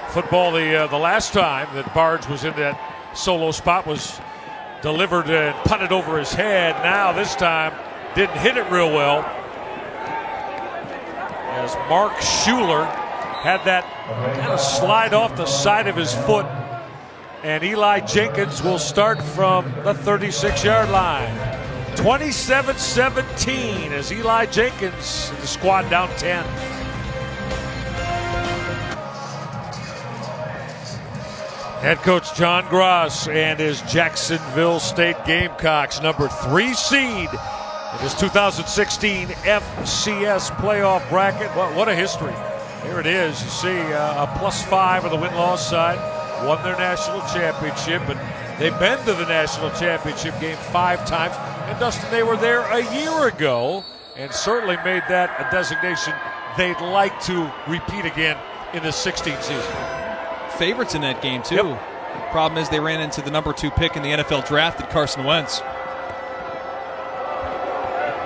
Football the last time that Barge was in that solo spot was delivered and punted over his head. Now this time didn't hit it real well. As Mark Schuler had that kind of slide off the side of his foot. And Eli Jenkins will start from the 36-yard line. 27-17 as Eli Jenkins, the squad down 10. Head coach John Gross and his Jacksonville State Gamecocks, number 3 seed in his 2016 FCS playoff bracket. What a history. Here it is. You see a +5 of the win-loss side. Won their national championship, and they've been to the national championship game 5 times. And Dustin, they were there a year ago and certainly made that a designation they'd like to repeat again in the 16th season. Favorites in that game, too. Yep. Problem is they ran into the number 2 pick in the NFL draft at Carson Wentz.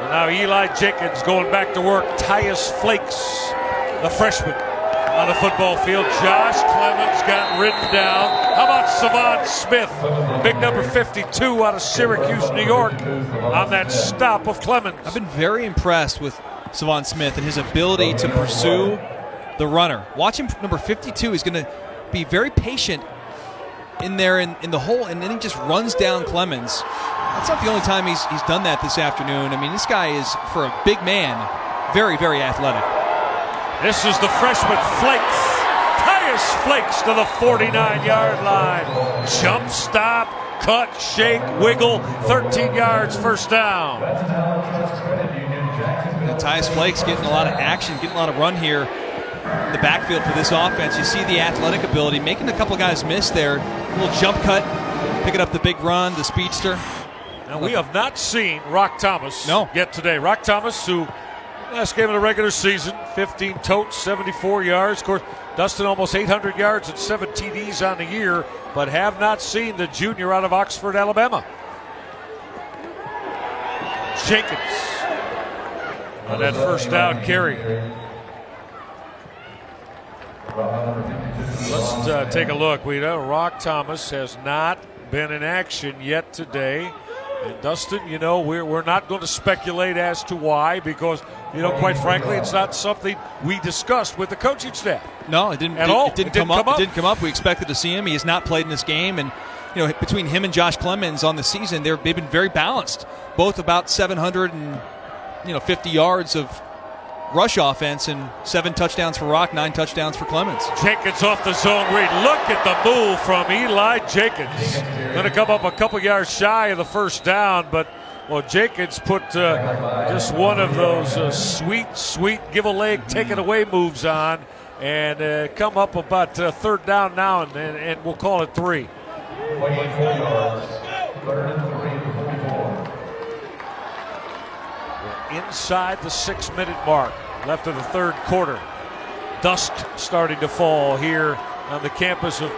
Well, now Eli Jenkins going back to work. Tyus Flakes, the freshman, on the football field. Josh Clemens got ridden down. How about Savon Smith, big number 52 out of Syracuse, New York, on that stop of Clemens. I've been very impressed with Savon Smith and his ability to pursue the runner. Watch him, number 52. He's going to be very patient in there in the hole, and then he just runs down Clemens. That's not the only time he's done that this afternoon. I mean, this guy is, for a big man, very, very athletic. This is the freshman Flakes. Tyus Flakes to the 49-yard line. Jump, stop, cut, shake, wiggle. 13 yards, first down. And Tyus Flakes getting a lot of action, getting a lot of run here in the backfield for this offense. You see the athletic ability, making a couple guys miss there. A little jump cut, picking up the big run, the speedster. Now we have not seen Rock Thomas yet today. Rock Thomas, who Last game of the regular season, 15 totes, 74 yards. Of course, Dustin almost 800 yards and 7 TDs on the year, but have not seen the junior out of Oxford, Alabama. Jenkins on that first down carry. Let's take a look. We know Rock Thomas has not been in action yet today. And Dustin, you know, we're not going to speculate as to why, because, you know, quite frankly, it's not something we discussed with the coaching staff. No, it didn't at all. It didn't come up. It didn't come up. We expected to see him. He has not played in this game, and you know, between him and Josh Clemens on the season, they've been very balanced. Both about 750 yards of rush offense and 7 touchdowns for Rock, 9 touchdowns for Clemens. Jenkins off the zone read. Look at the move from Eli Jenkins. Going to come up a couple yards shy of the first down, but well, Jenkins put just one of those sweet give a leg, take it away moves on, and come up about third down now, and we'll call it 3. 24 yards, 44. Inside the 6-minute mark, left of the third quarter. Dusk starting to fall here on the campus of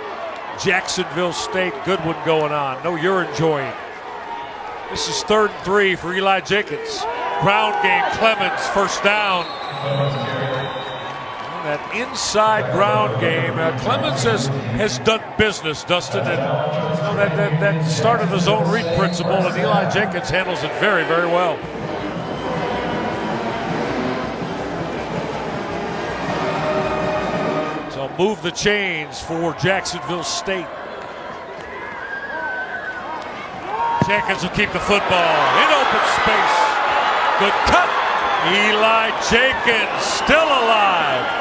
Jacksonville State. Good one going on. No, you're enjoying. This is 3rd and 3 for Eli Jenkins. Ground game, Clemens, first down. That inside ground game, Clemens has done business, Dustin, and you know, that start of the zone read principle, and Eli Jenkins handles it very, very well. So move the chains for Jacksonville State. Jenkins will keep the football in open space. Good cut. Eli Jenkins still alive.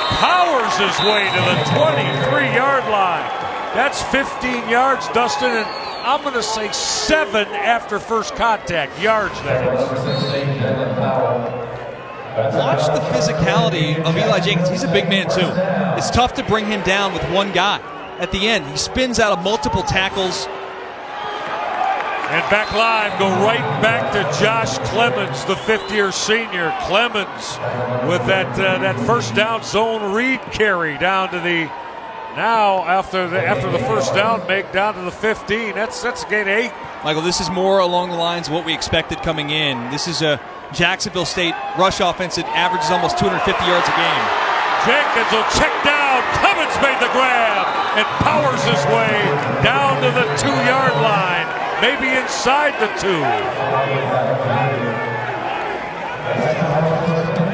Powers his way to the 23-yard line. That's 15 yards, Dustin, and I'm going to say 7 after first contact yards. That is. Watch the physicality of Eli Jenkins. He's a big man, too. It's tough to bring him down with one guy. At the end, he spins out of multiple tackles. And back line, go right back to Josh Clemens, the 5th-year senior. Clemens with that first down zone read carry down to the, now after the first down make down to the 15. That's a gain of 8. Michael, this is more along the lines of what we expected coming in. This is a Jacksonville State rush offense that averages almost 250 yards a game. Jenkins will check down. Clemens made the grab and powers his way down to the 2-yard line. Maybe inside the 2.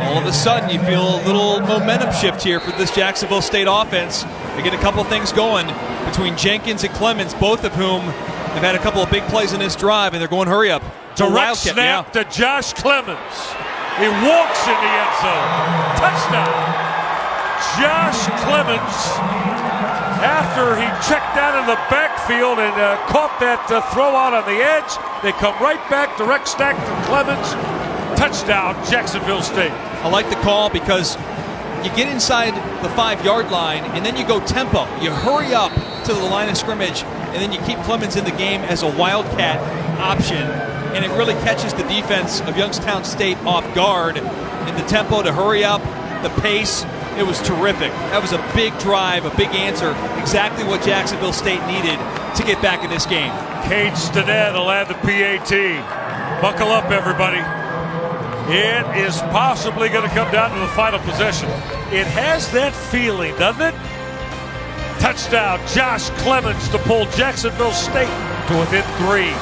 All of a sudden, you feel a little momentum shift here for this Jacksonville State offense. They get a couple things going between Jenkins and Clemens, both of whom have had a couple of big plays in this drive, and they're going hurry up. Direct snap to Josh Clemens. He walks in the end zone. Touchdown. Josh Clemens, after he checked out of the backfield and caught that throw out on the edge, they come right back, direct stack to Clemens. Touchdown, Jacksonville State. I like the call because you get inside the 5-yard line and then you go tempo. You hurry up to the line of scrimmage and then you keep Clemens in the game as a wildcat option, and it really catches the defense of Youngstown State off guard. In the tempo to hurry up, the pace, it was terrific. That was a big drive, a big answer, exactly what Jacksonville State needed to get back in this game. Cade Stinnett will add the PAT. Buckle up, everybody. It is possibly going to come down to the final possession. It has that feeling, doesn't it? Touchdown, Josh Clemens to pull Jacksonville State to within 3.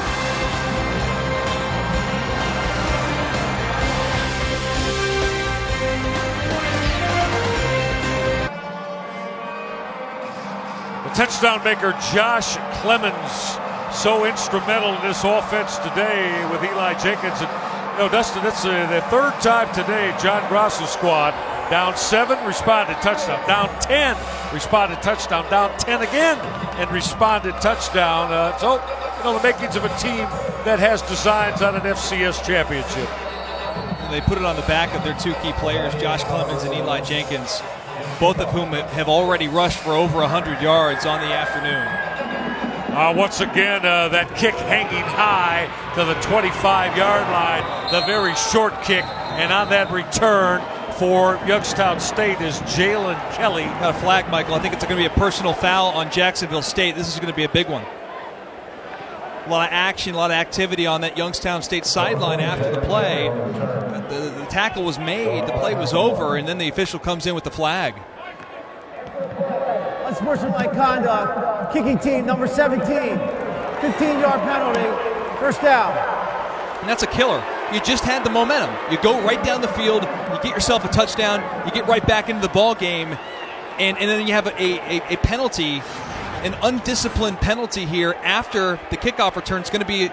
Touchdown maker Josh Clemens, so instrumental in this offense today with Eli Jenkins. And, you know, Dustin, it's the 3rd time today John Gross's squad down 7, responded touchdown. Down 10, responded touchdown. Down 10 again and responded touchdown. So, you know, the makings of a team that has designs on an FCS championship. They put it on the back of their 2 key players, Josh Clemens and Eli Jenkins, both of whom have already rushed for over 100 yards on the afternoon. Once again, that kick hanging high to the 25-yard line, the very short kick, and on that return for Youngstown State is Jalen Kelly. Got a flag, Michael. I think it's going to be a personal foul on Jacksonville State. This is going to be a big one. A lot of action, a lot of activity on that Youngstown State sideline after the play. The tackle was made, the play was over, and then the official comes in with the flag. Unsportsmanlike conduct. Kicking team, number 17. 15-yard penalty. First down. And that's a killer. You just had the momentum. You go right down the field, you get yourself a touchdown, you get right back into the ball game, and then you have a penalty, an undisciplined penalty here after the kickoff return. It's going to be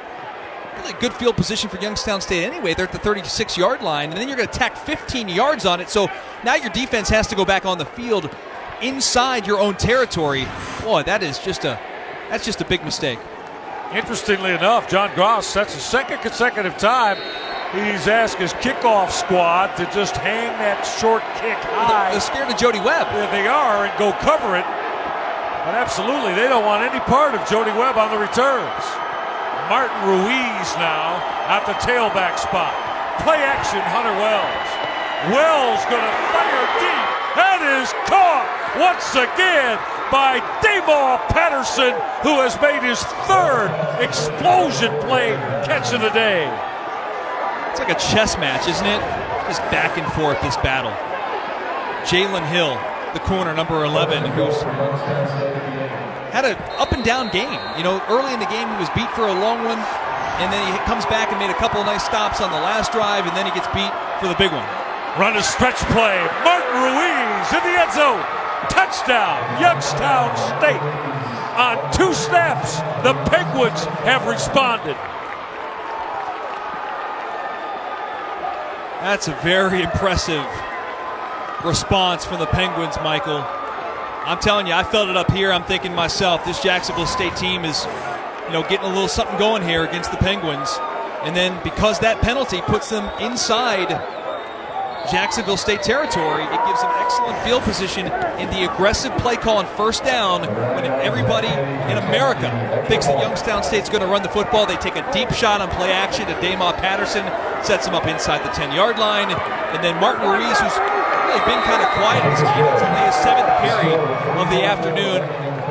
really good field position for Youngstown State anyway. They're at the 36-yard line, and then you're going to tack 15 yards on it. So now your defense has to go back on the field inside your own territory. Boy, that's just a big mistake. Interestingly enough, John Gross, that's the second consecutive time he's asked his kickoff squad to just hang that short kick high. They're scared of Jody Webb. Yeah, they are, and go cover it. But absolutely, they don't want any part of Jody Webb on the returns. Martin Ruiz now at the tailback spot. Play action, Hunter Wells. Wells going to fire deep. That is caught once again by Damaw Patterson, who has made his third explosion play catch of the day. It's like a chess match, isn't it? Just back and forth, this battle. Jalen Hill, the corner, number 11, who's had an up-and-down game. You know, early in the game, he was beat for a long one, and then he comes back and made a couple of nice stops on the last drive, and then he gets beat for the big one. Run a stretch play. Martin Ruiz in the end zone. Touchdown, Youngstown State. On 2 snaps, the Penguins have responded. That's a very impressive response from the Penguins, Michael. I'm telling you, I felt it up here. I'm thinking to myself, this Jacksonville State team is, getting a little something going here against the Penguins. And then because that penalty puts them inside Jacksonville State territory, it gives them excellent field position in the aggressive play call on first down. When everybody in America thinks that Youngstown State's going to run the football, they take a deep shot on play action to Damaw Patterson, sets him up inside the 10-yard line, and then Martin Ruiz, who's really been kind of quiet in this game, it's only his 7th carry of the afternoon,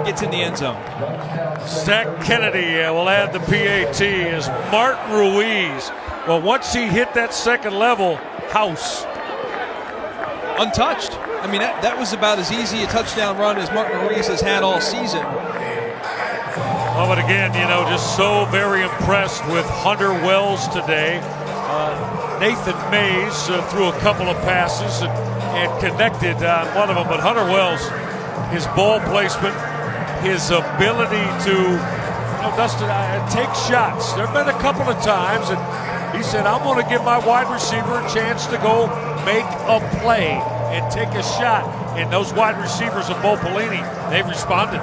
gets in the end zone. Zach Kennedy will add the PAT as Martin Ruiz. Well, once he hit that second level, house. Untouched. I mean, that was about as easy a touchdown run as Martin Ruiz has had all season. Oh, but again, just so very impressed with Hunter Wells today. Nathan Mays threw a couple of passes and connected on one of them. But Hunter Wells, his ball placement, his ability to, Dustin, take shots. There have been a couple of times that he said, I'm going to give my wide receiver a chance to go make a play and take a shot. And those wide receivers of Bo Pelini, they've responded.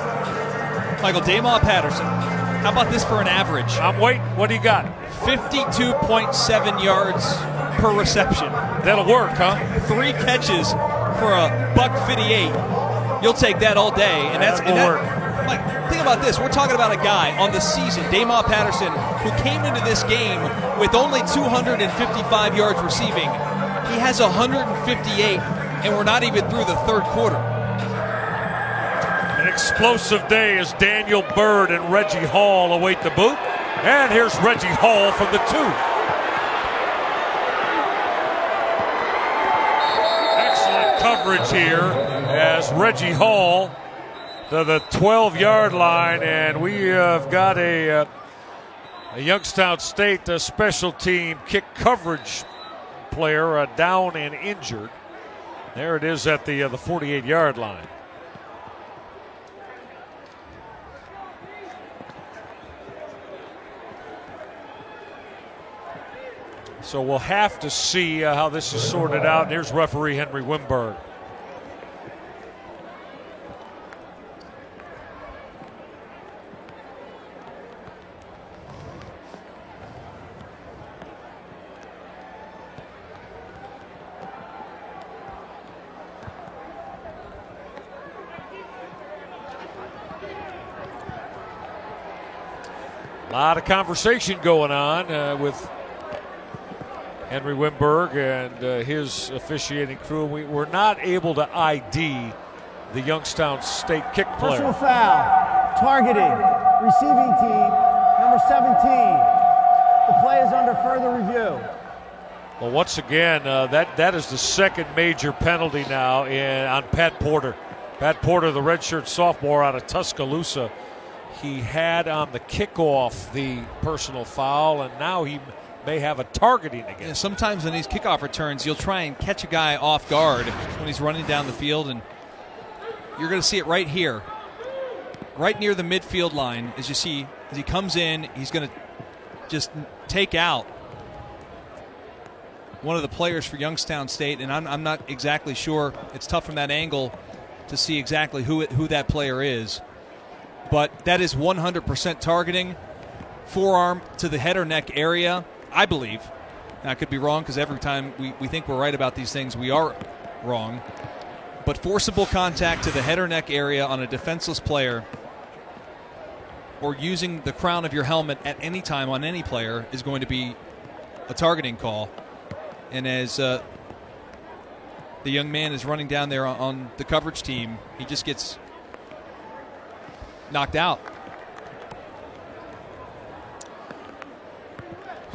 Michael, Damaw Patterson, how about this for an average? I'm waiting. What do you got? 52.7 yards per reception. That'll work, huh? 3 catches for a $158. You'll take that all day. And that's work. Like, think about this. We're talking about a guy on the season, Damaw Patterson, who came into this game with only 255 yards receiving. He has 158, and we're not even through the third quarter. An explosive day as Daniel Bird and Reggie Hall await the boot. And here's Reggie Hall from the 2. Excellent coverage here as Reggie Hall to the 12-yard line, and we have got a Youngstown State special team kick coverage player down and injured. There it is at the 48-yard line. So we'll have to see how this is sorted out. Here's referee Henry Wimberg. A lot of conversation going on with Henry Wimberg and his officiating crew. We were not able to ID the Youngstown State kick player. Personal foul, targeting, receiving team, number 17. The play is under further review. Well, once again, that is the second major penalty now on Pat Porter. Pat Porter, the redshirt sophomore out of Tuscaloosa, he had on the kickoff the personal foul, and now he may have a targeting again. Yeah, sometimes in these kickoff returns, you'll try and catch a guy off guard when he's running down the field, and you're going to see it right here, right near the midfield line. As you see, as he comes in, he's going to just take out one of the players for Youngstown State, and I'm not exactly sure. It's tough from that angle to see exactly who that player is. But that is 100% targeting, forearm to the head or neck area, I believe. Now, I could be wrong because every time we think we're right about these things, we are wrong. But forcible contact to the head or neck area on a defenseless player or using the crown of your helmet at any time on any player is going to be a targeting call. And as the young man is running down there on the coverage team, he just gets knocked out.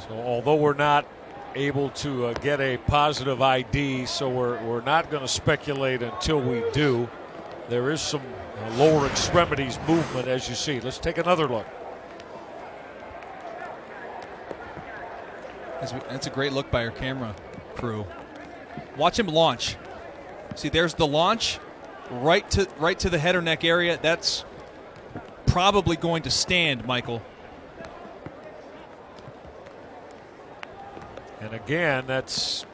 So although we're not able to get a positive ID, so we're not going to speculate until we do. There is some lower extremities movement, as you see. Let's take another look. That's a great look by our camera crew. Watch him launch. See, there's the launch right to the head or neck area. That's probably going to stand, Michael. And again, it's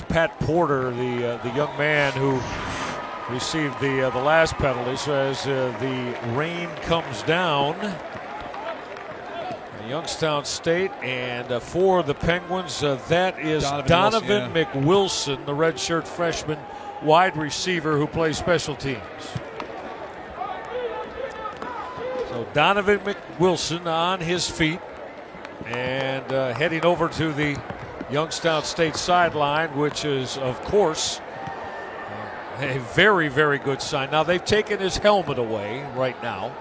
Pat Porter, the young man who received the last penalty. So as the rain comes down, Youngstown State, and for the Penguins, that is Donovan McWilson, the redshirt freshman wide receiver who plays special teams. So Donovan McWilson on his feet and heading over to the Youngstown State sideline, which is, of course, a very, very good sign. Now, they've taken his helmet away right now,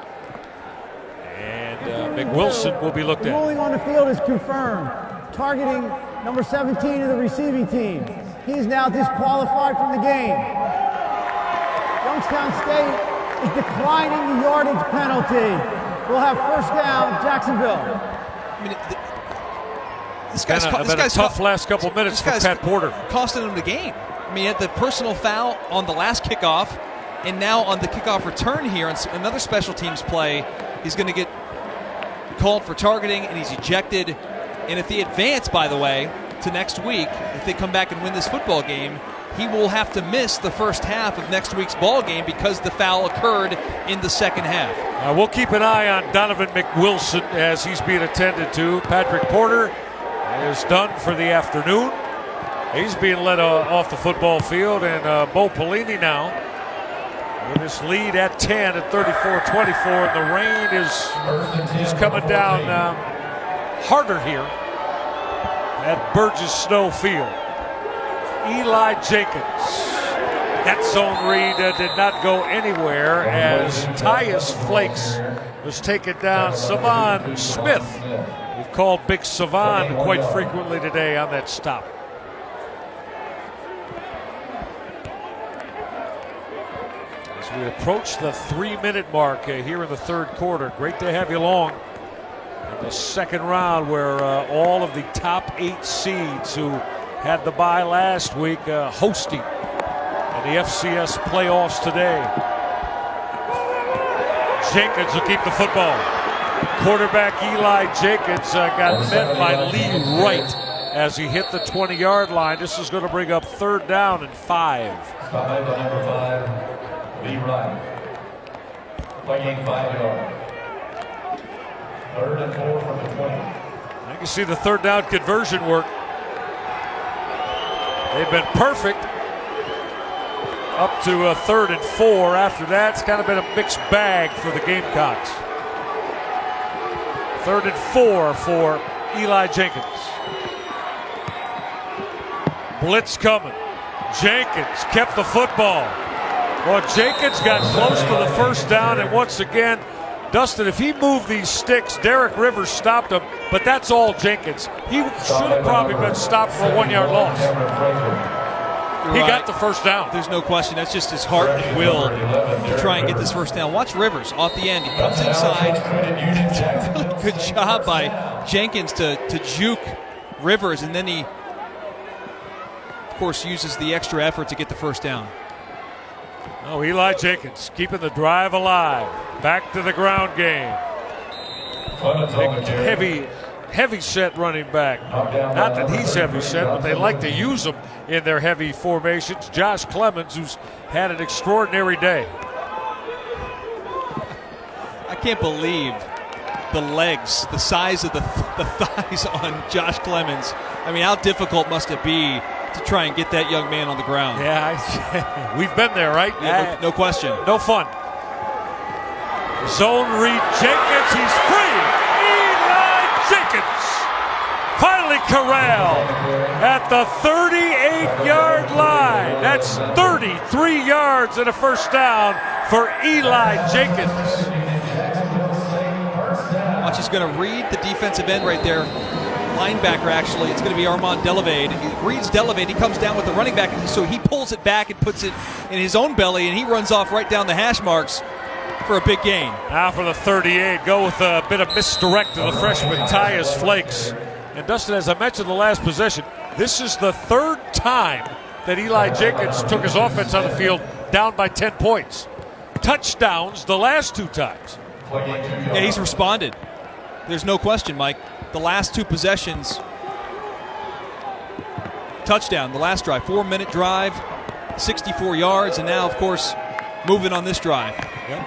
and McWilson will be looked at. The ruling on the field is confirmed. Targeting number 17 of the receiving team. He is now disqualified from the game. Youngstown State is declining the yardage penalty. We'll have first down, Jacksonville. I mean, this guy's a tough last couple of minutes for Pat Porter. Costing him the game. I mean, he had the personal foul on the last kickoff, and now on the kickoff return here, on another special teams play, he's going to get called for targeting, and he's ejected. And if they advance, by the way, to next week, if they come back and win this football game, he will have to miss the first half of next week's ball game because the foul occurred in the second half. We'll keep an eye on Donovan McWilson as he's being attended to. Patrick Porter is done for the afternoon. He's being led off the football field, and Bo Pelini now with his lead at 10 at 34-24. The rain is coming down harder here at Burgess Snow Field. Eli Jenkins. That zone read did not go anywhere as Tyus Flakes was taken down. Savon Smith, we've called Big Savon quite frequently today on that stop. As we approach the 3-minute mark here in the third quarter, great to have you along in the second round where all of the top 8 seeds who had the bye last week hosting the FCS playoffs today. Jenkins will keep the football. Quarterback Eli Jenkins got met by Lee Wright as he hit the 20-yard line. This is going to bring up third down and 5. Five by number 5, Lee Wright. Playing 5 yards. Third and 4 from the 20. I can see the third down conversion work. They've been perfect up to 3rd and 4. After that, it's kind of been a mixed bag for the Gamecocks. 3rd and 4 for Eli Jenkins. Blitz coming. Jenkins kept the football. Well, Jenkins got close to the first down, and once again, Dustin, if he moved these sticks, Derek Rivers stopped him, but that's all Jenkins. He should have probably been stopped for a 1-yard loss. He got the first down. There's no question. That's just his heart and will to try and get this first down. Watch Rivers off the end. He comes inside. It's a really good job by Jenkins to juke Rivers, and then he, of course, uses the extra effort to get the first down. Oh, Eli Jenkins keeping the drive alive. Back to the ground game. Heavy set running back. Not that he's heavy set, but they like to use him in their heavy formations. Josh Clemens, who's had an extraordinary day. I can't believe the legs, the size of the thighs on Josh Clemens. I mean, how difficult must it be to try and get that young man on the ground? Yeah, we've been there, right? Yeah, no question. No fun. Zone read Jenkins, he's free. Eli Jenkins finally corralled at the 38-yard line. That's 33 yards and a first down for Eli Jenkins. Watch, he's going to read the defensive end right there. Linebacker, actually. It's going to be Armand Delavade. He reads Delavade. He comes down with the running back, so he pulls it back and puts it in his own belly, and he runs off right down the hash marks for a big gain. Now for the 38. Go with a bit of misdirect to the freshman, Tyus Flakes. And Dustin, as I mentioned the last possession, this is the third time that Eli Jenkins took his offense on the field down by 10 points. Touchdowns the last 2 times. Yeah, he's responded. There's no question, Mike. The last 2 possessions, touchdown, the last drive, 4-minute drive, 64 yards, and now, of course, moving on this drive. Yep.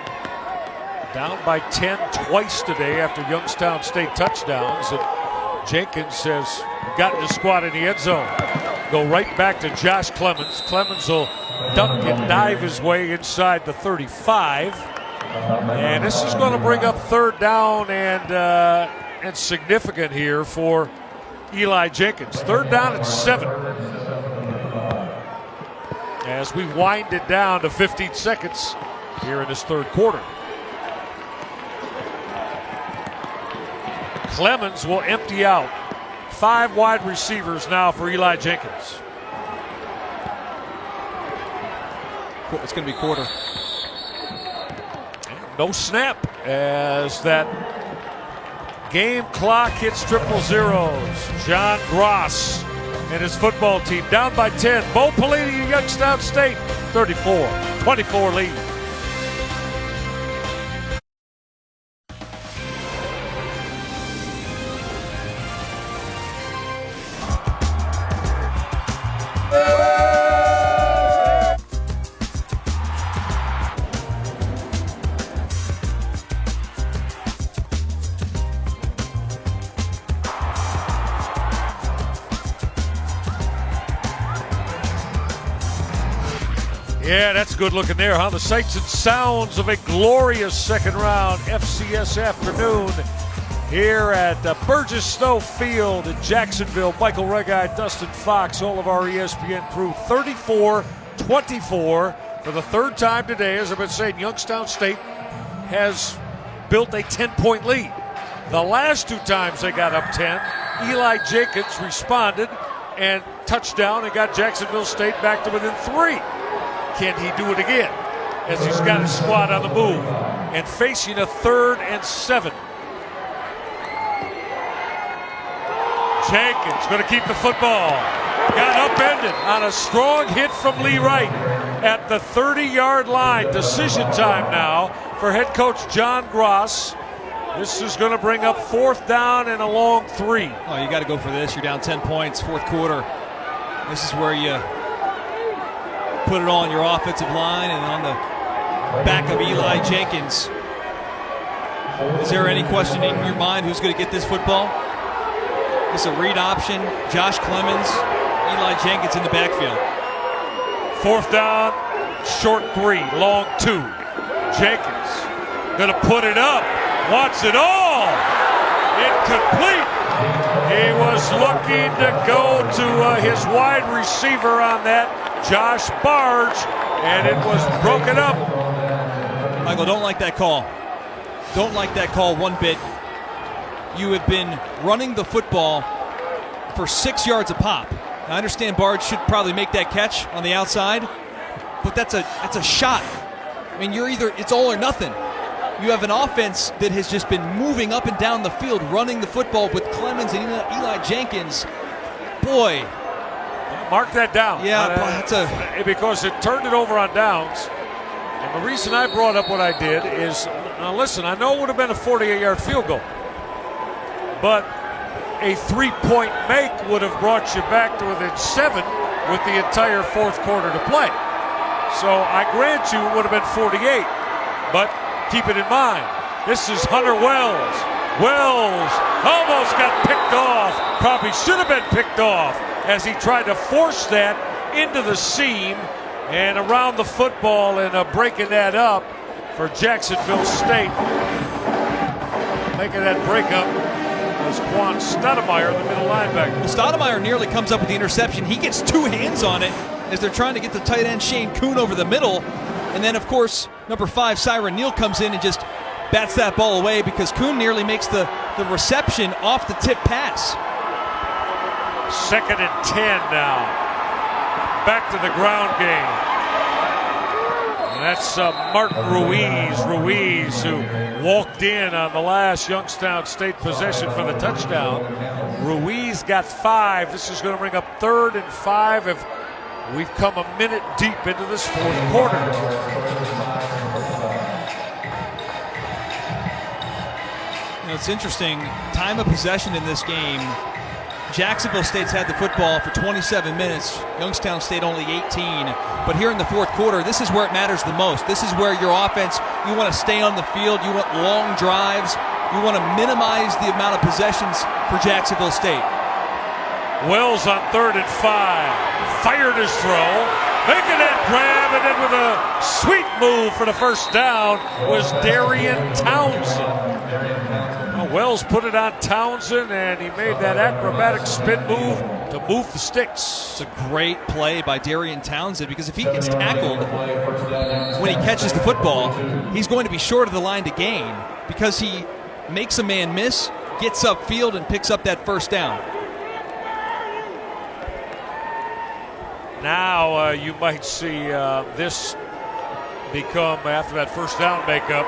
Down by 10 twice today after Youngstown State touchdowns, and Jenkins has gotten the squad in the end zone. Go right back to Josh Clemens. Clemens will dunk and dive his way inside the 35, and this is going to bring up 3rd down and significant here for Eli Jenkins. 3rd down and 7. As we wind it down to 15 seconds here in this 3rd quarter. Clemens will empty out. 5 wide receivers now for Eli Jenkins. It's going to be quarter. No snap as that game clock hits 000. John Gross and his football team down by 10. Bo Pelini and Youngstown State, 34-24 lead. Yeah, that's good looking there, huh? The sights and sounds of a glorious second round FCS afternoon here at Burgess Snow Field in Jacksonville. Michael Reggai, Dustin Fox, all of our ESPN crew. 34-24 for the 3rd time today. As I've been saying, Youngstown State has built a 10-point lead. The last 2 times they got up 10, Eli Jenkins responded and touchdown and got Jacksonville State back to within 3. Can he do it again as he's got his squad on the move and facing a 3rd and 7? Jenkins going to keep the football. Got upended on a strong hit from Lee Wright at the 30-yard line. Decision time now for head coach John Gross. This is going to bring up 4th down and a long 3. Oh, you got to go for this. You're down 10 points, 4th quarter. This is where you put it all on your offensive line and on the back of Eli Jenkins. Is there any question in your mind who's going to get this football? It's a read option. Josh Clemens, Eli Jenkins in the backfield. 4th down, short 3, long 2. Jenkins going to put it up, wants it all, Incomplete. He was looking to go to his wide receiver on that, Josh Barge, and it was broken up. Michael, don't like that call. Don't like that call one bit. You have been running the football for 6 yards a pop. I understand Barge should probably make that catch on the outside, but that's a shot. I mean, it's all or nothing. You have an offense that has just been moving up and down the field, running the football with Clemens and Eli Jenkins. Boy. Mark that down. Yeah, because it turned it over on downs. And the reason I brought up what I did is, now listen, I know it would have been a 48-yard field goal, but a 3-point make would have brought you back to within 7 with the entire fourth quarter to play. So I grant you it would have been 48, but keep it in mind, this is Hunter Wells. Wells almost got picked off, probably should have been picked off as he tried to force that into the seam and around the football and breaking that up for Jacksonville State. Making that breakup was Quan Stoudemire, the middle linebacker. Well, Stoudemire nearly comes up with the interception. He gets 2 hands on it as they're trying to get the tight end Shane Kuhn over the middle. And then, of course, number 5, Siren Neal, comes in and just bats that ball away because Kuhn nearly makes the reception off the tip pass. 2nd and 10 now. Back to the ground game. And that's Martin Ruiz, who walked in on the last Youngstown State possession for the touchdown. Ruiz got 5. This is going to bring up 3rd and 5 if we've come a minute deep into this fourth quarter. You know, it's interesting. Time of possession in this game, Jacksonville State's had the football for 27 minutes. Youngstown State only 18. But here in the fourth quarter, this is where it matters the most. This is where your offense, you want to stay on the field. You want long drives. You want to minimize the amount of possessions for Jacksonville State. Wells on 3rd and 5. Fired his throw. Making that grab, and then with a sweet move for the first down was Darian Townsend. Wells put it on Townsend, and he made that acrobatic spin move to move the sticks. It's a great play by Darian Townsend because if he gets tackled when he catches the football, he's going to be short of the line to gain because he makes a man miss, gets upfield, and picks up that first down. Now you might see this become, after that first down makeup,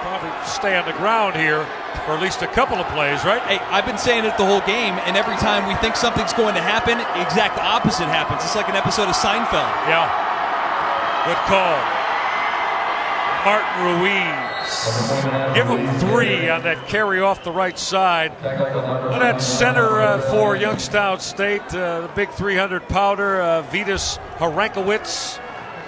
probably stay on the ground here for at least a couple of plays, right? Hey, I've been saying it the whole game, and every time we think something's going to happen, exact opposite happens. It's like an episode of Seinfeld. Yeah. Good call. Martin Ruiz. Give him 3 on that carry off the right side. And that center for Youngstown State, the big 300-pounder, Vitas Harankowitz.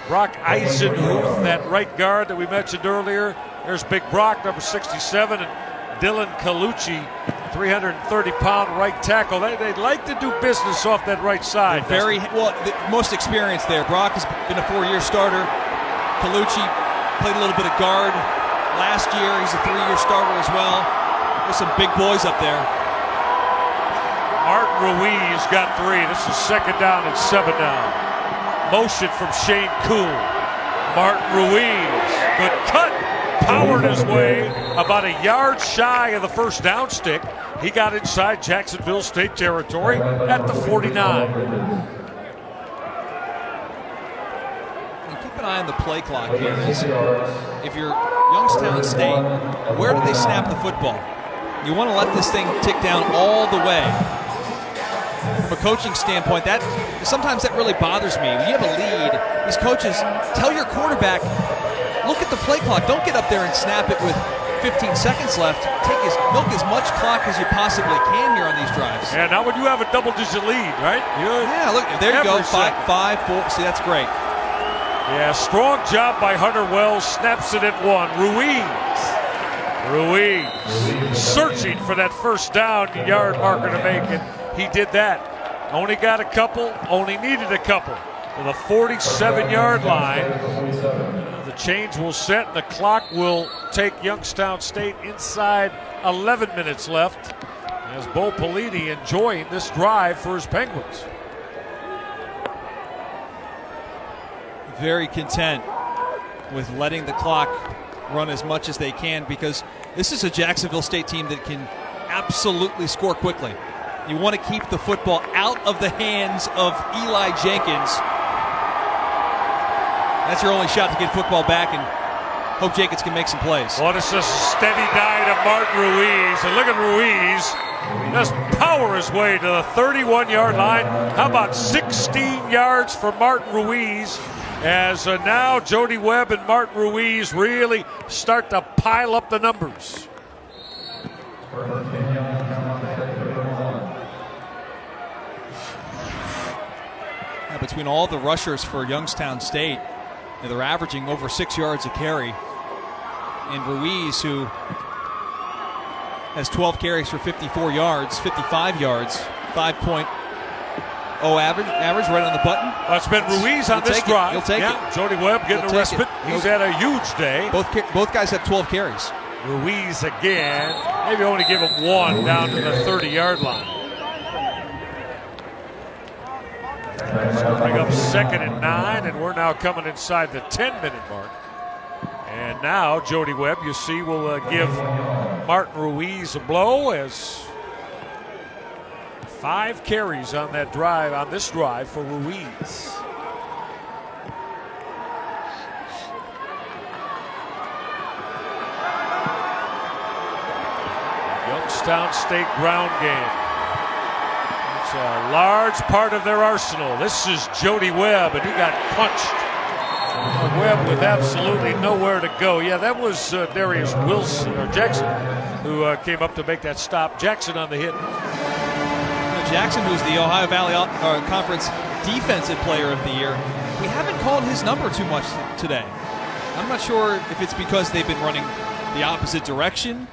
Brock Eisenhuth, that right guard that we mentioned earlier. There's Big Brock, number 67, and Dylan Colucci, 330-pound right tackle. They like to do business off that right side. Very well, the most experienced there. Brock has been a 4-year starter. Colucci played a little bit of guard last year. He's a 3-year starter as well. There's some big boys up there. Martin Ruiz got 3. This is 2nd down and 7 now. Motion from Shane Kuhn. Martin Ruiz, good cut. Powered his way about a yard shy of the first down stick. He got inside Jacksonville State territory at the 49. And keep an eye on the play clock here. If you're Youngstown State, where do they snap the football? You want to let this thing tick down all the way. From a coaching standpoint, sometimes that really bothers me. When you have a lead, these coaches tell your quarterback, look at the play clock. Don't get up there and snap it with 15 seconds left. Milk as much clock as you possibly can here on these drives. Yeah, not when you have a double-digit lead, right? Yeah, look, there you go. 5, 4. See, that's great. Yeah, strong job by Hunter Wells. Snaps it at 1. Ruiz searching for that first down yard marker to make it. He did that. Only got a couple, only needed a couple. To the 47-yard line. The change will set. The clock will take Youngstown State inside 11 minutes left. As Bo Pelini enjoying this drive for his Penguins. Very content with letting the clock run as much as they can, because this is a Jacksonville State team that can absolutely score quickly. You want to keep the football out of the hands of Eli Jenkins. That's your only shot to get football back and hope Jenkins can make some plays. Well, it's a steady dive to Martin Ruiz. And look at Ruiz just power his way to the 31-yard line. How about 16 yards for Martin Ruiz? As now Jody Webb and Martin Ruiz really start to pile up the numbers. Yeah, between all the rushers for Youngstown State, they're averaging over 6 yards a carry. And Ruiz, who has 12 carries for 55 yards, 5.0 average right on the button. It's been Ruiz on this drive. He'll take it. Jody Webb getting a respite. He's had a huge day. Both guys have 12 carries. Ruiz again. Maybe only give him one down to the 30-yard line. So bring up 2nd and 9, and we're now coming inside the 10-minute mark. And now Jody Webb, you see, will give Martin Ruiz a blow as 5 carries on that drive, on this drive for Ruiz. Youngstown State ground game. It's a large part of their arsenal. This is Jody Webb, and he got punched. Webb with absolutely nowhere to go. Yeah, that was Darius Wilson, or Jackson, who came up to make that stop. Jackson on the hit. Jackson, who's the Ohio Valley Conference Defensive Player of the Year, we haven't called his number too much today. I'm not sure if it's because they've been running the opposite direction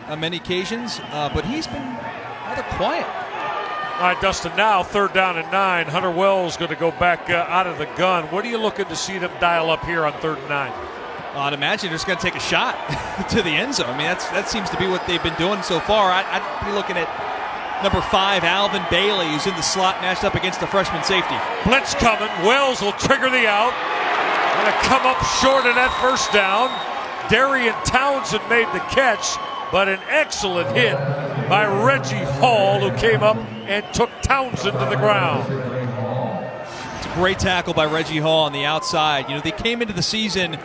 on many occasions, but he's been rather quiet. All right, Dustin, now 3rd down and 9. Hunter Wells going to go back out of the gun. What are you looking to see them dial up here on 3rd and 9? I'd imagine they're just going to take a shot to the end zone. I mean, that seems to be what they've been doing so far. I'd be looking at number 5, Alvin Bailey, who's in the slot, matched up against the freshman safety. Blitz coming. Wells will trigger the out. Going to come up short of that 1st down. Darian Townsend made the catch, but an excellent hit by Reggie Hall, who came up and took Townsend to the ground. It's a great tackle by Reggie Hall on the outside. You know, they came into the season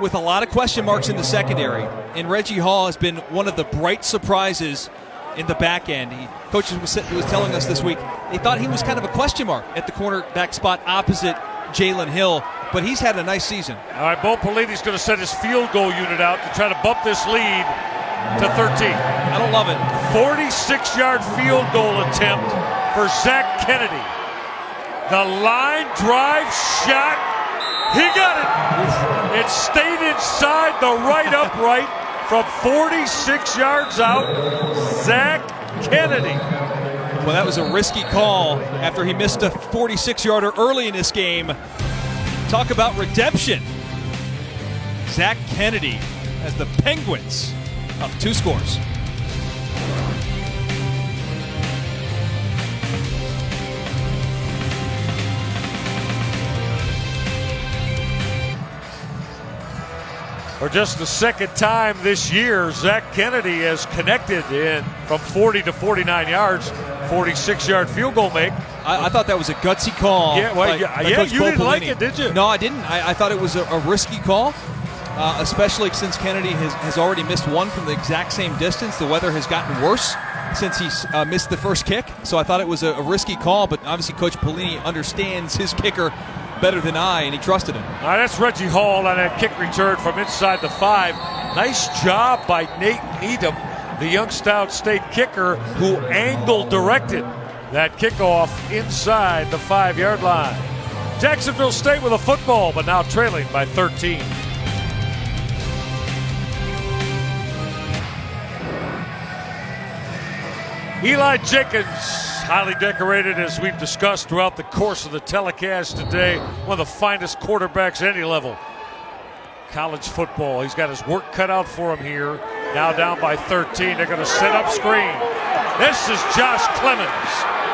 with a lot of question marks in the secondary, and Reggie Hall has been one of the bright surprises in the back end. Coach was telling us this week they thought he was kind of a question mark at the cornerback spot opposite Jalen Hill, but he's had a nice season. All right, Bo Pelini's going to send his field goal unit out to try to bump this lead to 13. I don't love it. 46-yard field goal attempt for Zach Kennedy. The line drive shot. He got it. It stayed inside the right upright from 46 yards out. Zach Kennedy. Well, that was a risky call after he missed a 46-yarder early in this game. Talk about redemption. Zach Kennedy as the Penguins up 2 scores. For just the 2nd time this year, Zach Kennedy has connected in from 40 to 49 yards, 46-yard field goal make. I thought that was a gutsy call. Yeah, well, you didn't like it, did you? No, I didn't. I thought it was a risky call, especially since Kennedy has already missed one from the exact same distance. The weather has gotten worse since he missed the first kick, so I thought it was a risky call, but obviously Coach Pelini understands his kicker better than I, and he trusted him. All right, that's Reggie Hall on that kick return from inside the 5. Nice job by Nate Needham, the Youngstown State kicker, who angle directed that kickoff inside the 5-yard line. Jacksonville State with a football, but now trailing by 13. Eli Jenkins, highly decorated, as we've discussed throughout the course of the telecast today. One of the finest quarterbacks at any level. College football. He's got his work cut out for him here Now down by 13. They're going to set up screen. This is Josh Clemens.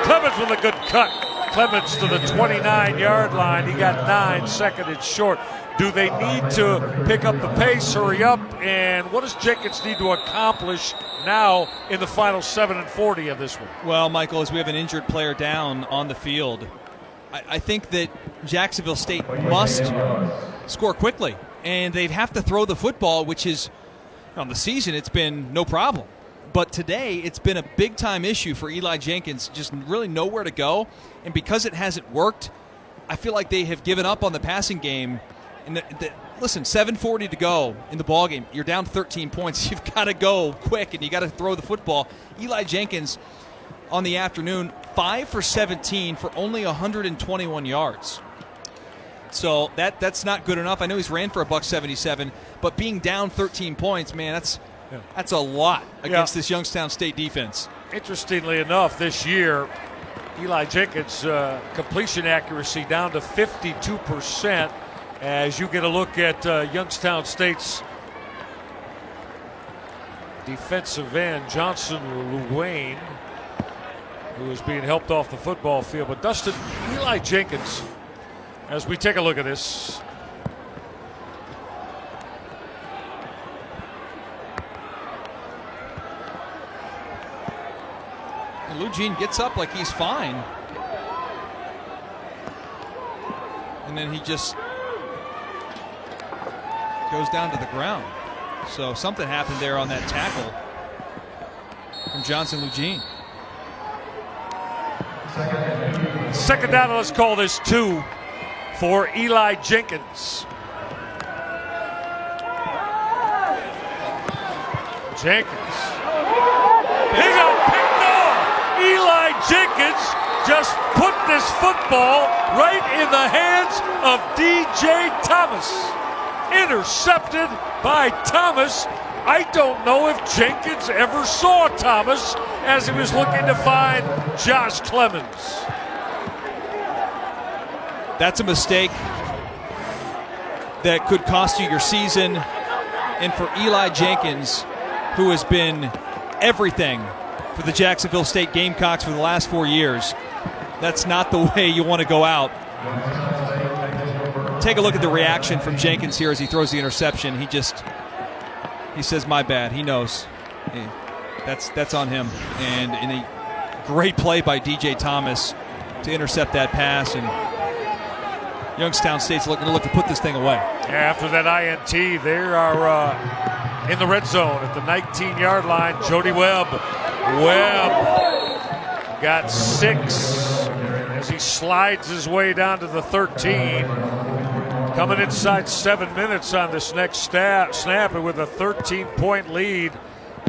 Clemens with a good cut. Clemens to the 29-yard line. He got 9, seconded short. Do they need to pick up the pace, hurry up, and what does Jenkins need to accomplish now in the final 7 and 40 of this one? Well, Michael, as we have an injured player down on the field, I think that Jacksonville State must score quickly, and they have to throw the football, which is, on the season, it's been no problem. But today, it's been a big-time issue for Eli Jenkins, just really nowhere to go. And because it hasn't worked, I feel like they have given up on the passing game. And listen, 7:40 to go in the ballgame. You're down 13 points. You've got to go quick, and you got to throw the football. Eli Jenkins, on the afternoon, 5 for 17 for only 121 yards. So that's not good enough. I know he's ran for $177, but being down 13 points, man, that's a lot against this Youngstown State defense. Interestingly enough, this year, Eli Jenkins' completion accuracy down to 52%. As you get a look at Youngstown State's defensive end, Johnson Llewellyn, who is being helped off the football field. But Dustin, Eli Jenkins, as we take a look at this, and Llewellyn gets up like he's fine, and then he just goes down to the ground. So something happened there on that tackle from Johnson Llewellyn. second down, let's call this 2 for Eli Jenkins. Jenkins. He got picked off. Eli Jenkins just put this football right in the hands of DJ Thomas. Intercepted by Thomas. I don't know if Jenkins ever saw Thomas as he was looking to find Josh Clemens. That's a mistake that could cost you your season. And for Eli Jenkins, who has been everything for the Jacksonville State Gamecocks for the last 4 years, that's not the way you want to go out. Take a look at the reaction from Jenkins here as he throws the interception. He says, my bad. He knows. That's on him. And in a great play by DJ Thomas to intercept that pass. And Youngstown State's looking to put this thing away. After that INT, they are in the red zone at the 19-yard line. Jody Webb. Webb got 6 as he slides his way down to the 13. Coming inside 7 minutes on this next snap and with a 13-point lead.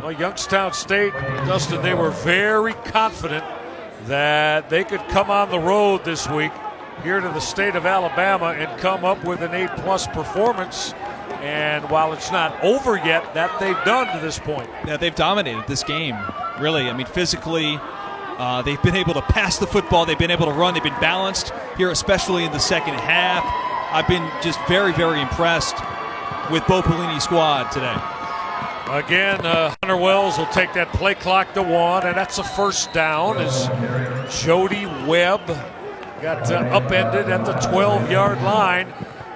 Well, Youngstown State, Dustin, they were very confident that they could come on the road this week here to the state of Alabama and come up with an A-plus performance. And while it's not over yet, that they've done to this point. Yeah, they've dominated this game, really. I mean, physically, they've been able to pass the football. They've been able to run. They've been balanced here, especially in the second half. I've been just very, very impressed with Bo Pelini's squad today. Again, Hunter Wells will take that play clock to 1, and that's a first down as Jody Webb got upended at the 12-yard line.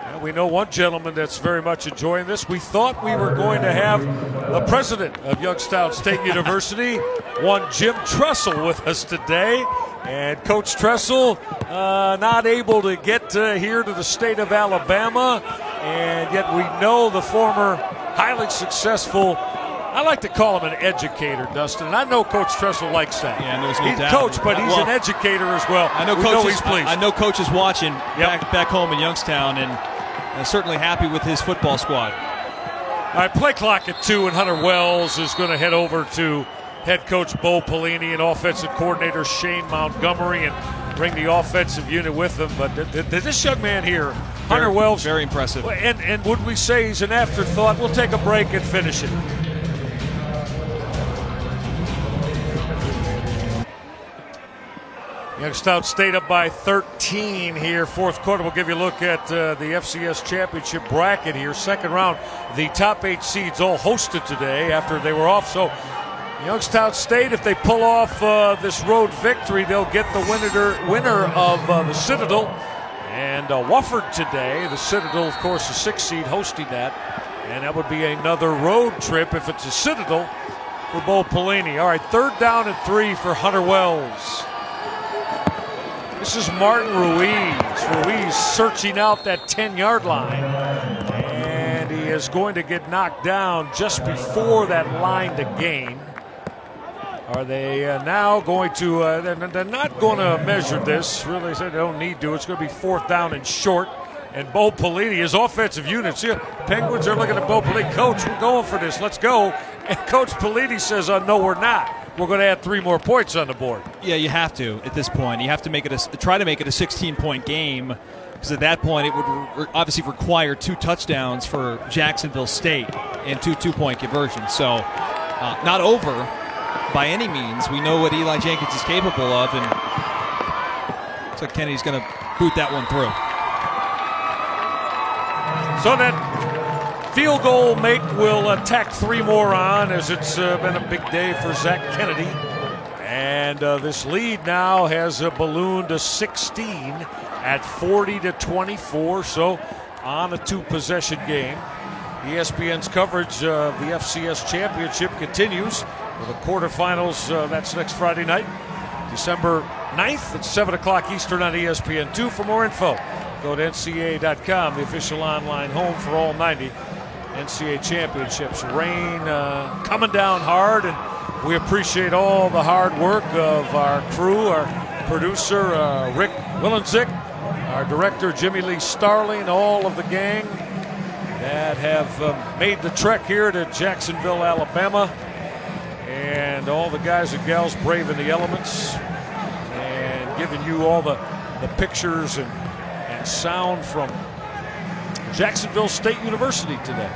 And we know one gentleman that's very much enjoying this. We thought we were going to have the president of Youngstown State University, one Jim Tressel, with us today. And Coach Tressel not able to get here to the state of Alabama, and yet we know the former highly successful, I like to call him an educator, Dustin, and I know Coach Tressel likes that. Yeah, there's no he's doubt. Coach, but he's an educator as well. I know Coach is watching back home in Youngstown, and certainly happy with his football squad. All right, play clock at 2, and Hunter Wells is going to head over to head coach Bo Pelini and offensive coordinator Shane Montgomery and bring the offensive unit with them. But this young man here, Hunter Wells, very impressive. And would we say he's an afterthought? We'll take a break and finish it. Youngstown State up by 13 here. Fourth quarter. We'll give you a look at the FCS championship bracket here. Second round. The top 8 seeds all hosted today after they were off. So Youngstown State, if they pull off this road victory, they'll get the winner of the Citadel and Wofford today. The Citadel, of course, the 6th seed hosting that. And that would be another road trip if it's a Citadel for Bo Pelini. All right, 3rd down and 3 for Hunter Wells. This is Martin Ruiz. Ruiz searching out that 10-yard line. And he is going to get knocked down just before that line to gain. Are they now going to, they're not going to measure this. Really, they said they don't need to. It's going to be 4th down and short. And Bo Pelini, his offensive units here. Penguins are looking at Bo Pelini. Coach, we're going for this. Let's go. And Coach Pelini says, no, we're not. We're going to add 3 more points on the board. Yeah, you have to at this point. You have to make it try to make it a 16-point game, because at that point it would obviously require 2 touchdowns for Jacksonville State and 2 2-point conversions. So not over by any means. We know what Eli Jenkins is capable of, and looks like Kennedy's going to boot that one through. So that field goal make will tack 3 more on, as it's been a big day for Zach Kennedy. And this lead now has ballooned to 16 at 40-24. So on a 2-possession game. ESPN's coverage of the FCS championship continues with the quarterfinals. That's next Friday night, December 9th at 7 o'clock Eastern on ESPN2. For more info, go to NCAA.com, the official online home for all 90 NCAA championships. Rain coming down hard, and we appreciate all the hard work of our crew, our producer Rick Willenzik, our director Jimmy Lee Starling, all of the gang that have made the trek here to Jacksonville, Alabama, and all the guys and gals braving the elements and giving you all the pictures and sound from Jacksonville State University today.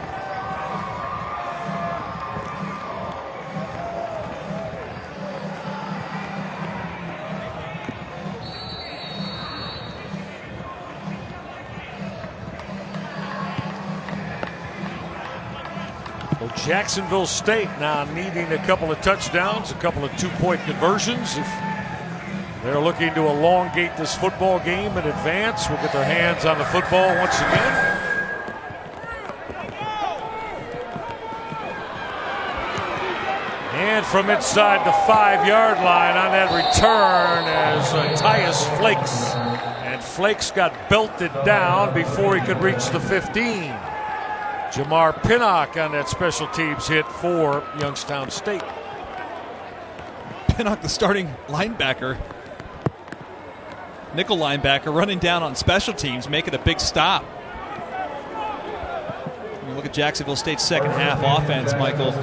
Well, Jacksonville State now needing a couple of touchdowns, a couple of 2-point conversions. If they're looking to elongate this football game in advance, will get their hands on the football once again. And from inside the 5-yard line on that return as Tyus Flakes. And Flakes got belted down before he could reach the 15. Jamar Pinnock on that special teams hit for Youngstown State. Pinnock, the starting linebacker, nickel linebacker, running down on special teams, making a big stop. When you look at Jacksonville State's second half offense, Michael,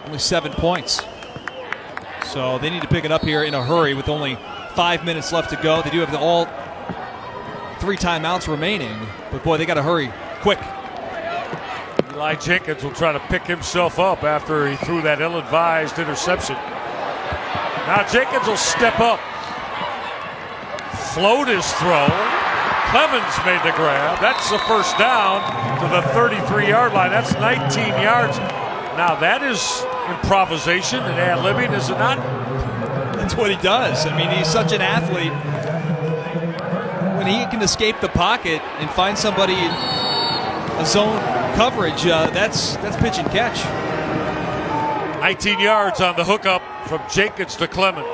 only 7 points. So they need to pick it up here in a hurry with only 5 minutes left to go. They do have all 3 timeouts remaining, but boy, they got to hurry quick. Eli Jenkins will try to pick himself up after he threw that ill-advised interception. Now Jenkins will step up, float his throw. Clemens made the grab. That's the first down to the 33-yard line. That's 19 yards. Now that is improvisation and ad-libbing, is it not? That's what he does. I mean, he's such an athlete. When he can escape the pocket and find somebody in a zone coverage, that's pitch and catch. 19 yards on the hookup from Jenkins to Clemens.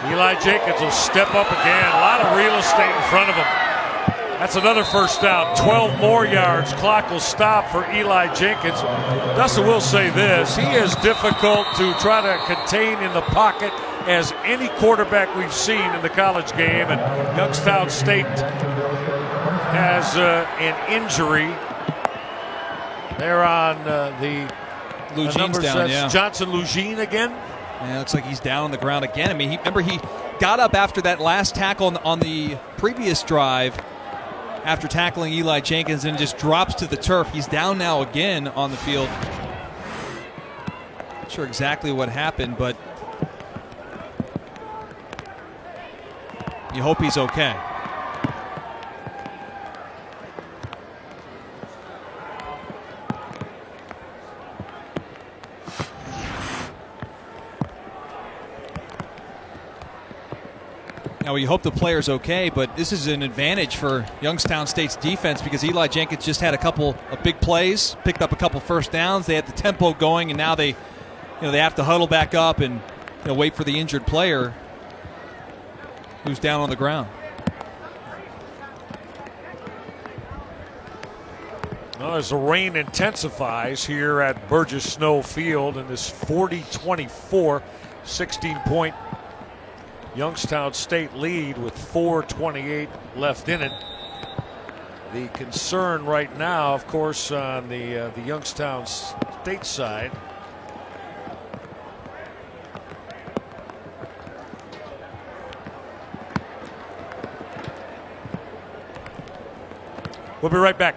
Eli Jenkins will step up again. A lot of real estate in front of him. That's another first down. 12 more yards. Clock will stop for Eli Jenkins. Dustin will say this. He is difficult to try to contain in the pocket as any quarterback we've seen in the college game. And Youngstown State has an injury. They're on the Lugene's down, yeah. Johnson Lugene again. Yeah, looks like he's down on the ground again. I mean, he got up after that last tackle on the previous drive after tackling Eli Jenkins and just drops to the turf. He's down now again on the field. Not sure exactly what happened, but you hope he's okay. Now, you hope the player's okay, but this is an advantage for Youngstown State's defense because Eli Jenkins just had a couple of big plays, picked up a couple first downs. They had the tempo going, and now they have to huddle back up and wait for the injured player who's down on the ground. Well, as the rain intensifies here at Burgess Snow Field in this 40-24, 16-point Youngstown State lead with 4:28 left in it. The concern right now, of course, on the Youngstown State side, we'll be right back.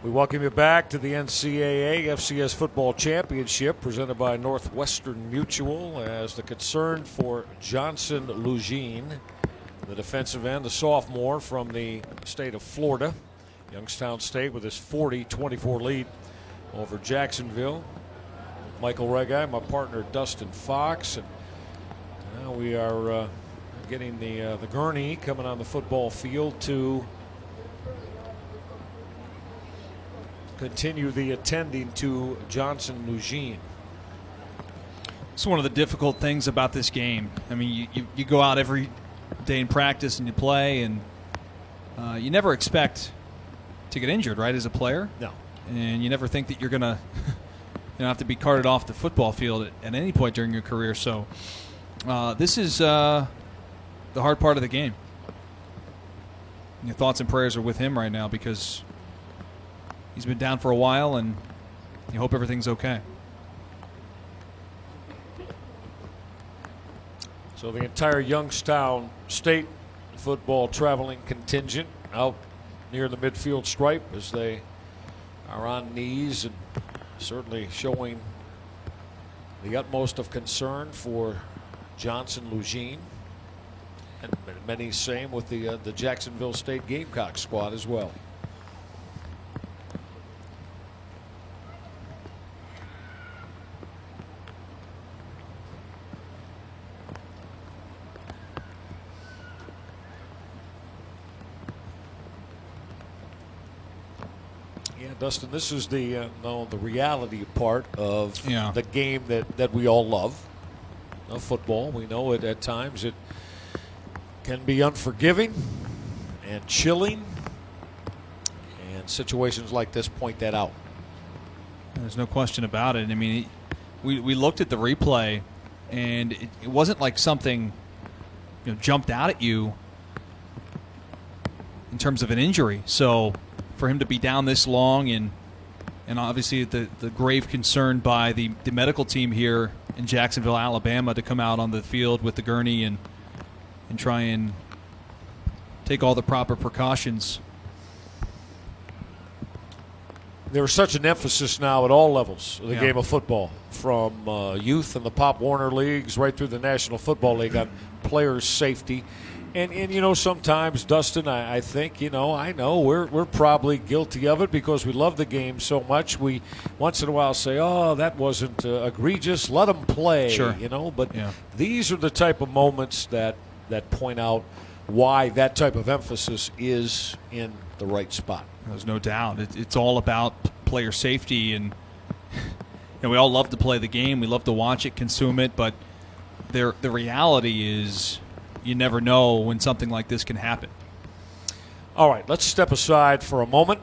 We welcome you back to the NCAA FCS Football Championship presented by Northwestern Mutual as the concern for Johnson Lugine, the defensive end, the sophomore from the state of Florida. Youngstown State with his 40-24 lead over Jacksonville. Michael Regai, my partner Dustin Fox, and now we are getting the gurney coming on the football field to continue the attending to Johnson Lugine. It's one of the difficult things about this game. I mean, you go out every day in practice and you play, and you never expect to get injured, right, as a player? No. And you never think that you're going to have to be carted off the football field at any point during your career. So this is the hard part of the game. Your thoughts and prayers are with him right now because he's been down for a while, and you hope everything's okay. So the entire Youngstown State football traveling contingent out near the midfield stripe as they are on knees and certainly showing the utmost of concern for Johnson Lugine, and many same with the Jacksonville State Gamecock squad as well. Dustin, this is the reality part of the game that we all love. Football, we know it at times it can be unforgiving and chilling, and situations like this point that out. There's no question about it. I mean, we looked at the replay, and it wasn't like something jumped out at you in terms of an injury. So for him to be down this long, and obviously the grave concern by the medical team here in Jacksonville, Alabama, to come out on the field with the gurney and try and take all the proper precautions. There's such an emphasis now at all levels of the game of football, from youth and the Pop Warner leagues right through the National Football League, on players' safety. And sometimes, Dustin, I think, I know we're probably guilty of it because we love the game so much. We once in a while say, oh, that wasn't egregious, let them play, sure. But these are the type of moments that point out why that type of emphasis is in the right spot. There's no doubt. It's all about player safety, and we all love to play the game. We love to watch it, consume it, but the reality is you never know when something like this can happen. All right, let's step aside for a moment,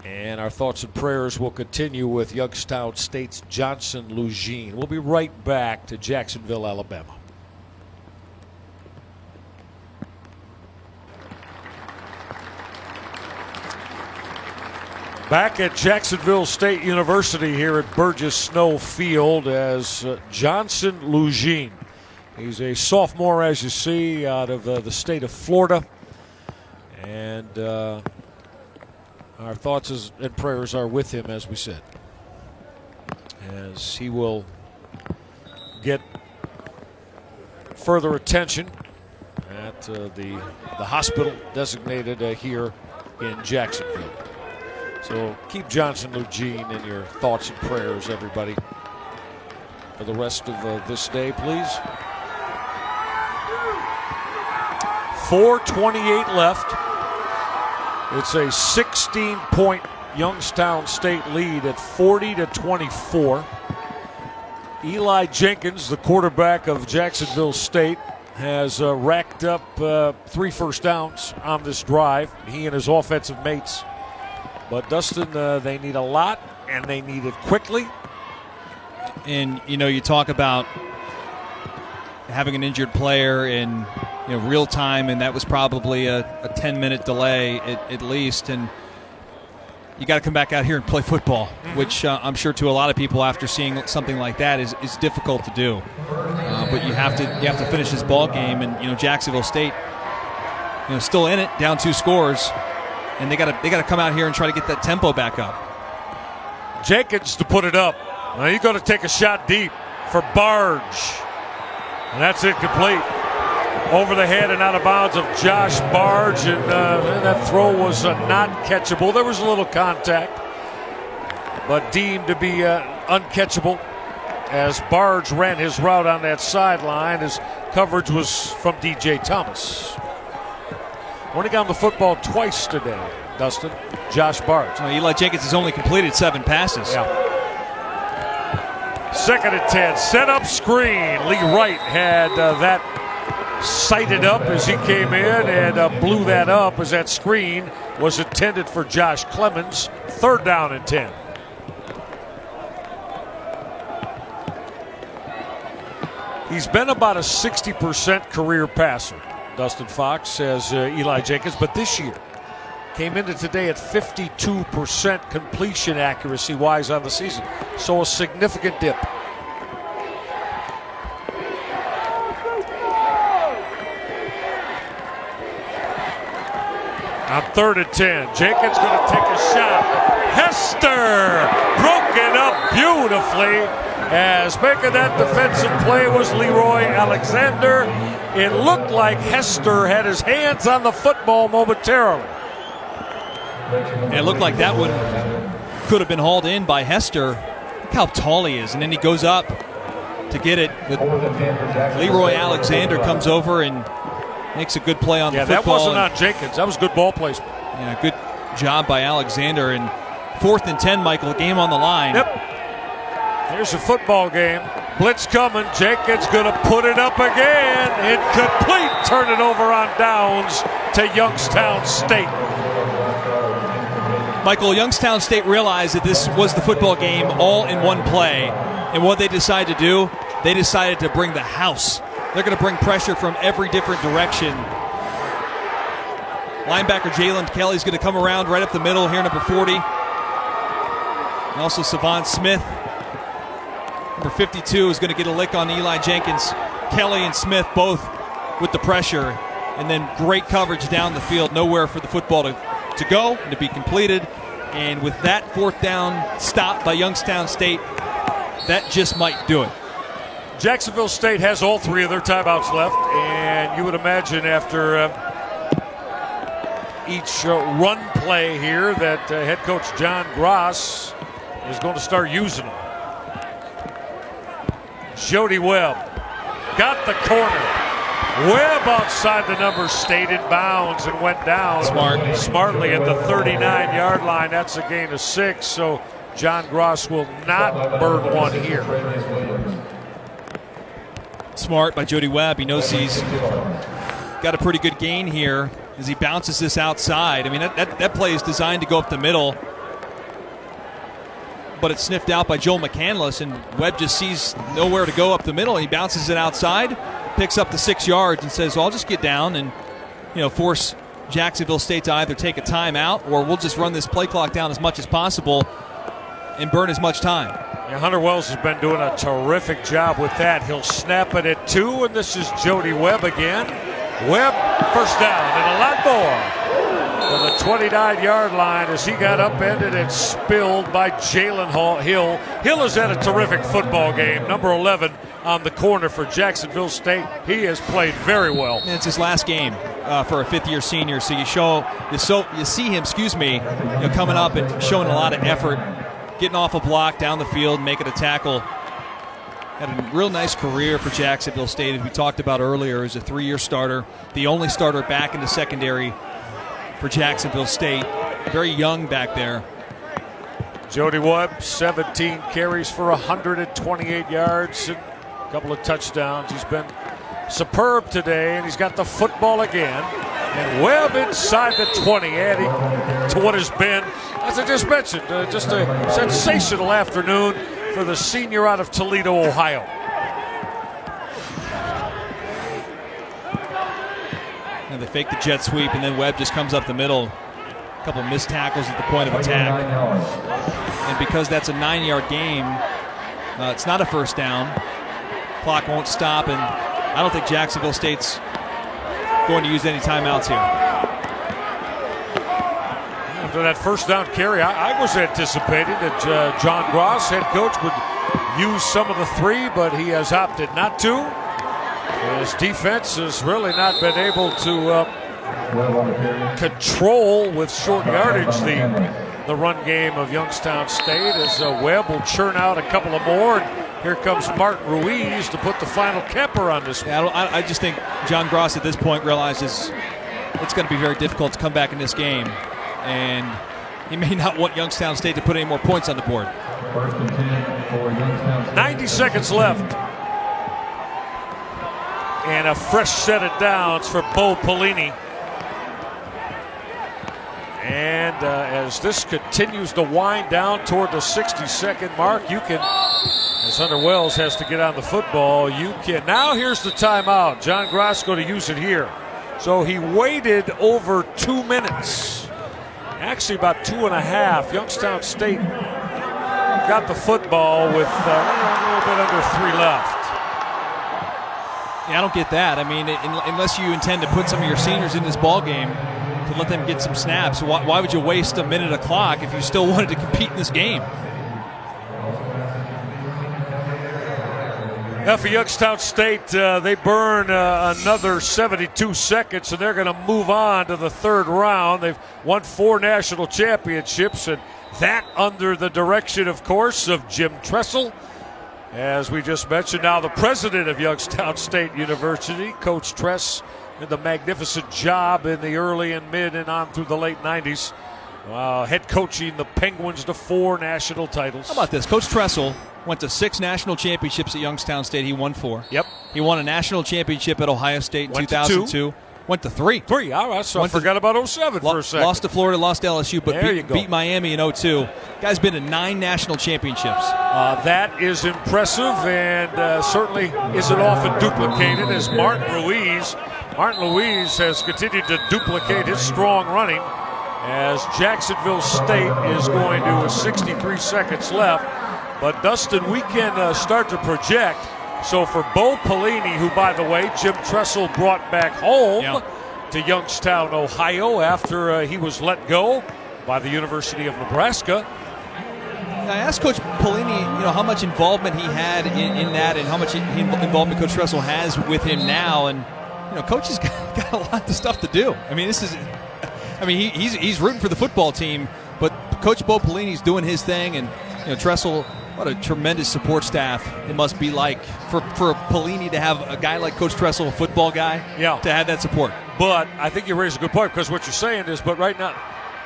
and our thoughts and prayers will continue with Youngstown State's Johnson Lugine. We'll be right back to Jacksonville, Alabama. Back at Jacksonville State University here at Burgess Snow Field as Johnson Lugine. He's a sophomore, as you see, out of the state of Florida. And our thoughts and prayers are with him, as we said, as he will get further attention at the hospital designated here in Jacksonville. So keep Johnson Lugene in your thoughts and prayers, everybody, for the rest of this day, please. 4:28 left. It's a 16-point Youngstown State lead at 40-24. Eli Jenkins, the quarterback of Jacksonville State, has racked up 3 first downs on this drive, he and his offensive mates. But Dustin, they need a lot, and they need it quickly. And, you talk about having an injured player in real time, and that was probably a 10-minute delay at least. And you got to come back out here and play football, which I'm sure to a lot of people after seeing something like that is difficult to do. But you have to finish this ball game, and Jacksonville State, still in it, down 2 scores, and they got to come out here and try to get that tempo back up. Jenkins to put it up. Now you're going to take a shot deep for Barge, and that's incomplete. Over the head and out of bounds of Josh Barge, and that throw was not catchable. There was a little contact, but deemed to be uncatchable as Barge ran his route on that sideline. His coverage was from DJ Thomas. Running down the football twice today, Dustin. Josh Barge. Eli Jenkins has only completed 7 passes. Yeah. 2nd and 10. Set up screen. Lee Wright had that sighted up as he came in and blew that up as that screen was intended for Josh Clemens. 3rd down and 10. He's been about a 60% career passer, Dustin Fox, says Eli Jenkins, but this year came into today at 52% completion accuracy wise on the season. So a significant dip. On 3rd and 10, Jenkins going to take a shot. Hester broken up beautifully as making that defensive play was Leroy Alexander. It looked like Hester had his hands on the football momentarily. And it looked like that one could have been hauled in by Hester. Look how tall he is, and then he goes up to get it. But Leroy Alexander comes over and makes a good play on the football. Yeah, that wasn't on Jenkins. That was good ball placement. Yeah, good job by Alexander. And 4th and 10, Michael, game on the line. Yep. Here's a football game. Blitz coming. Jenkins going to put it up again. Incomplete. Turn it over on downs to Youngstown State. Michael, Youngstown State realized that this was the football game all in one play. And what they decided to do, they decided to bring the house. They're going to bring pressure from every different direction. Linebacker Jalen Kelly's going to come around right up the middle here, number 40. And also Savon Smith. Number 52 is going to get a lick on Eli Jenkins. Kelly and Smith both with the pressure. And then great coverage down the field. Nowhere for the football to go and to be completed. And with that 4th down stop by Youngstown State, that just might do it. Jacksonville State has all 3 of their timeouts left, and you would imagine after each run play here that head coach John Gross is going to start using them. Jody Webb got the corner. Webb outside the number, stayed in bounds and went down smartly at the 39-yard line. That's a gain of 6, so John Gross will not burn one here. Smart by Jody Webb. He knows he's got a pretty good gain here as he bounces this outside. I mean, that play is designed to go up the middle, but it's sniffed out by Joel McCandless, and Webb just sees nowhere to go up the middle. He bounces it outside, picks up the 6 yards, and says, well, I'll just get down and force Jacksonville State to either take a timeout or we'll just run this play clock down as much as possible and burn as much time. Yeah, Hunter Wells has been doing a terrific job with that. He'll snap it at 2, and this is Jody Webb again. Webb, first down, and a lot more. the 29-yard line as he got upended and spilled by Jalen Hill. Hill has had a terrific football game. Number 11 on the corner for Jacksonville State. He has played very well. And it's his last game for a fifth-year senior, so you see him, coming up and showing a lot of effort, getting off a block down the field, making a tackle. Had a real nice career for Jacksonville State, as we talked about earlier, as a 3-year starter, the only starter back in the secondary for Jacksonville State. Very young back there. Jody Webb, 17 carries for 128 yards and a couple of touchdowns. He's been superb today, and he's got the football again. And Webb inside the 20, adding to what has been, as I just mentioned, just a sensational afternoon for the senior out of Toledo, Ohio. And they fake the jet sweep, and then Webb just comes up the middle. A couple missed tackles at the point of attack. And because that's a 9-yard game, it's not a first down. Clock won't stop, and I don't think Jacksonville State's going to use any timeouts here. After that first down carry, I was anticipating that John Gross, head coach, would use some of the 3, but he has opted not to. His defense has really not been able to control with short yardage the run game of Youngstown State, as Webb will churn out a couple of more. And here comes Martin Ruiz to put the final capper on this one. Yeah, I just think John Gross at this point realizes it's going to be very difficult to come back in this game. And he may not want Youngstown State to put any more points on the board. 90 seconds left. And a fresh set of downs for Bo Pelini. And as this continues to wind down toward the 60-second mark, you can, as Hunter Wells has to get on the football, you can. Now here's the timeout. John Gross going to use it here. So he waited over 2 minutes. Actually about 2.5. Youngstown State got the football with a little bit under 3 left. Yeah, I don't get that. I mean, unless you intend to put some of your seniors in this ball game to let them get some snaps, why would you waste a minute of clock if you still wanted to compete in this game? Now for Youngstown State, they burn another 72 seconds, and they're going to move on to the third round. They've won 4 national championships, and that under the direction, of course, of Jim Tressel. As we just mentioned, now the president of Youngstown State University, Coach Tress, did the magnificent job in the early and mid and on through the late 90s. Head coaching the Penguins to 4 national titles. How about this? Coach Tressel went to 6 national championships at Youngstown State. He won 4. Yep. He won a national championship at Ohio State in 2002. Went to 3. 3, all right. So I forgot about 07 for a second. Lost to Florida, lost to LSU, but beat Miami in 02. Guy's been to 9 national championships. That is impressive, and certainly isn't often duplicated, as Martin Ruiz has continued to duplicate his strong running, as Jacksonville State is going to 63 seconds left. But Dustin, we can start to project. So for Bo Pelini, who, by the way, Jim Tressel brought back home to Youngstown, Ohio, after he was let go by the University of Nebraska. I asked Coach Pelini, how much involvement he had in that, and how much involvement Coach Tressel has with him now. And Coach has got a lot of stuff to do. I mean, he's rooting for the football team, but Coach Bo Pelini's doing his thing, and Tressel. What a tremendous support staff it must be like for Pelini to have a guy like Coach Tressel, a football guy, to have that support. But I think you raise a good point, because what you're saying is, but right now,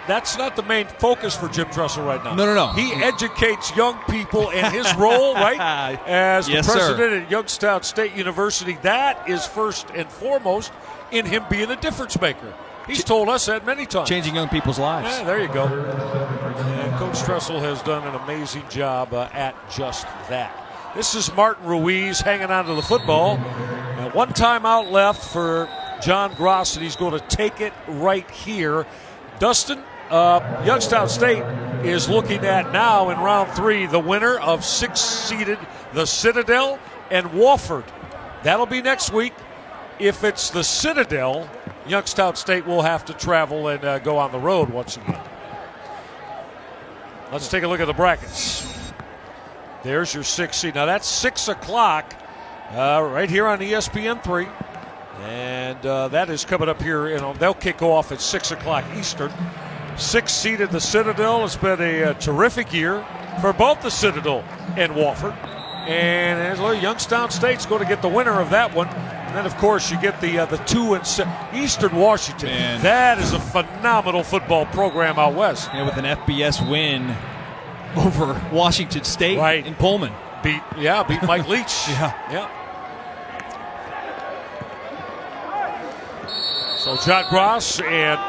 that's not the main focus for Jim Tressel right now. No. He educates young people in his role, right? As the president at Youngstown State University, that is first and foremost in him being a difference maker. He's told us that many times. Changing young people's lives. Yeah, there you go. And Coach Tressel has done an amazing job at just that. This is Martin Ruiz hanging on to the football. And 1 timeout left for John Gross, and he's going to take it right here. Dustin, Youngstown State is looking at now in round 3 the winner of 6-seeded the Citadel and Wofford. That'll be next week. If it's the Citadel, Youngstown State will have to travel and go on the road once again. Let's take a look at the brackets. There's your 6 seed. Now that's 6 o'clock right here on ESPN3. And that is coming up here. They'll kick off at 6 o'clock Eastern. 6 seed at the Citadel. It's been a terrific year for both the Citadel and Wofford. And Youngstown State's going to get the winner of that one. And then, of course, you get the 2 and Eastern Washington. Man. That is a phenomenal football program out west. Yeah, with an FBS win over Washington State in Pullman. Beat Mike Leach. Yeah. So John Gross and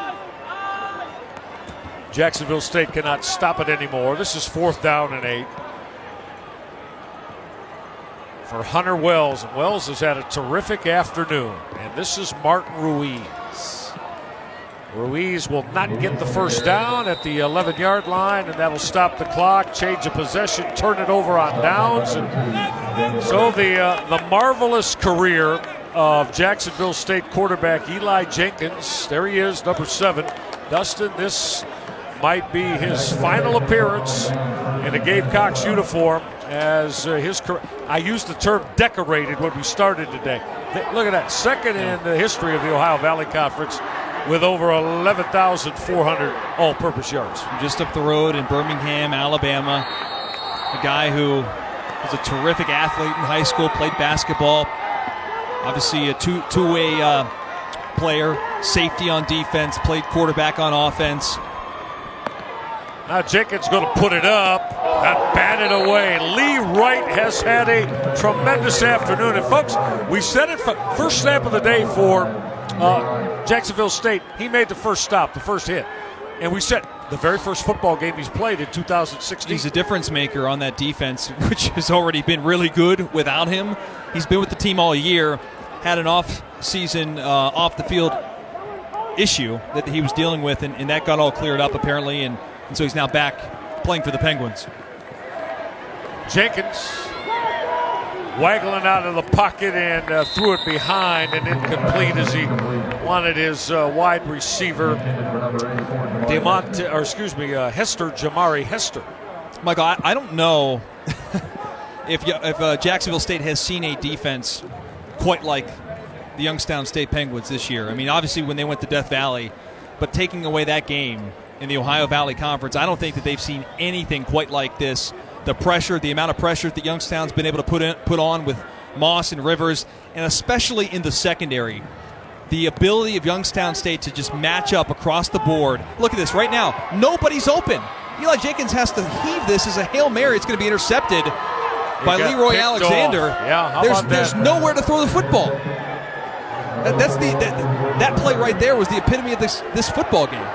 Jacksonville State cannot stop it anymore. This is 4th down and 8 for Hunter Wells. And Wells has had a terrific afternoon. And this is Martin Ruiz. Ruiz will not get the first down at the 11-yard line, and that'll stop the clock, change of possession, turn it over on downs. And so the marvelous career of Jacksonville State quarterback Eli Jenkins. There he is, number 7. Dustin, this might be his final appearance in a Gamecocks uniform as his career. I used the term decorated when we started today. Look at that, second in the history of the Ohio Valley Conference with over 11,400 all-purpose yards. Just up the road in Birmingham, Alabama. A guy who was a terrific athlete in high school, played basketball. Obviously a two-way player, safety on defense, played quarterback on offense. Now Jenkins going to put it up, got batted away. Lee Wright has had a tremendous afternoon. And folks, we said it first snap of the day for Jacksonville State. He made the first stop, the first hit. And we said the very first football game he's played in 2016. He's a difference maker on that defense, which has already been really good without him. He's been with the team all year, had an off-season, off-the-field issue that he was dealing with, and that got all cleared up apparently, and so he's now back playing for the Penguins. Jenkins waggling out of the pocket and threw it behind and incomplete as he wanted his wide receiver, Hester, Jamari Hester. Michael, I don't know if Jacksonville State has seen a defense quite like the Youngstown State Penguins this year. I mean, obviously when they went to Death Valley, but taking away that game in the Ohio Valley Conference, I don't think that they've seen anything quite like this. The pressure, the amount of pressure that Youngstown's been able to put on with Moss and Rivers, and especially in the secondary. The ability of Youngstown State to just match up across the board. Look at this right now. Nobody's open. Eli Jenkins has to heave this as a Hail Mary. It's going to be intercepted by Leroy Alexander. There's nowhere to throw the football. That play right there was the epitome of this football game.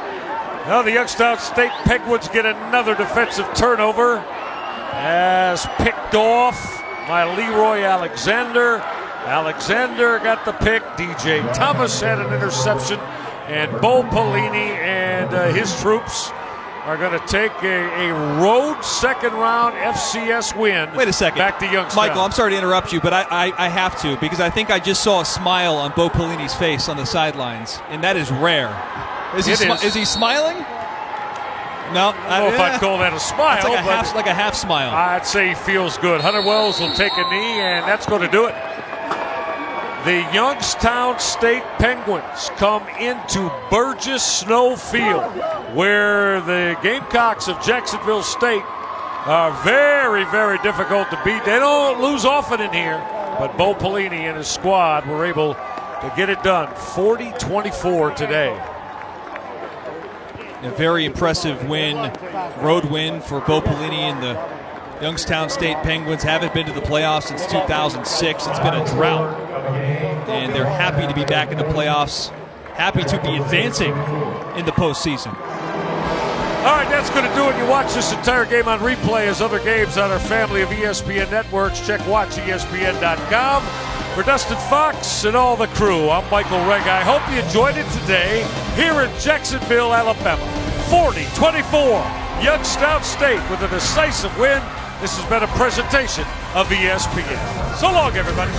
Now the Youngstown State Penguins get another defensive turnover as picked off by Leroy Alexander. Alexander got the pick. DJ Thomas had an interception. And Bo Pelini and his troops are going to take a road second-round FCS win. Wait a second. Back to Youngstown. Michael, I'm sorry to interrupt you, but I have to, because I think I just saw a smile on Bo Pelini's face on the sidelines, and that is rare. Is he smiling? No. I don't know if I'd call that a smile. It's like a half smile. I'd say he feels good. Hunter Wells will take a knee, and that's going to do it. The Youngstown State Penguins come into Burgess Snow Field, where the Gamecocks of Jacksonville State are very, very difficult to beat. They don't lose often in here, but Bo Pelini and his squad were able to get it done. 40-24 today. A very impressive win, road win for Bo Pelini and the Youngstown State Penguins. Haven't been to the playoffs since 2006. It's been a drought. And they're happy to be back in the playoffs, happy to be advancing in the postseason. All right, that's going to do it. You watch this entire game on replay as other games on our family of ESPN networks. Check watchespn.com. For Dustin Fox and all the crew, I'm Michael Rega. I hope you enjoyed it today here in Jacksonville, Alabama. 40-24, Youngstown State with a decisive win. This has been a presentation of ESPN. So long, everybody.